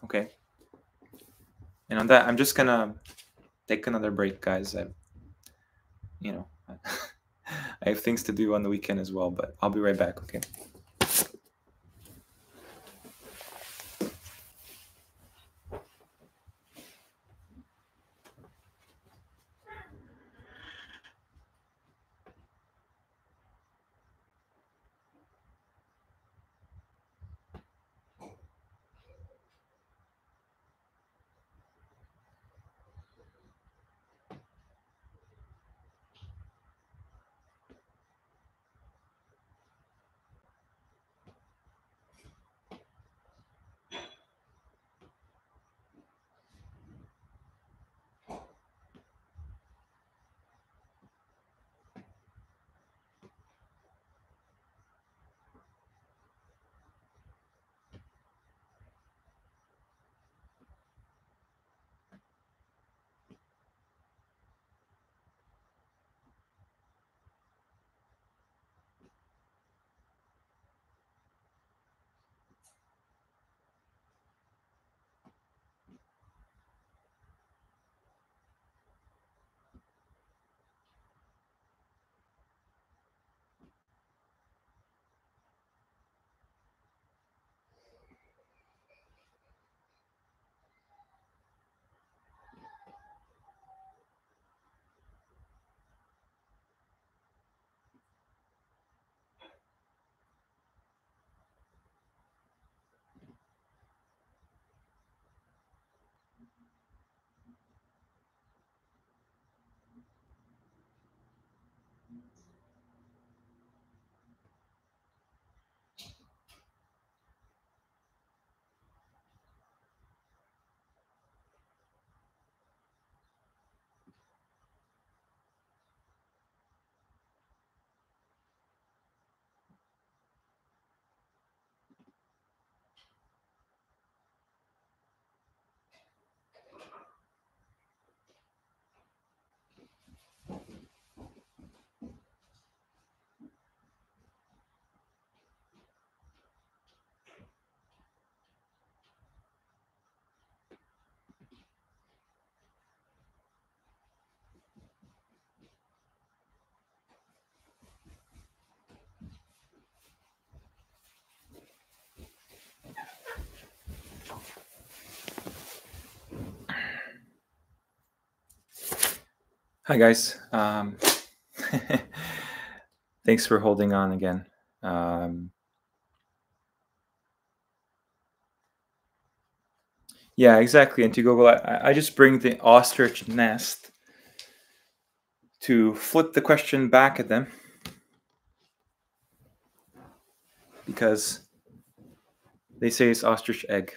Okay. And on that, I'm just gonna take another break, guys. I have things to do on the weekend as well, but I'll be right back, okay? Hi guys. Thanks for holding on again. Yeah, exactly. And to Google, I just bring the ostrich nest to flip the question back at them, because they say it's ostrich egg.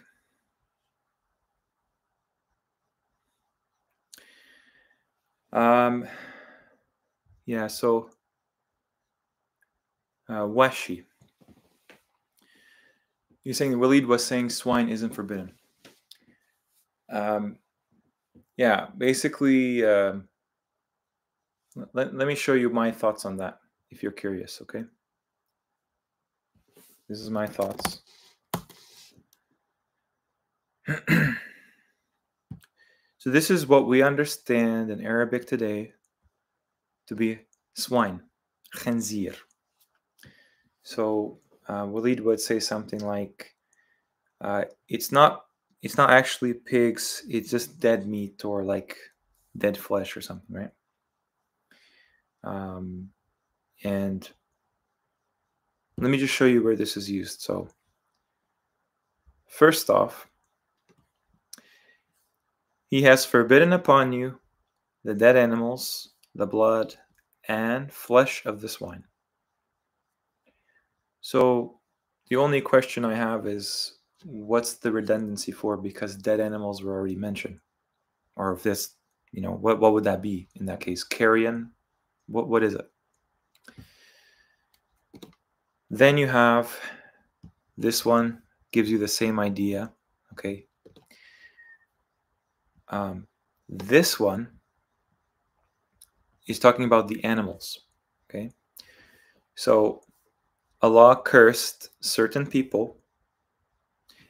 Yeah, so Washi. You're saying Walid was saying swine isn't forbidden. Yeah, basically, let me show you my thoughts on that, if you're curious, okay? This is my thoughts. So this is what we understand in Arabic today to be swine, khanzir. So Walid would say something like, it's not actually pigs, it's just dead meat or like dead flesh or something, right? And let me just show you where this is used. So first off, he has forbidden upon you the dead animals, the blood, and flesh of the swine. So the only question I have is, what's the redundancy for? Because dead animals were already mentioned. Or if this, what would that be in that case? Carrion? What is it? Then you have this one, gives you the same idea, okay? This one is talking about the animals, okay? So Allah cursed certain people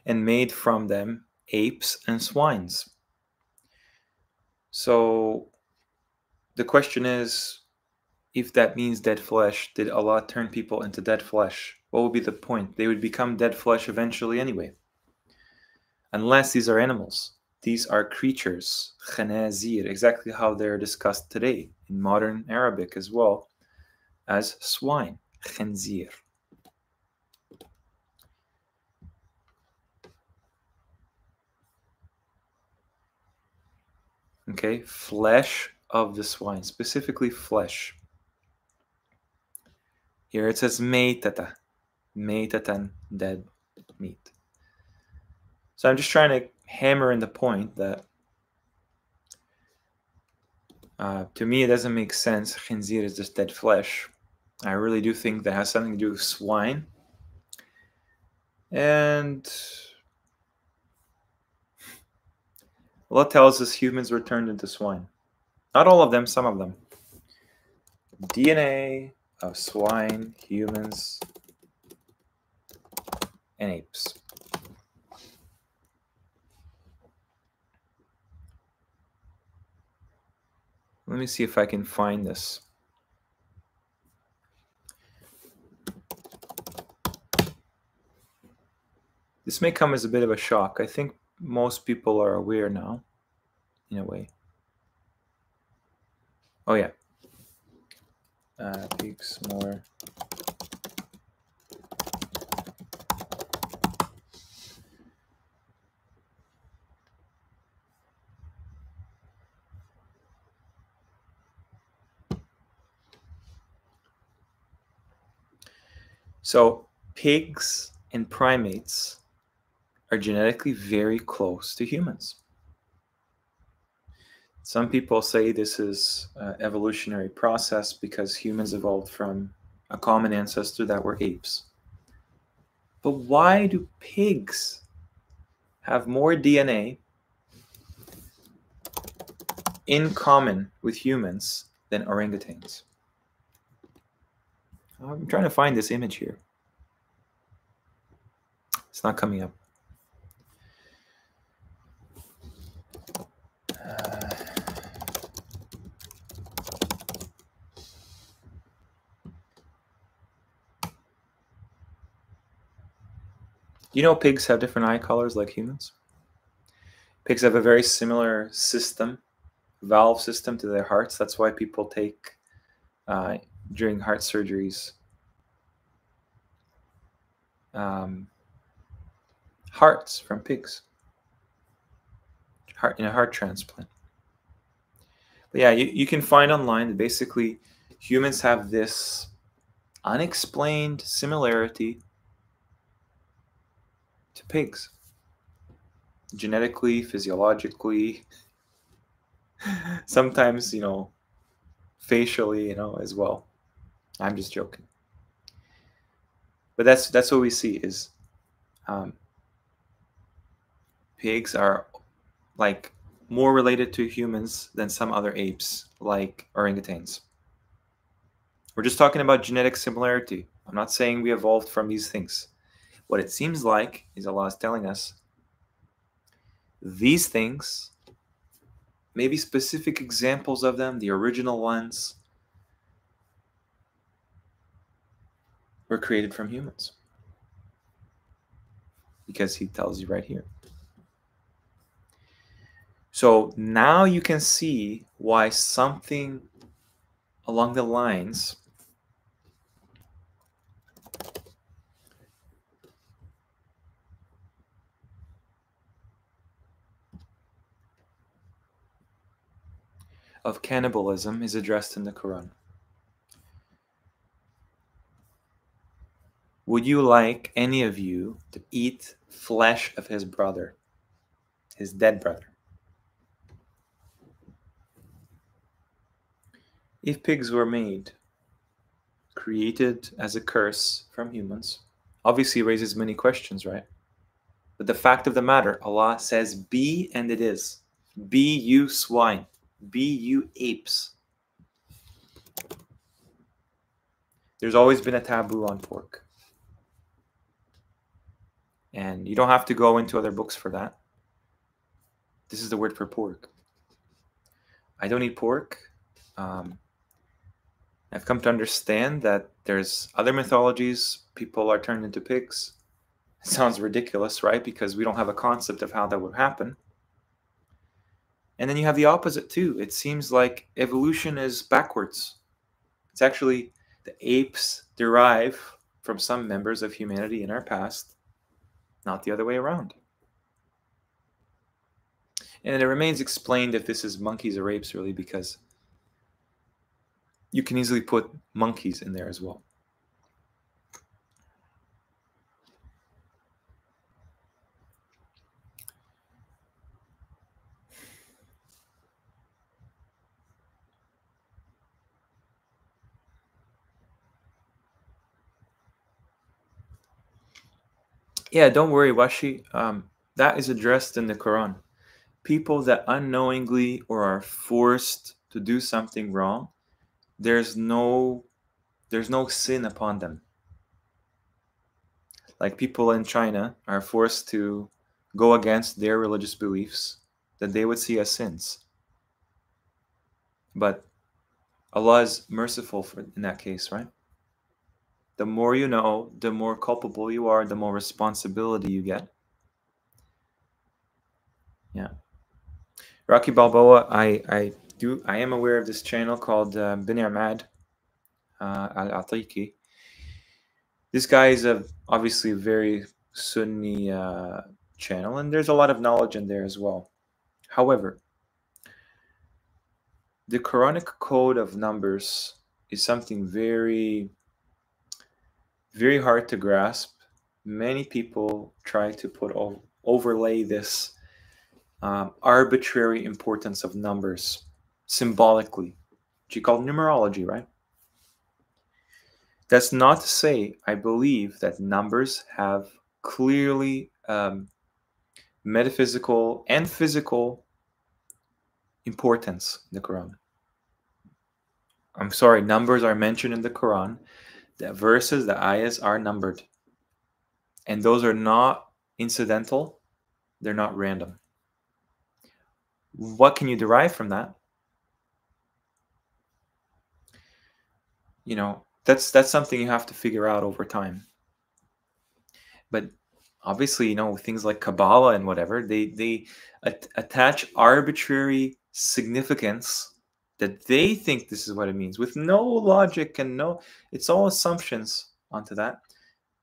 and made from them apes and swines. So the question is, if that means dead flesh, did Allah turn people into dead flesh? What would be the point? They would become dead flesh eventually anyway. Unless these are animals. These are creatures, khanazir, exactly how they're discussed today in modern Arabic as well as swine, khanzir. Okay, flesh of the swine, specifically flesh. Here it says meitata, meitatan, dead meat. So I'm just trying to hammer in the point that to me it doesn't make sense. Khinzir is just dead flesh. I really do think that has something to do with swine. And Allah tells us humans were turned into swine. Not all of them, some of them. DNA of swine, humans, and apes. Let me see if I can find this. This may come as a bit of a shock. I think most people are aware now, in a way. Oh yeah. Pigs more. So pigs and primates are genetically very close to humans. Some people say this is an evolutionary process because humans evolved from a common ancestor that were apes. But why do pigs have more DNA in common with humans than orangutans? I'm trying to find this image here. It's not coming up. You know pigs have different eye colors like humans? Pigs have a very similar system valve system to their hearts. That's why people take during heart surgeries hearts from pigs, in a heart transplant. But yeah, you can find online that basically humans have this unexplained similarity to pigs, genetically, physiologically, sometimes, facially, as well. I'm just joking. But that's what we see is pigs are like more related to humans than some other apes, like orangutans. We're just talking about genetic similarity. I'm not saying we evolved from these things. What it seems like is Allah is telling us these things, maybe specific examples of them, the original ones, were created from humans. Because he tells you right here. So now you can see why something along the lines of cannibalism is addressed in the Quran. Would you like any of you to eat flesh of his brother, his dead brother? If pigs were made, created as a curse from humans, obviously raises many questions, right? But the fact of the matter, Allah says, be and it is. Be you swine. Be you apes. There's always been a taboo on pork. And you don't have to go into other books for that. This is the word for pork. I don't eat pork. I've come to understand that there's other mythologies. People are turned into pigs. It sounds ridiculous, right? Because we don't have a concept of how that would happen. And then you have the opposite too. It seems like evolution is backwards. It's actually the apes derive from some members of humanity in our past, not the other way around. And it remains explained if this is monkeys or apes, really, because you can easily put monkeys in there as well. Yeah, don't worry, Washi. That is addressed in the Quran. People that unknowingly or are forced to do something wrong, there's no sin upon them. Like people in China are forced to go against their religious beliefs that they would see as sins. But Allah is merciful in that case, right? The more you know, the more culpable you are, the more responsibility you get. Yeah. Rocky Balboa, I am aware of this channel called Bin Ahmad Al-Atiqi. This guy is obviously a very Sunni channel, and there's a lot of knowledge in there as well. However, the Quranic code of numbers is something very, very hard to grasp. Many people try to overlay this arbitrary importance of numbers symbolically, which you call numerology, right? That's not to say I believe that numbers have clearly metaphysical and physical importance in the Quran. I'm sorry, numbers are mentioned in the Quran. The verses, the ayahs are numbered. And those are not incidental. They're not random. What can you derive from that? That's something you have to figure out over time. But obviously, things like Kabbalah and whatever, they attach arbitrary significance that they think this is what it means with no logic and it's all assumptions onto that.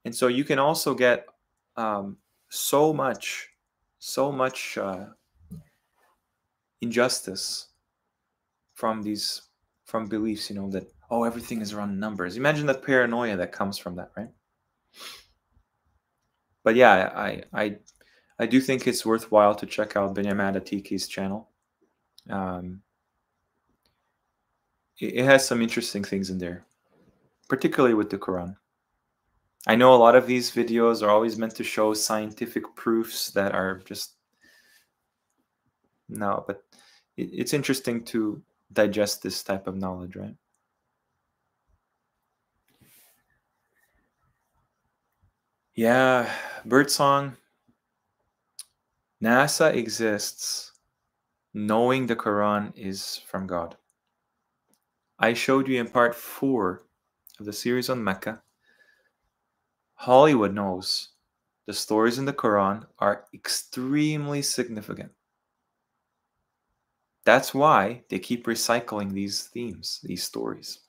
And so you can also get so much injustice from beliefs, that, oh, everything is around numbers. Imagine the paranoia that comes from that, right? But yeah, I do think it's worthwhile to check out Benyamin Atiki's channel. It has some interesting things in there, particularly with the Quran. I know a lot of these videos are always meant to show scientific proofs that are just no, but it's interesting to digest this type of knowledge, right? Yeah, birdsong. NASA exists knowing the Quran is from God. I showed you in part 4 of the series on Mecca. Hollywood knows the stories in the Quran are extremely significant. That's why they keep recycling these themes, these stories.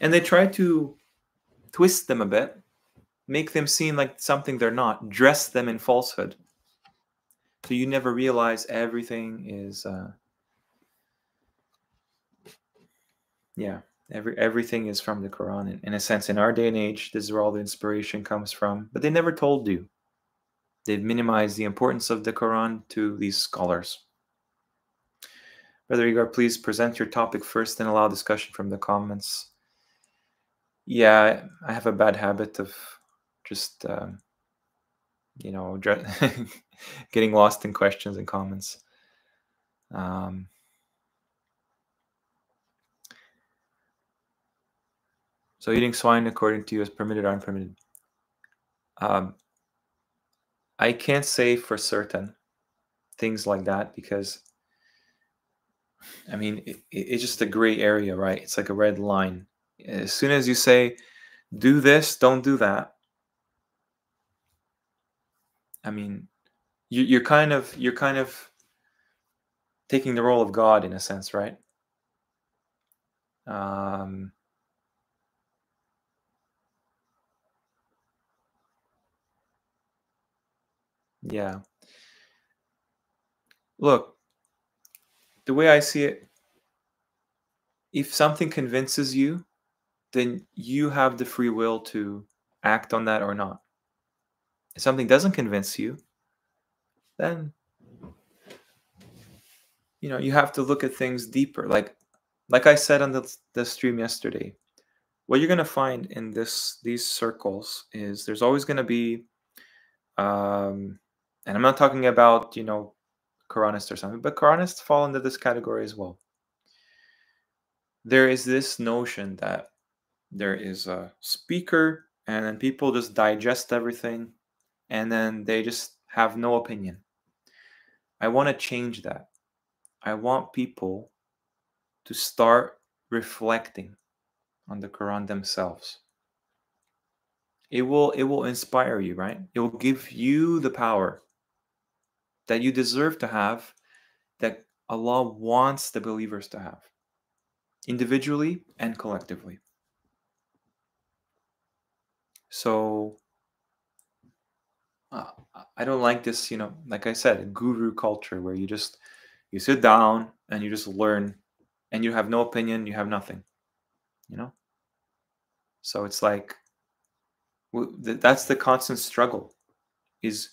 And they try to twist them a bit, make them seem like something they're not, dress them in falsehood. So you never realize everything is, everything is from the Quran. In a sense, in our day and age, this is where all the inspiration comes from. But they never told you. They've minimized the importance of the Quran to these scholars. Brother Igor, please present your topic first and allow discussion from the comments. Yeah, I have a bad habit of just, getting lost in questions and comments. So eating swine according to you is permitted or unpermitted? I can't say for certain things like that because, I mean, it's just a gray area, right? It's like a red line. As soon as you say, do this, don't do that, I mean, you're kind of taking the role of God in a sense, right? Yeah. Look, the way I see it, if something convinces you, then you have the free will to act on that or not. If something doesn't convince you, then you have to look at things deeper. Like I said on the stream yesterday, what you're gonna find in these circles is there's always gonna be, and I'm not talking about Quranists or something, but Quranists fall into this category as well. There is this notion that there is a speaker, and then people just digest everything, and then they just have no opinion. I want to change that. I want people to start reflecting on the Quran themselves. It will inspire you, right? It will give you the power that you deserve to have, that Allah wants the believers to have, individually and collectively. So I don't like this, like I said, guru culture where you sit down and you just learn and you have no opinion, you have nothing, So it's like, that's the constant struggle, is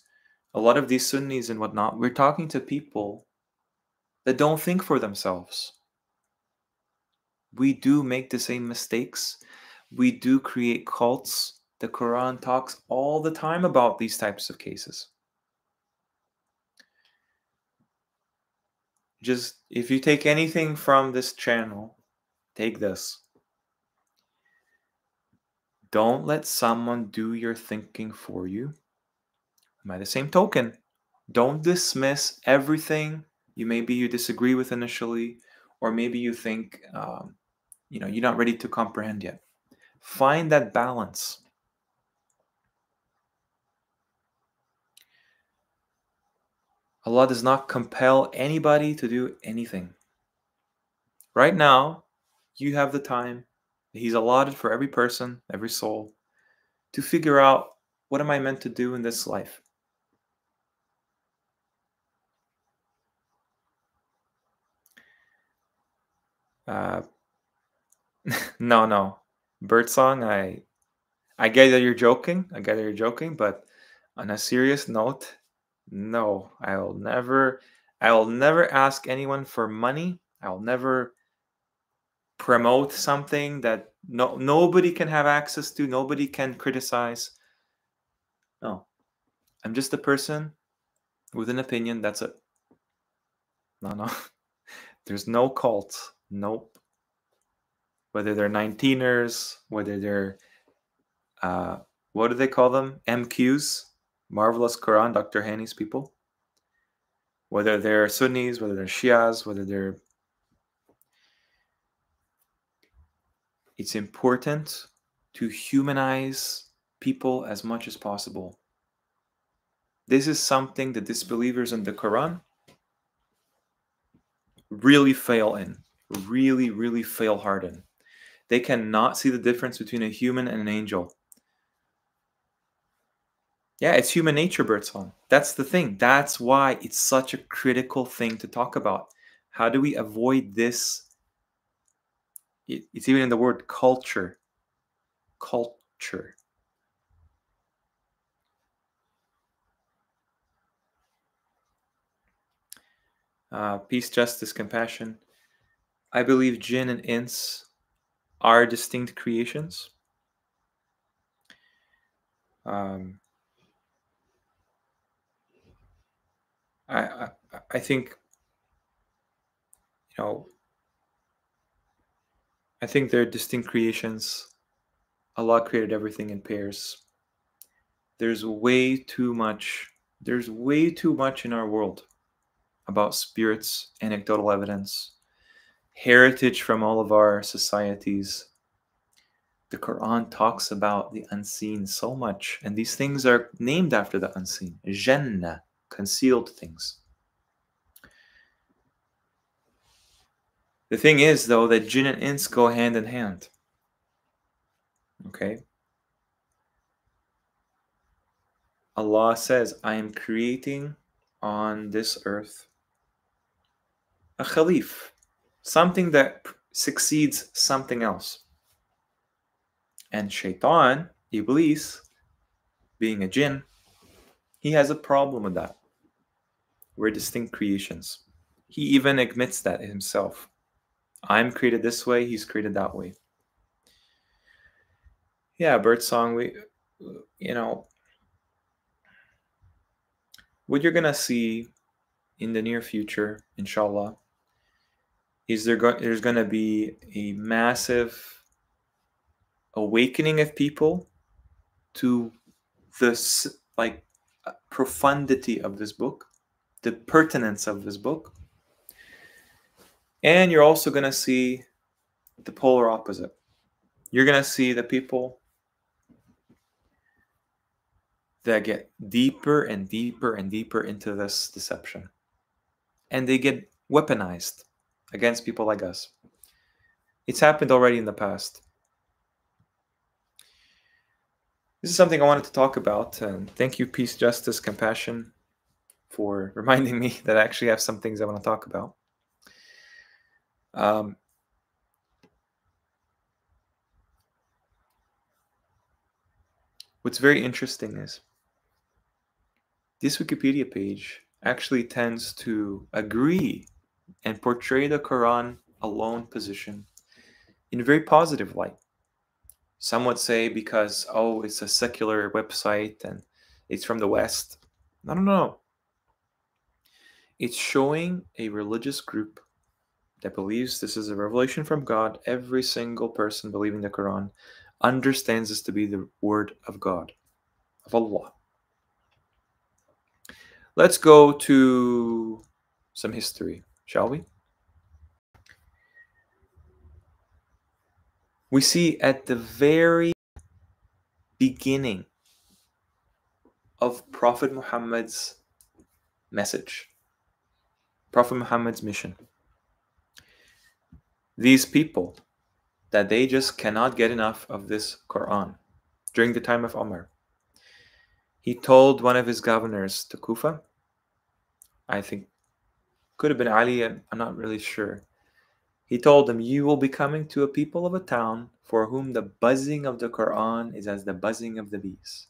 a lot of these Sunnis and whatnot, we're talking to people that don't think for themselves. We do make the same mistakes. We do create cults. The Quran talks all the time about these types of cases. Just, if you take anything from this channel, take this. Don't let someone do your thinking for you. By the same token, don't dismiss everything you disagree with initially, or maybe you think you're not ready to comprehend yet. Find that balance. Allah does not compel anybody to do anything. Right now, you have the time He's allotted for every person, every soul, to figure out, what am I meant to do in this life? Uh, no. Birdsong, I get that you're joking. I get that you're joking, but on a serious note, no, I will never ask anyone for money. I will never promote something that nobody can have access to, nobody can criticize. No. I'm just a person with an opinion, that's it. No. There's no cults. Nope. Whether they're 19ers, whether they're what do they call them? MQs, Marvelous Quran, Dr. Hani's people. Whether they're Sunnis, whether they're Shias, whether they're... It's important to humanize people as much as possible. This is something that disbelievers in the Quran really fail in. Really fail hard in. They cannot see the difference between a human and an angel. Yeah, it's human nature, Birdsong. That's the thing. That's why it's such a critical thing to talk about. How do we avoid this? It's even in the word culture. Culture. Peace, justice, compassion. I believe jinn and ins are distinct creations. I think, I think they're distinct creations. Allah created everything in pairs. There's way too much in our world about spirits, anecdotal evidence, heritage from all of our societies. The Quran talks about the unseen so much, and these things are named after the unseen. Jannah, concealed things. The thing is, though, that jinn and ins go hand in hand. Okay? Allah says, I am creating on this earth a khalif, something that succeeds something else. And Shaitan, Iblis, being a jinn, he has a problem with that. We're distinct creations. He even admits that himself. I'm created this way, he's created that way. Yeah, Birdsong, what you're gonna see in the near future, inshallah, is there's gonna be a massive awakening of people to the profundity of this book, the pertinence of this book, and you're also gonna see the polar opposite. You're gonna see the people that get deeper and deeper and deeper into this deception, and they get weaponized against people like us. It's happened already in the past. This is something I wanted to talk about, and thank you, Peace, Justice, Compassion, for reminding me that I actually have some things I want to talk about. What's very interesting is this Wikipedia page actually tends to agree and portray the Quran alone position in a very positive light. Some would say because, it's a secular website and it's from the West. No. It's showing a religious group that believes this is a revelation from God. Every single person believing the Quran understands this to be the word of God, of Allah. Let's go to some history, shall we? We see at the very beginning of Prophet Muhammad's message, Prophet Muhammad's mission, These people, that they just cannot get enough of this Qur'an. During the time of Umar, he told one of his governors to Kufa, I think could have been Ali, I'm not really sure. He told them, you will be coming to a people of a town for whom the buzzing of the Qur'an is as the buzzing of the bees.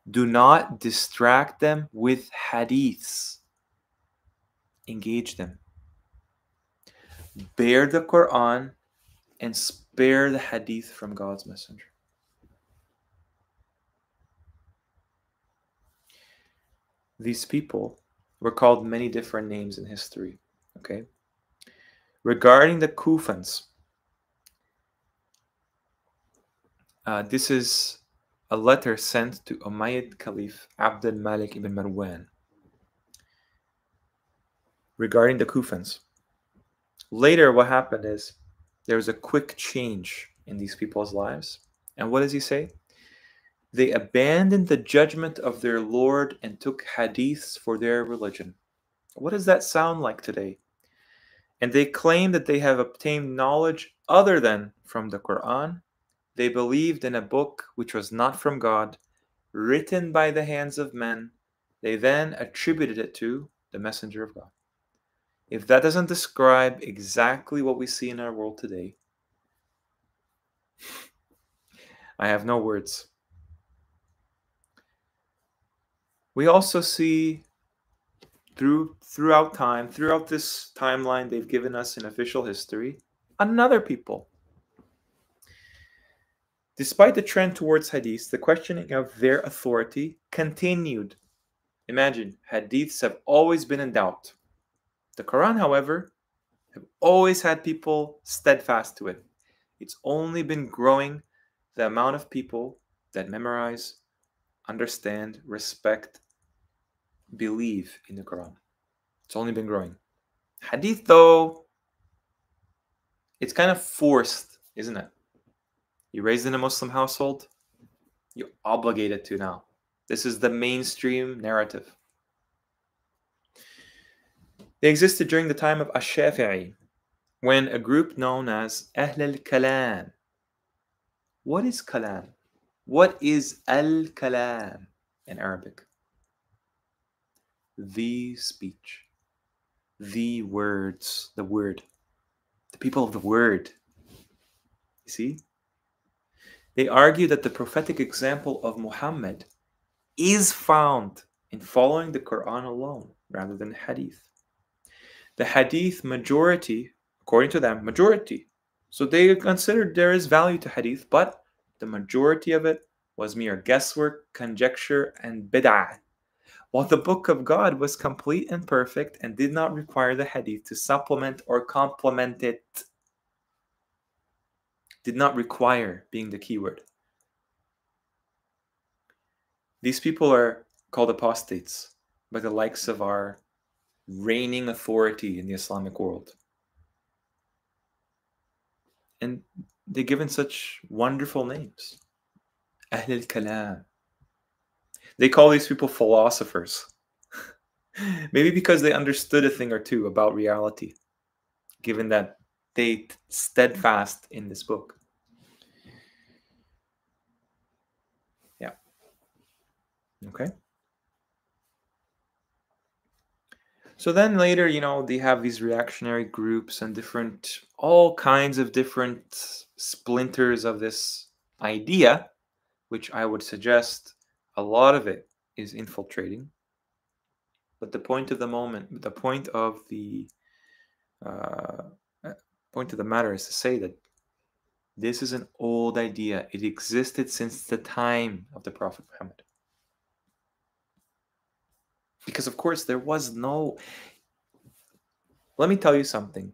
Do not distract them with hadiths. Engage them. Bear the Qur'an and spare the hadith from God's messenger. These people were called many different names in history. Okay. Regarding the Kufans, this is a letter sent to Umayyad Caliph Abd al-Malik ibn Marwan. Regarding the Kufans, later what happened is there was a quick change in these people's lives. And what does he say? They abandoned the judgment of their Lord and took hadiths for their religion. What does that sound like today? And they claim that they have obtained knowledge other than from the Qur'an. They believed in a book which was not from God, written by the hands of men. They then attributed it to the messenger of God. If that doesn't describe exactly what we see in our world today, I have no words. We also see throughout time, throughout this timeline they've given us in official history, another people. Despite the trend towards hadiths, the questioning of their authority continued. Imagine, hadiths have always been in doubt. The Quran, however, have always had people steadfast to it. It's only been growing the amount of people that memorize, understand, respect, believe in the Quran. It's only been growing. Hadith, though, it's kind of forced, isn't it? You raised in a Muslim household, you're obligated to now. This is the mainstream narrative. They existed during the time of Ash-Shafi'i, when a group known as Ahl al-Kalam. What is Kalam? What is al-Kalam in Arabic? The speech, the words, the word, the people of the word. You see? They argue that the prophetic example of Muhammad is found in following the Quran alone rather than hadith. The hadith majority, according to them, majority. So they considered there is value to hadith, but the majority of it was mere guesswork, conjecture, and bid'ah. While the book of God was complete and perfect and did not require the hadith to supplement or complement it. Did not require being the keyword. These people are called apostates by the likes of our reigning authority in the Islamic world. And they're given such wonderful names. Ahl al-Kalam. They call these people philosophers. Maybe because they understood a thing or two about reality, given that they steadfast in this book. Yeah. Okay. So then later, they have these reactionary groups and all kinds of different splinters of this idea, which I would suggest a lot of it is infiltrating. But the point of the matter is to say that this is an old idea. It existed since the time of the Prophet Muhammad. Because, of course, there was no... Let me tell you something.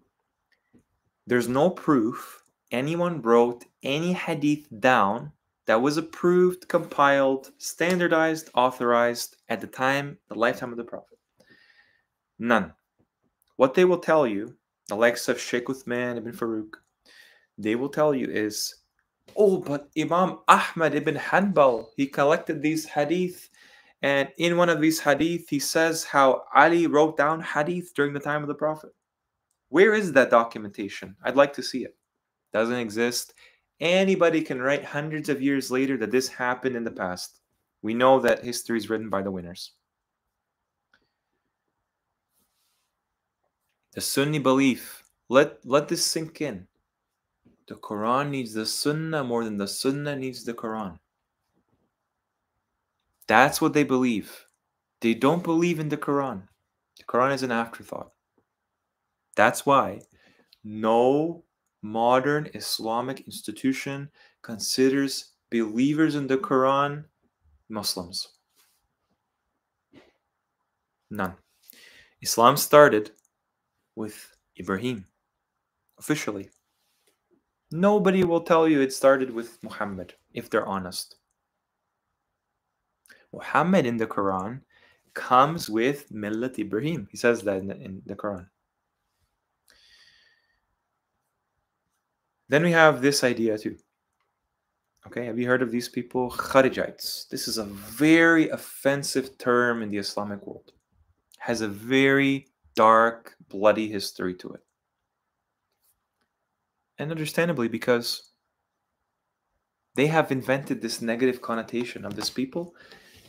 There's no proof anyone wrote any hadith down that was approved, compiled, standardized, authorized at the lifetime of the Prophet. None. What they will tell you, the likes of Sheikh Uthman ibn Farouk, they will tell you is, but Imam Ahmad ibn Hanbal, he collected these hadith, and in one of these hadith, he says how Ali wrote down hadith during the time of the Prophet. Where is that documentation? I'd like to see it. Doesn't exist. Anybody can write hundreds of years later that this happened in the past. We know that history is written by the winners. The Sunni belief, let this sink in. The Quran needs the Sunnah more than the Sunnah needs the Quran. That's what they believe. They don't believe in the Quran. The Quran is an afterthought. That's why no modern Islamic institution considers believers in the Quran Muslims. None. Islam started with Ibrahim, officially. Nobody will tell you it started with Muhammad, if they're honest. Muhammad in the Quran comes with Millat Ibrahim. He says that in the Quran. Then we have this idea too. Okay, have you heard of these people? Kharijites. This is a very offensive term in the Islamic world. Has a very dark, bloody history to it. And understandably, because they have invented this negative connotation of this people.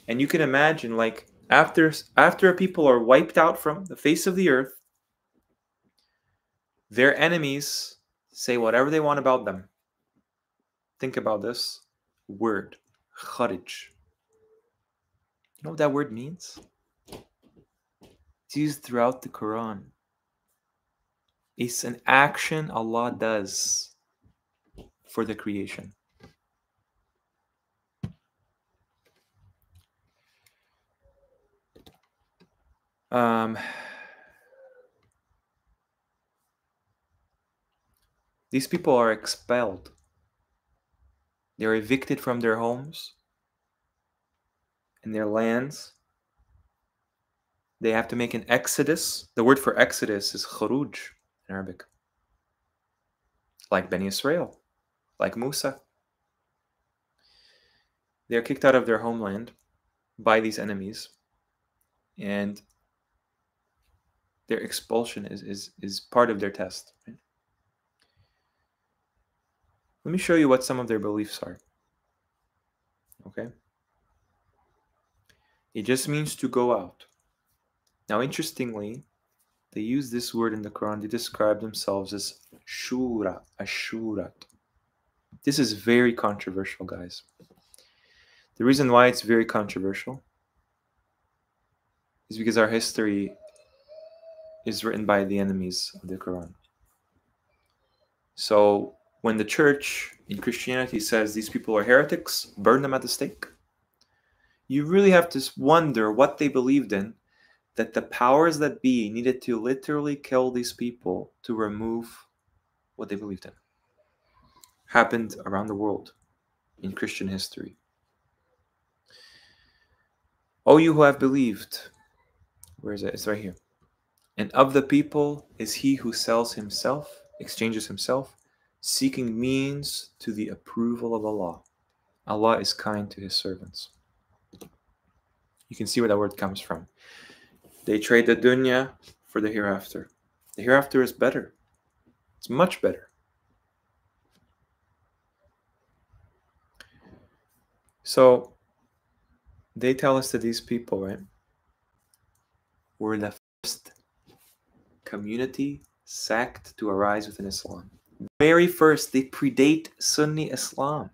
And you can imagine, like, after people are wiped out from the face of the earth, their enemies say whatever they want about them. Think about this word, kharij. You know what that word means? It's used throughout the Quran. It's an action Allah does for the creation. These people are expelled. They're evicted from their homes and their lands. They have to make an exodus. The word for exodus is khuruj in Arabic. Like Bani Israel, like Musa. They're kicked out of their homeland by these enemies, and their expulsion is part of their test. Right? Let me show you what some of their beliefs are. Okay? It just means to go out. Now, interestingly, they use this word in the Quran. They describe themselves as shura, ashurat. This is very controversial, guys. The reason why it's very controversial is because our history is written by the enemies of the Quran. So when the church in Christianity says these people are heretics, burn them at the stake, you really have to wonder what they believed in, that the powers that be needed to literally kill these people to remove what they believed in. Happened around the world in Christian history. O you who have believed, where is it? It's right here. And of the people is he who sells himself, exchanges himself, seeking means to the approval of Allah. Allah is kind to his servants. You can see where that word comes from. They trade the dunya for the hereafter. The hereafter is better. It's much better. So they tell us that these people, right, were the first community sect to arise within Islam. Very first, they predate Sunni Islam.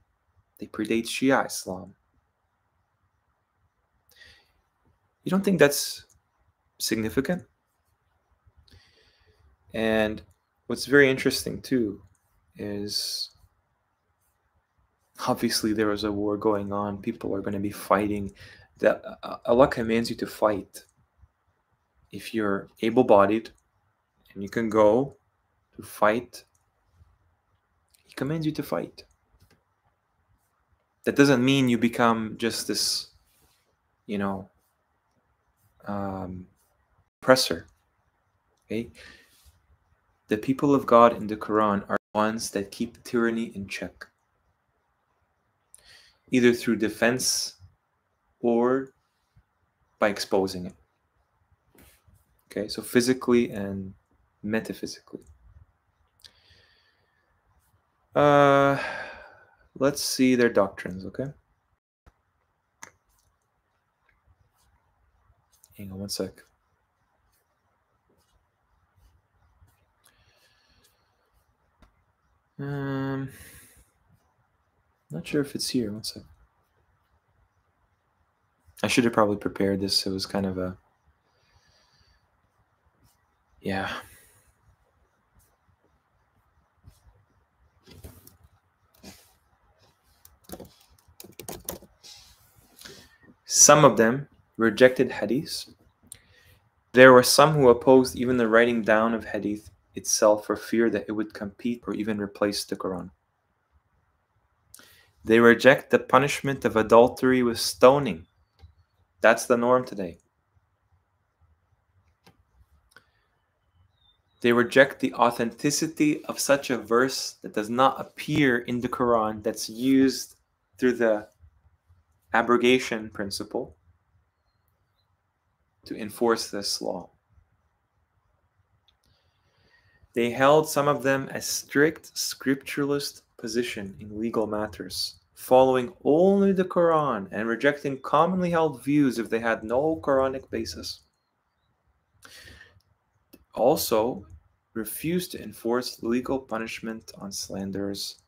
They predate Shia Islam. You don't think that's significant? And what's very interesting too is obviously there was a war going on. People are going to be fighting. That Allah commands you to fight. If you're able-bodied and you can go to fight, He commands you to fight. That doesn't mean you become just this, oppressor. Okay? The people of God in the Quran are ones that keep tyranny in check, either through defense or by exposing it. Okay, so physically and metaphysically. Let's see their doctrines, okay? Hang on one sec. Not sure if it's here. One sec. I should have probably prepared this. It was kind of a... Yeah. Some of them rejected hadiths. There were some who opposed even the writing down of hadith itself for fear that it would compete or even replace the Qur'an. They reject the punishment of adultery with stoning. That's the norm today. They reject the authenticity of such a verse that does not appear in the Qur'an, that's used through the abrogation principle to enforce this law. They held, some of them, a strict scripturalist position in legal matters, following only the Qur'an and rejecting commonly held views if they had no Quranic basis. Also, refused to enforce legal punishment on slanders.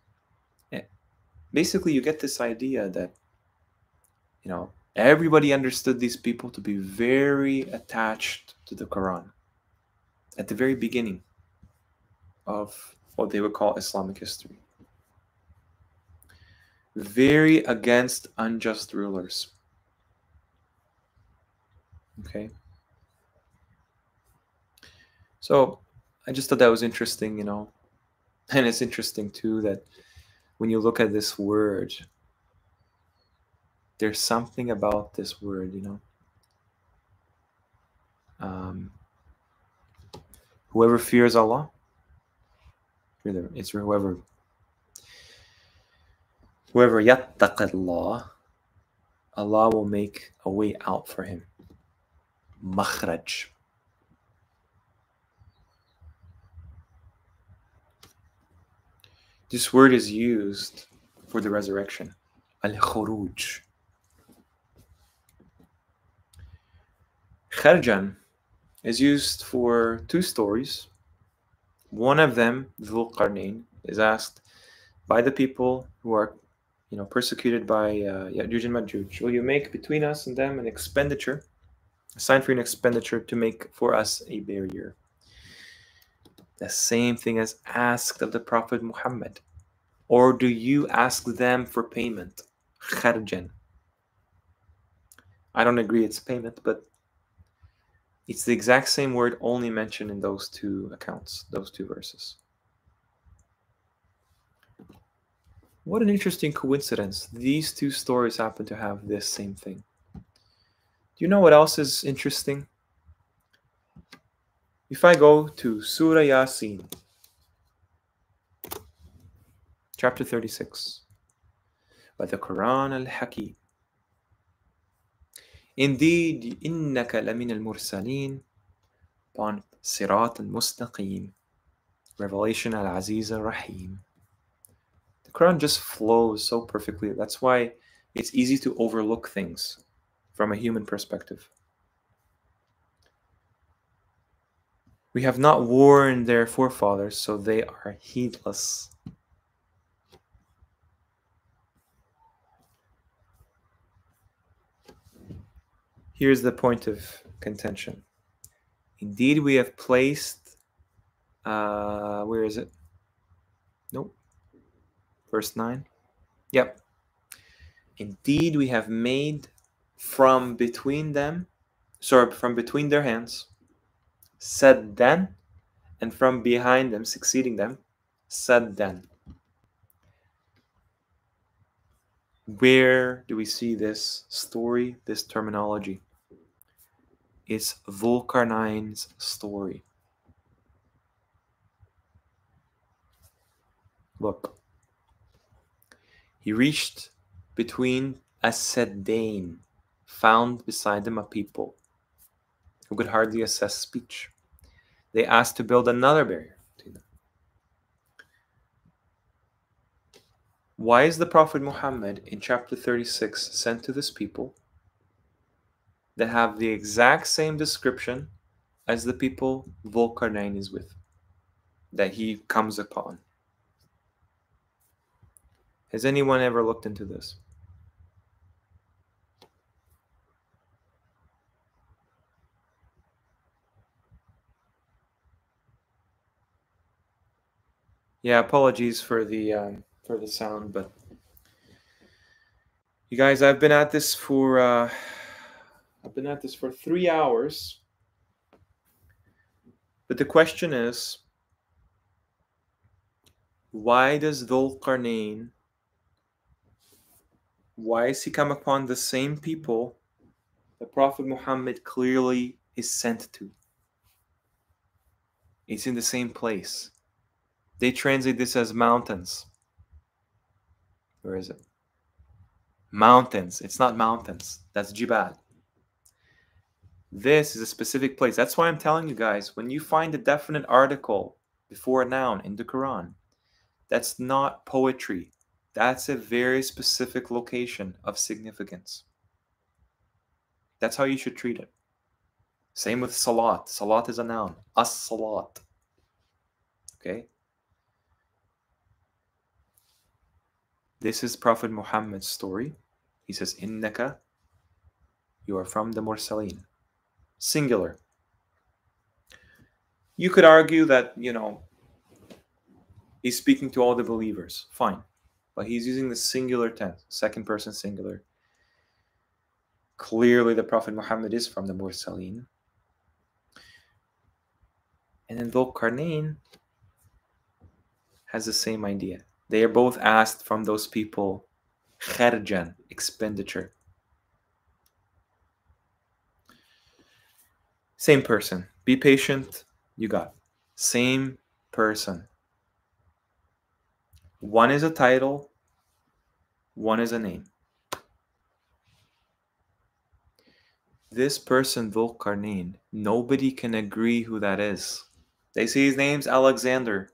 Basically, you get this idea that, everybody understood these people to be very attached to the Quran at the very beginning of what they would call Islamic history. Very against unjust rulers. Okay. So I just thought that was interesting, and it's interesting too that when you look at this word, there's something about this word, whoever fears Allah, it's whoever yattaqillah, Allah will make a way out for him. Makhraj. This word is used for the resurrection. Al-Khuruj. Kharjan is used for two stories. One of them, Dhul Qarnayn, is asked by the people who are, persecuted by Ya'juj and Ma'juj, will you make between us and them an expenditure, a sign for an expenditure to make for us a barrier? The same thing as asked of the Prophet Muhammad. Or do you ask them for payment? Kharjan. I don't agree it's payment, but it's the exact same word, only mentioned in those two accounts, those two verses. What an interesting coincidence. These two stories happen to have this same thing. Do you know what else is interesting? If I go to Surah Yasin, chapter 36, by the Qur'an al-Hakim. Indeed, إِنَّكَ لَمِنَ الْمُرْسَلِينَ upon Sirat al-Mustaqim, Revelation al-Aziz al-Rahim. The Quran just flows so perfectly. That's why it's easy to overlook things from a human perspective. We have not warned their forefathers, so they are heedless. Here's the point of contention. Indeed, we have placed, where is it? Nope. Verse 9. Yep. Indeed, we have made from between their hands, saddan, and from behind them, succeeding them, saddan. Where do we see this story, this terminology? It's Dhul Qarnayn's story. Look. He reached between as-saddain, found beside them a people who could hardly assess speech. They asked to build another barrier between them. Why is the Prophet Muhammad in chapter 36 sent to this people that have the exact same description as the people Dhul-Qarnayn is with, that he comes upon? Has anyone ever looked into this? Yeah, apologies for the sound, but you guys, I've been at this for 3 hours. But the question is, why does Dhul-Qarnayn, why has he come upon the same people the Prophet Muhammad clearly is sent to? It's in the same place. They translate this as mountains. Where is it? Mountains. It's not mountains. That's Jibal. This is a specific place. That's why I'm telling you guys, when you find a definite article before a noun in the Quran, that's not poetry. That's a very specific location of significance. That's how you should treat it. Same with salat. Salat is a noun. As-salat. Okay? This is Prophet Muhammad's story. He says, Innaka, you are from the Mursaleen. Singular. You could argue that, he's speaking to all the believers. Fine. But he's using the singular tense, second person singular. Clearly, the Prophet Muhammad is from the Mursaleen. And then Dhul-Qarnayn has the same idea. They are both asked from those people, kharjan, expenditure. Same person. Be patient. You got. Same person. One is a title. One is a name. This person, Dhul-Qarnayn, nobody can agree who that is. They say his name's Alexander.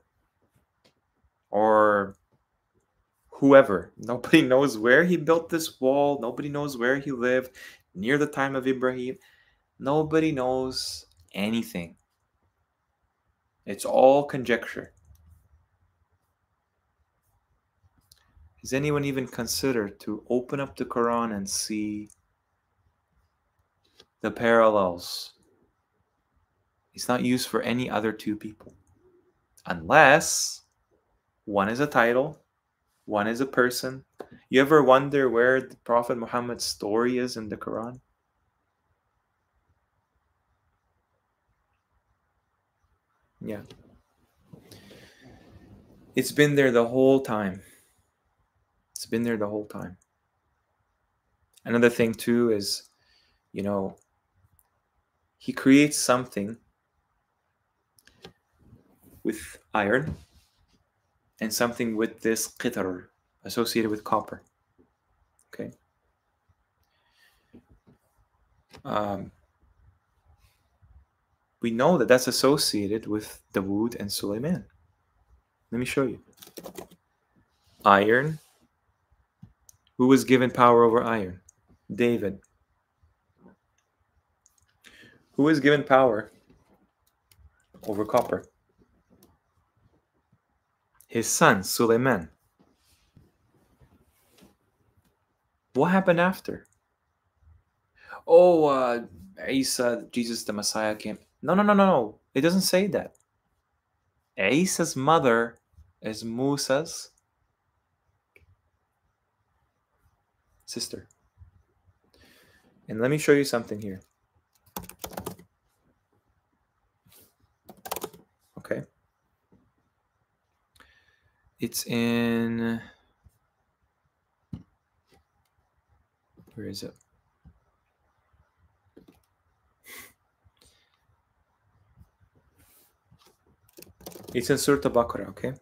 Or whoever. Nobody knows where he built this wall. Nobody knows where he lived near the time of Ibrahim. Nobody knows anything. It's all conjecture. Has anyone even considered to open up the Quran and see the parallels? It's not used for any other two people. Unless one is a title, one is a person. You ever wonder where the Prophet Muhammad's story is in the Quran? Yeah. It's been there the whole time. It's been there the whole time. Another thing too is, he creates something with iron and something with this qitr associated with copper. Okay. We know that that's associated with Dawood and Sulaiman. Let me show you. Iron. Who was given power over iron? David. Who was given power over copper? His son, Sulaiman. What happened after? Oh, Isa, Jesus the Messiah came. No. It doesn't say that. Isa's mother is Musa's sister. And let me show you something here. Okay. It's in... Where is it? It's in Surah Al-Baqarah, okay?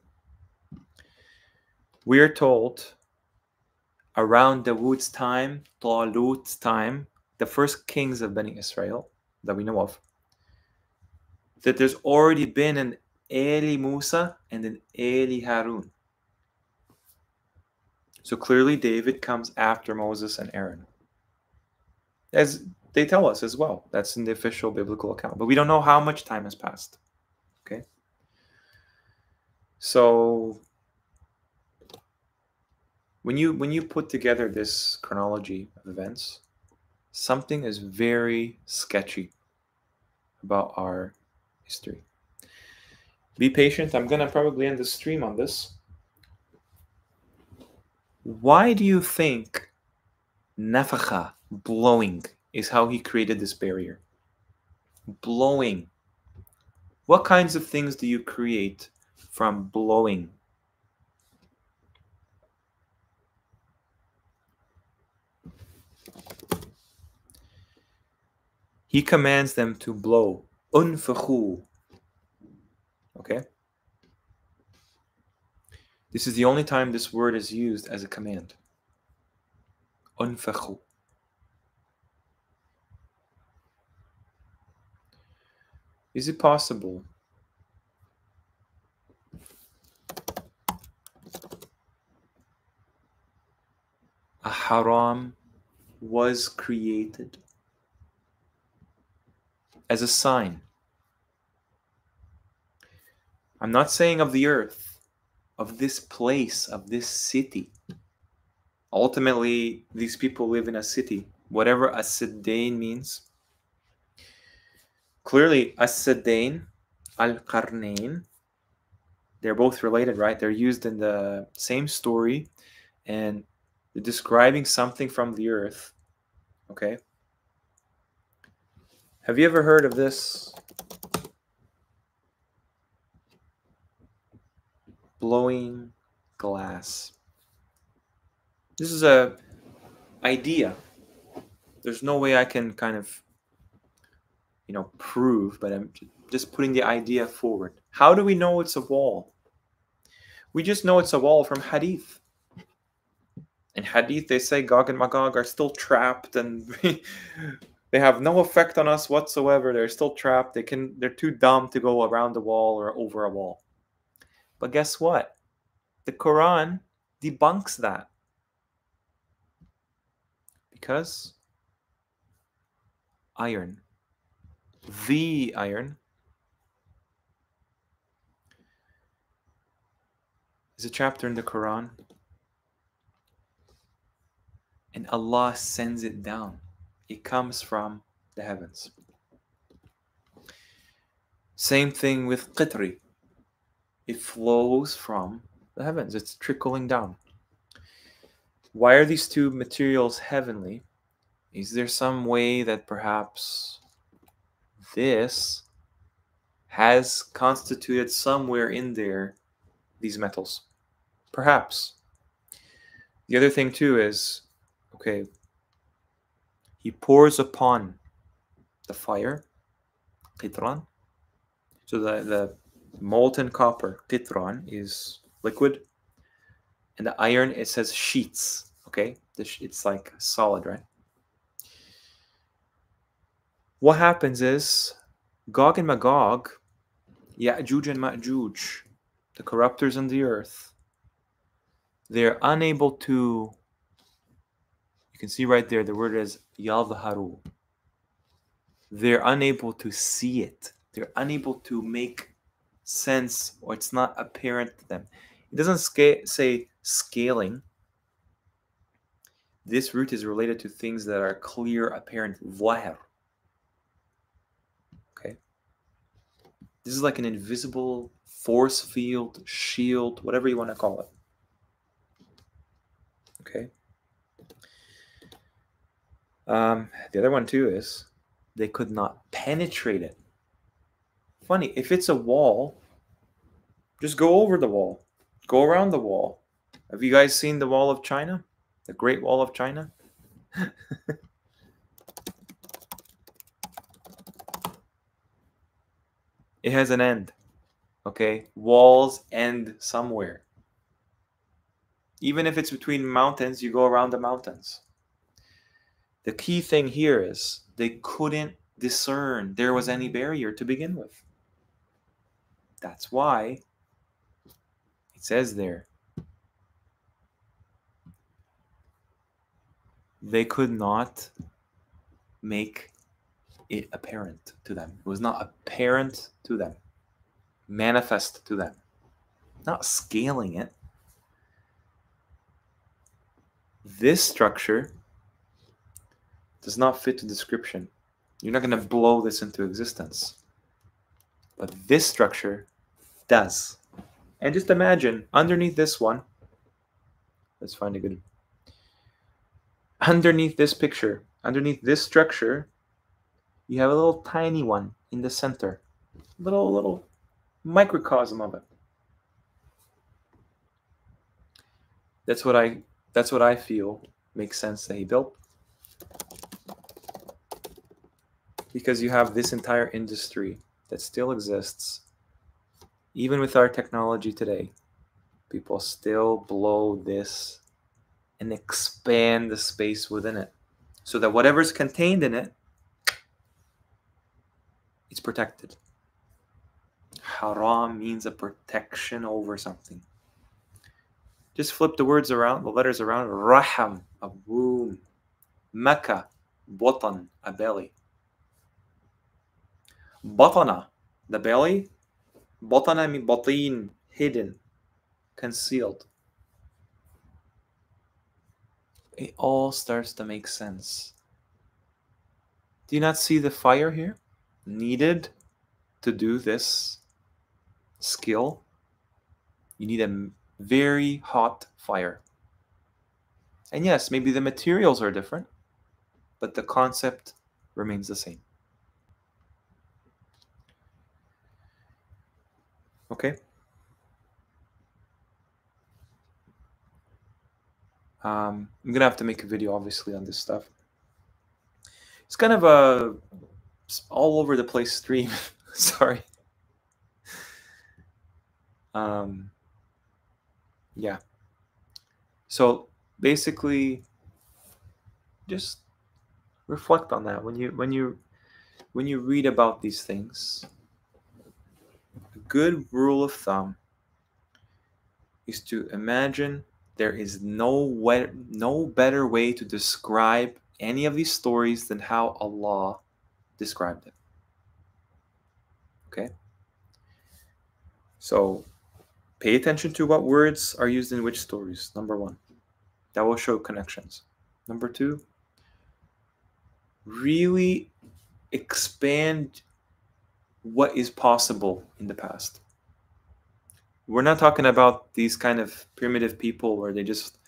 We are told around Dawood's time, Talut's time, the first kings of Bani Israel that we know of, that there's already been an Eli Musa and an Eli Harun. So clearly David comes after Moses and Aaron, as they tell us as well. That's in the official biblical account, but we don't know how much time has passed. Okay, so when you put together this chronology of events, something is very sketchy about our history. Be patient. I'm gonna probably end the stream on this. Why do you think nafakha, blowing, is how he created this barrier? Blowing. What kinds of things do you create from blowing? He commands them to blow. Unfakhu. Okay? This is the only time this word is used as a command. Unfakhu. Is it possible a haram was created as a sign? I'm not saying of the earth, of this place, of this city. Ultimately, these people live in a city. Whatever as-Siddain means. Clearly, as-Siddain, al-Qarnain, they're both related, right? They're used in the same story, and they're describing something from the earth. Okay? Have you ever heard of this? Blowing glass. This is a idea. There's no way I can kind of, prove, but I'm just putting the idea forward. How do we know it's a wall? We just know it's a wall from hadith. In hadith, they say Gog and Magog are still trapped, and they have no effect on us whatsoever. They're still trapped. They're too dumb to go around the wall or over a wall. But guess what? The Qur'an debunks that. Because iron, the iron, is a chapter in the Quran, and Allah sends it down. It comes from the heavens. Same thing with qitri. It flows from the heavens. It's trickling down. Why are these two materials heavenly? Is there some way that perhaps this has constituted somewhere in there these metals? Perhaps. The other thing too is, okay, he pours upon the fire, qitran. So the molten copper, qitran, is liquid. And the iron, it says sheets, okay? It's like solid, right? What happens is, Gog and Magog, Ya'juj and Ma'juj, the corruptors on the earth, they're unable to, you can see right there, the word is yadharu. They're unable to see it. They're unable to make sense, or it's not apparent to them. It doesn't say scaling. This root is related to things that are clear, apparent, zahir. Okay? This is like an invisible force field, shield, whatever you want to call it. Okay? The other one too is they could not penetrate it. Funny, if it's a wall, just go over the wall. Go around the wall. Have you guys seen the Wall of China? The Great Wall of China? It has an end. Okay? Walls end somewhere. Even if it's between mountains, you go around the mountains. The key thing here is they couldn't discern there was any barrier to begin with. That's why it says there, they could not make it apparent to them. It was not apparent to them, manifest to them, not scaling it. This structure does not fit the description. You're not going to blow this into existence. But this structure does. And just imagine, underneath this one, let's find a good, underneath this picture, underneath this structure, you have a little tiny one in the center. Little microcosm of it. That's what I feel makes sense that he built. Because you have this entire industry that still exists. Even with our technology today, people still blow this and expand the space within it. So that whatever's contained in it, it's protected. Haram means a protection over something. Just flip the words around, the letters around. Raham, a womb. Makkah, batan, a belly. Batana, the belly. Batana means batin, hidden, concealed. It all starts to make sense. Do you not see the fire here needed to do this skill? You need a very hot fire. And yes, maybe the materials are different, but the concept remains the same. Okay? I'm going to have to make a video, obviously, on this stuff. It's kind of a all over the place stream. Sorry. Yeah. So basically, just reflect on that when you read about these things. A good rule of thumb is to imagine there is no better way to describe any of these stories than how Allah described it. Okay? So pay attention to what words are used in which stories, number one. That will show connections. Number two, really expand what is possible in the past. We're not talking about these kind of primitive people where they just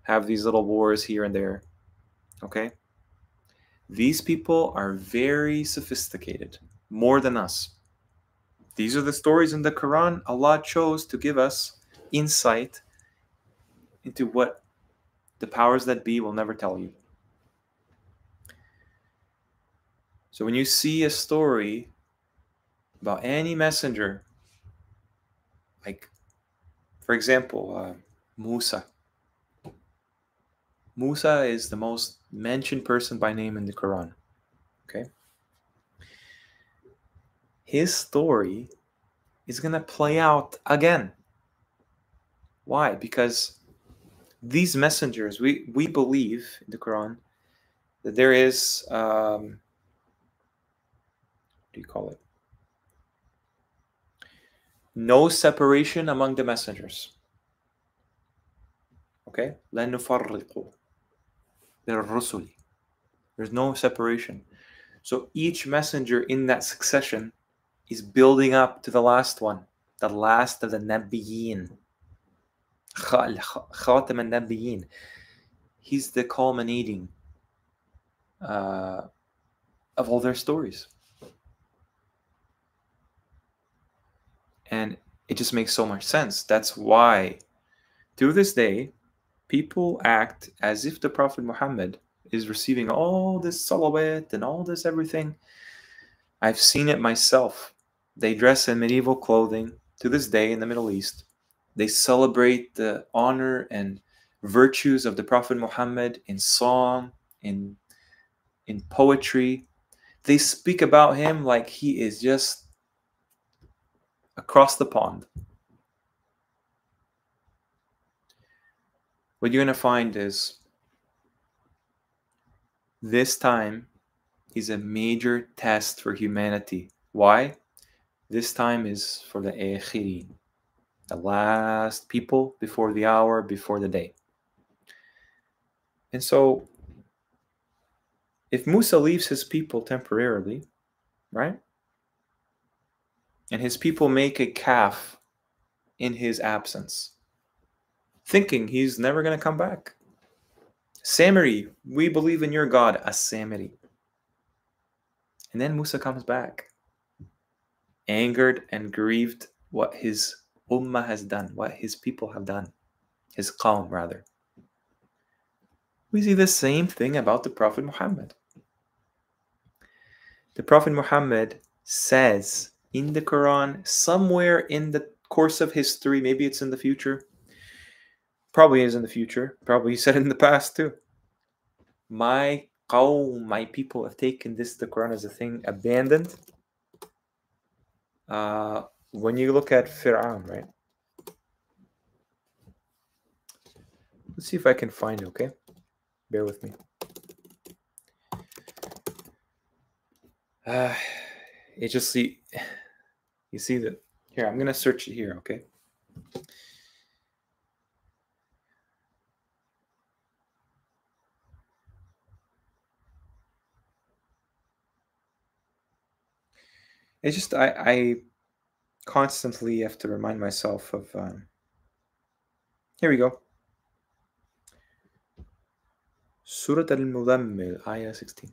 have these little wars here and there. Okay? These people are very sophisticated, more than us. These are the stories in the Quran Allah chose to give us insight into what the powers that be will never tell you. So when you see a story about any messenger, like, for example, Musa. Musa is the most mentioned person by name in the Quran. Okay? His story is going to play out again. Why? Because these messengers, we believe in the Quran that there is, what do you call it? No separation among the messengers. Okay? لَا نُفَرِّقُ بِالرُّسُلِ. There's no separation. So each messenger in that succession is building up to the last one, the last of the Nabiyyin. Khatam al-Nabiyyin. He's the culminating of all their stories. And it just makes so much sense. That's why, to this day, people act as if the Prophet Muhammad is receiving all this salawat and all this everything. I've seen it myself. They dress in medieval clothing to this day in the Middle East. They celebrate the honor and virtues of the Prophet Muhammad in song, in poetry. They speak about him like he is just across the pond. What you're going to find is this time is a major test for humanity. Why? This time is for the akhirin, the last people before the hour, before the day. And so, if Musa leaves his people temporarily, right? And his people make a calf in his absence, thinking he's never going to come back. Samiri, we believe in your God, a Samiri. And then Musa comes back, angered and grieved what his ummah has done, what his people have done, his qawm rather. We see the same thing about the Prophet Muhammad. The Prophet Muhammad says in the Quran, somewhere in the course of history, maybe it's in the future, probably is in the future, probably he said it in the past too. My qawm, my people have taken the Quran as a thing abandoned. When you look at Fir'aun, right? Let's see if I can find it, okay? Bear with me. You see that here, I'm gonna search it here, okay? It's just I constantly have to remind myself of here we go. Surah Al-Mudammil, ayah 16.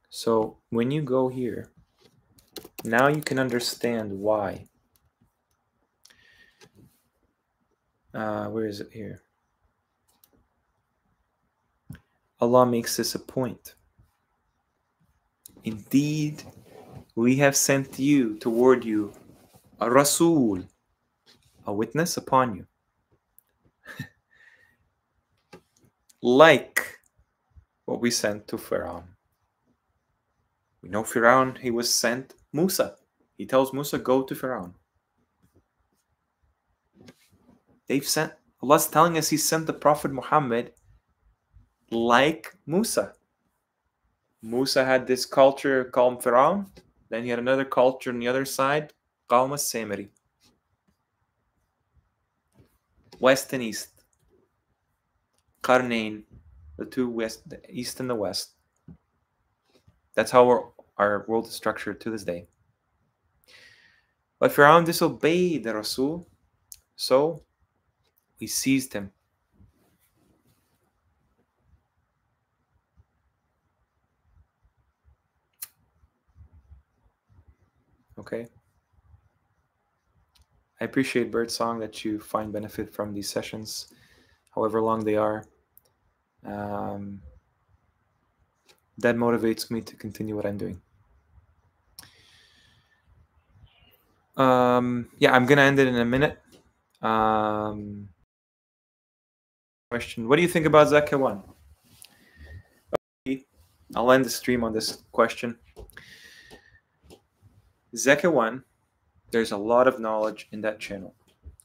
So when you go here, now you can understand why. Where is it here? Allah makes this a point. Indeed, we have sent toward you a Rasul, a witness upon you. Like what we sent to Fir'aun. We know Fir'aun, he was sent Musa. He tells Musa, go to Fir'aun. Allah's telling us he sent the Prophet Muhammad like Musa. Musa had this culture called Fir'aun. Then he had another culture on the other side, Qawm al-Samiri. West and East. Qarnayn, the two west, the East and the West. That's how our world is structured to this day. But Fir'aun disobeyed the Rasul, so we seized him. Okay? I appreciate Birdsong that you find benefit from these sessions, however long they are. That motivates me to continue what I'm doing. Yeah, I'm gonna end it in a minute. Question: what do you think about Zakah 1? I'll end the stream on this question. Zakah 1, there's a lot of knowledge in that channel.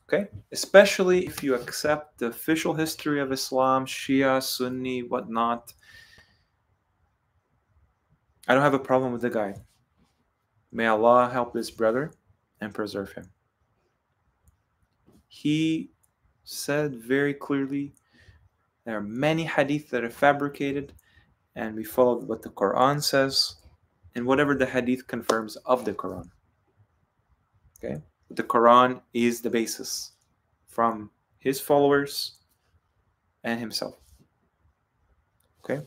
Okay? Especially if you accept the official history of Islam, Shia, Sunni, whatnot. I don't have a problem with the guy. May Allah help this brother and preserve him. He said very clearly, there are many hadith that are fabricated, and we follow what the Qur'an says and whatever the hadith confirms of the Qur'an. Okay? The Qur'an is the basis from his followers and himself. Okay?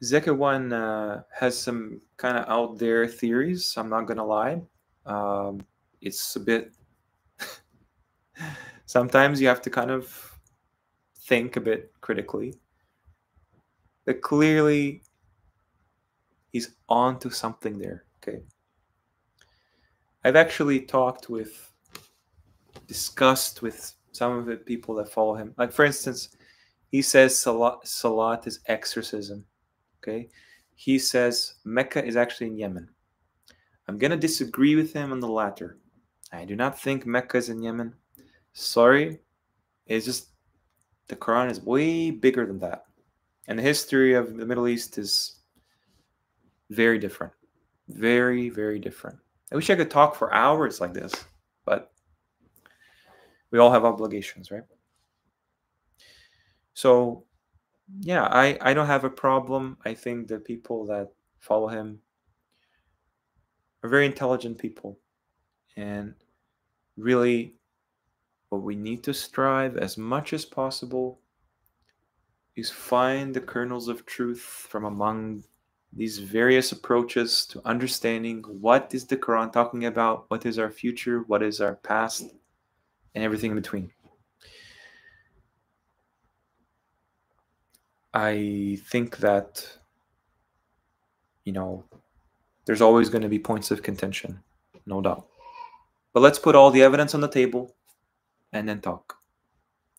Zakah 1 has some kind of out there theories, I'm not going to lie. It's a bit... Sometimes you have to kind of think a bit critically. But clearly, he's onto something there. Okay? I've actually talked with discussed with some of the people that follow him. Like, for instance, he says salat is exorcism. Okay, he says Mecca is actually in Yemen. I'm gonna disagree with him on the latter. I do not think Mecca is in Yemen. Sorry, it's just the Quran is way bigger than that, and the history of the Middle East is very different, very, very different. I wish I could talk for hours like this, but we all have obligations, right? So yeah, I don't have a problem. I think the people that follow him are very intelligent people, and really what we need to strive as much as possible is find the kernels of truth from among these various approaches to understanding what is the Quran talking about, what is our future, what is our past, and everything in between. I think that, there's always going to be points of contention, no doubt. But let's put all the evidence on the table and then talk.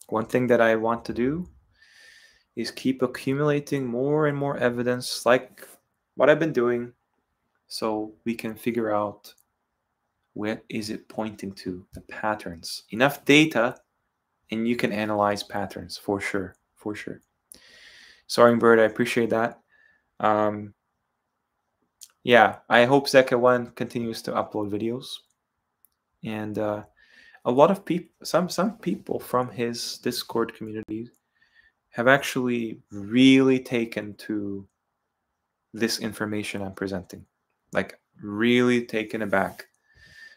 One thing that I want to do is keep accumulating more and more evidence, like what I've been doing, so we can figure out where is it pointing to, the patterns. Enough data, and you can analyze patterns for sure, for sure. Soaring Bird, I appreciate that. Yeah, I hope Zeka One continues to upload videos, and a lot of people, some people from his Discord community have actually really taken to this information I'm presenting, like really taken aback,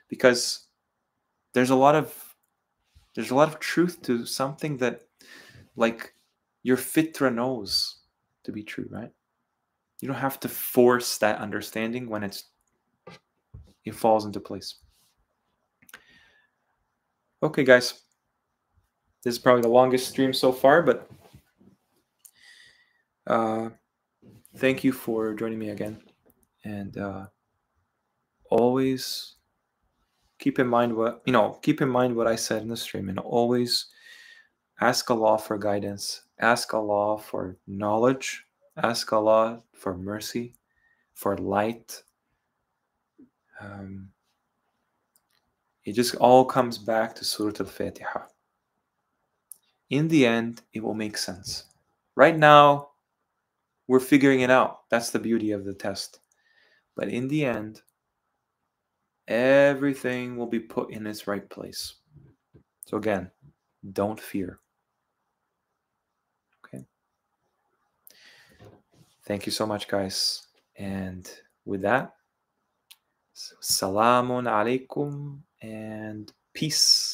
because there's a lot of truth to something that, like, your fitra knows to be true, right? You don't have to force that understanding when it falls into place. Okay, guys, this is probably the longest stream so far, but thank you for joining me again, and always keep in mind what I said in the stream, and always ask Allah for guidance, ask Allah for knowledge, ask Allah for mercy, for light. It just all comes back to Surah Al-Fatiha. In the end, it will make sense. Right now, we're figuring it out. That's the beauty of the test. But in the end, everything will be put in its right place. So again, don't fear. Okay? Thank you so much, guys. And with that, Salamun alaikum and peace.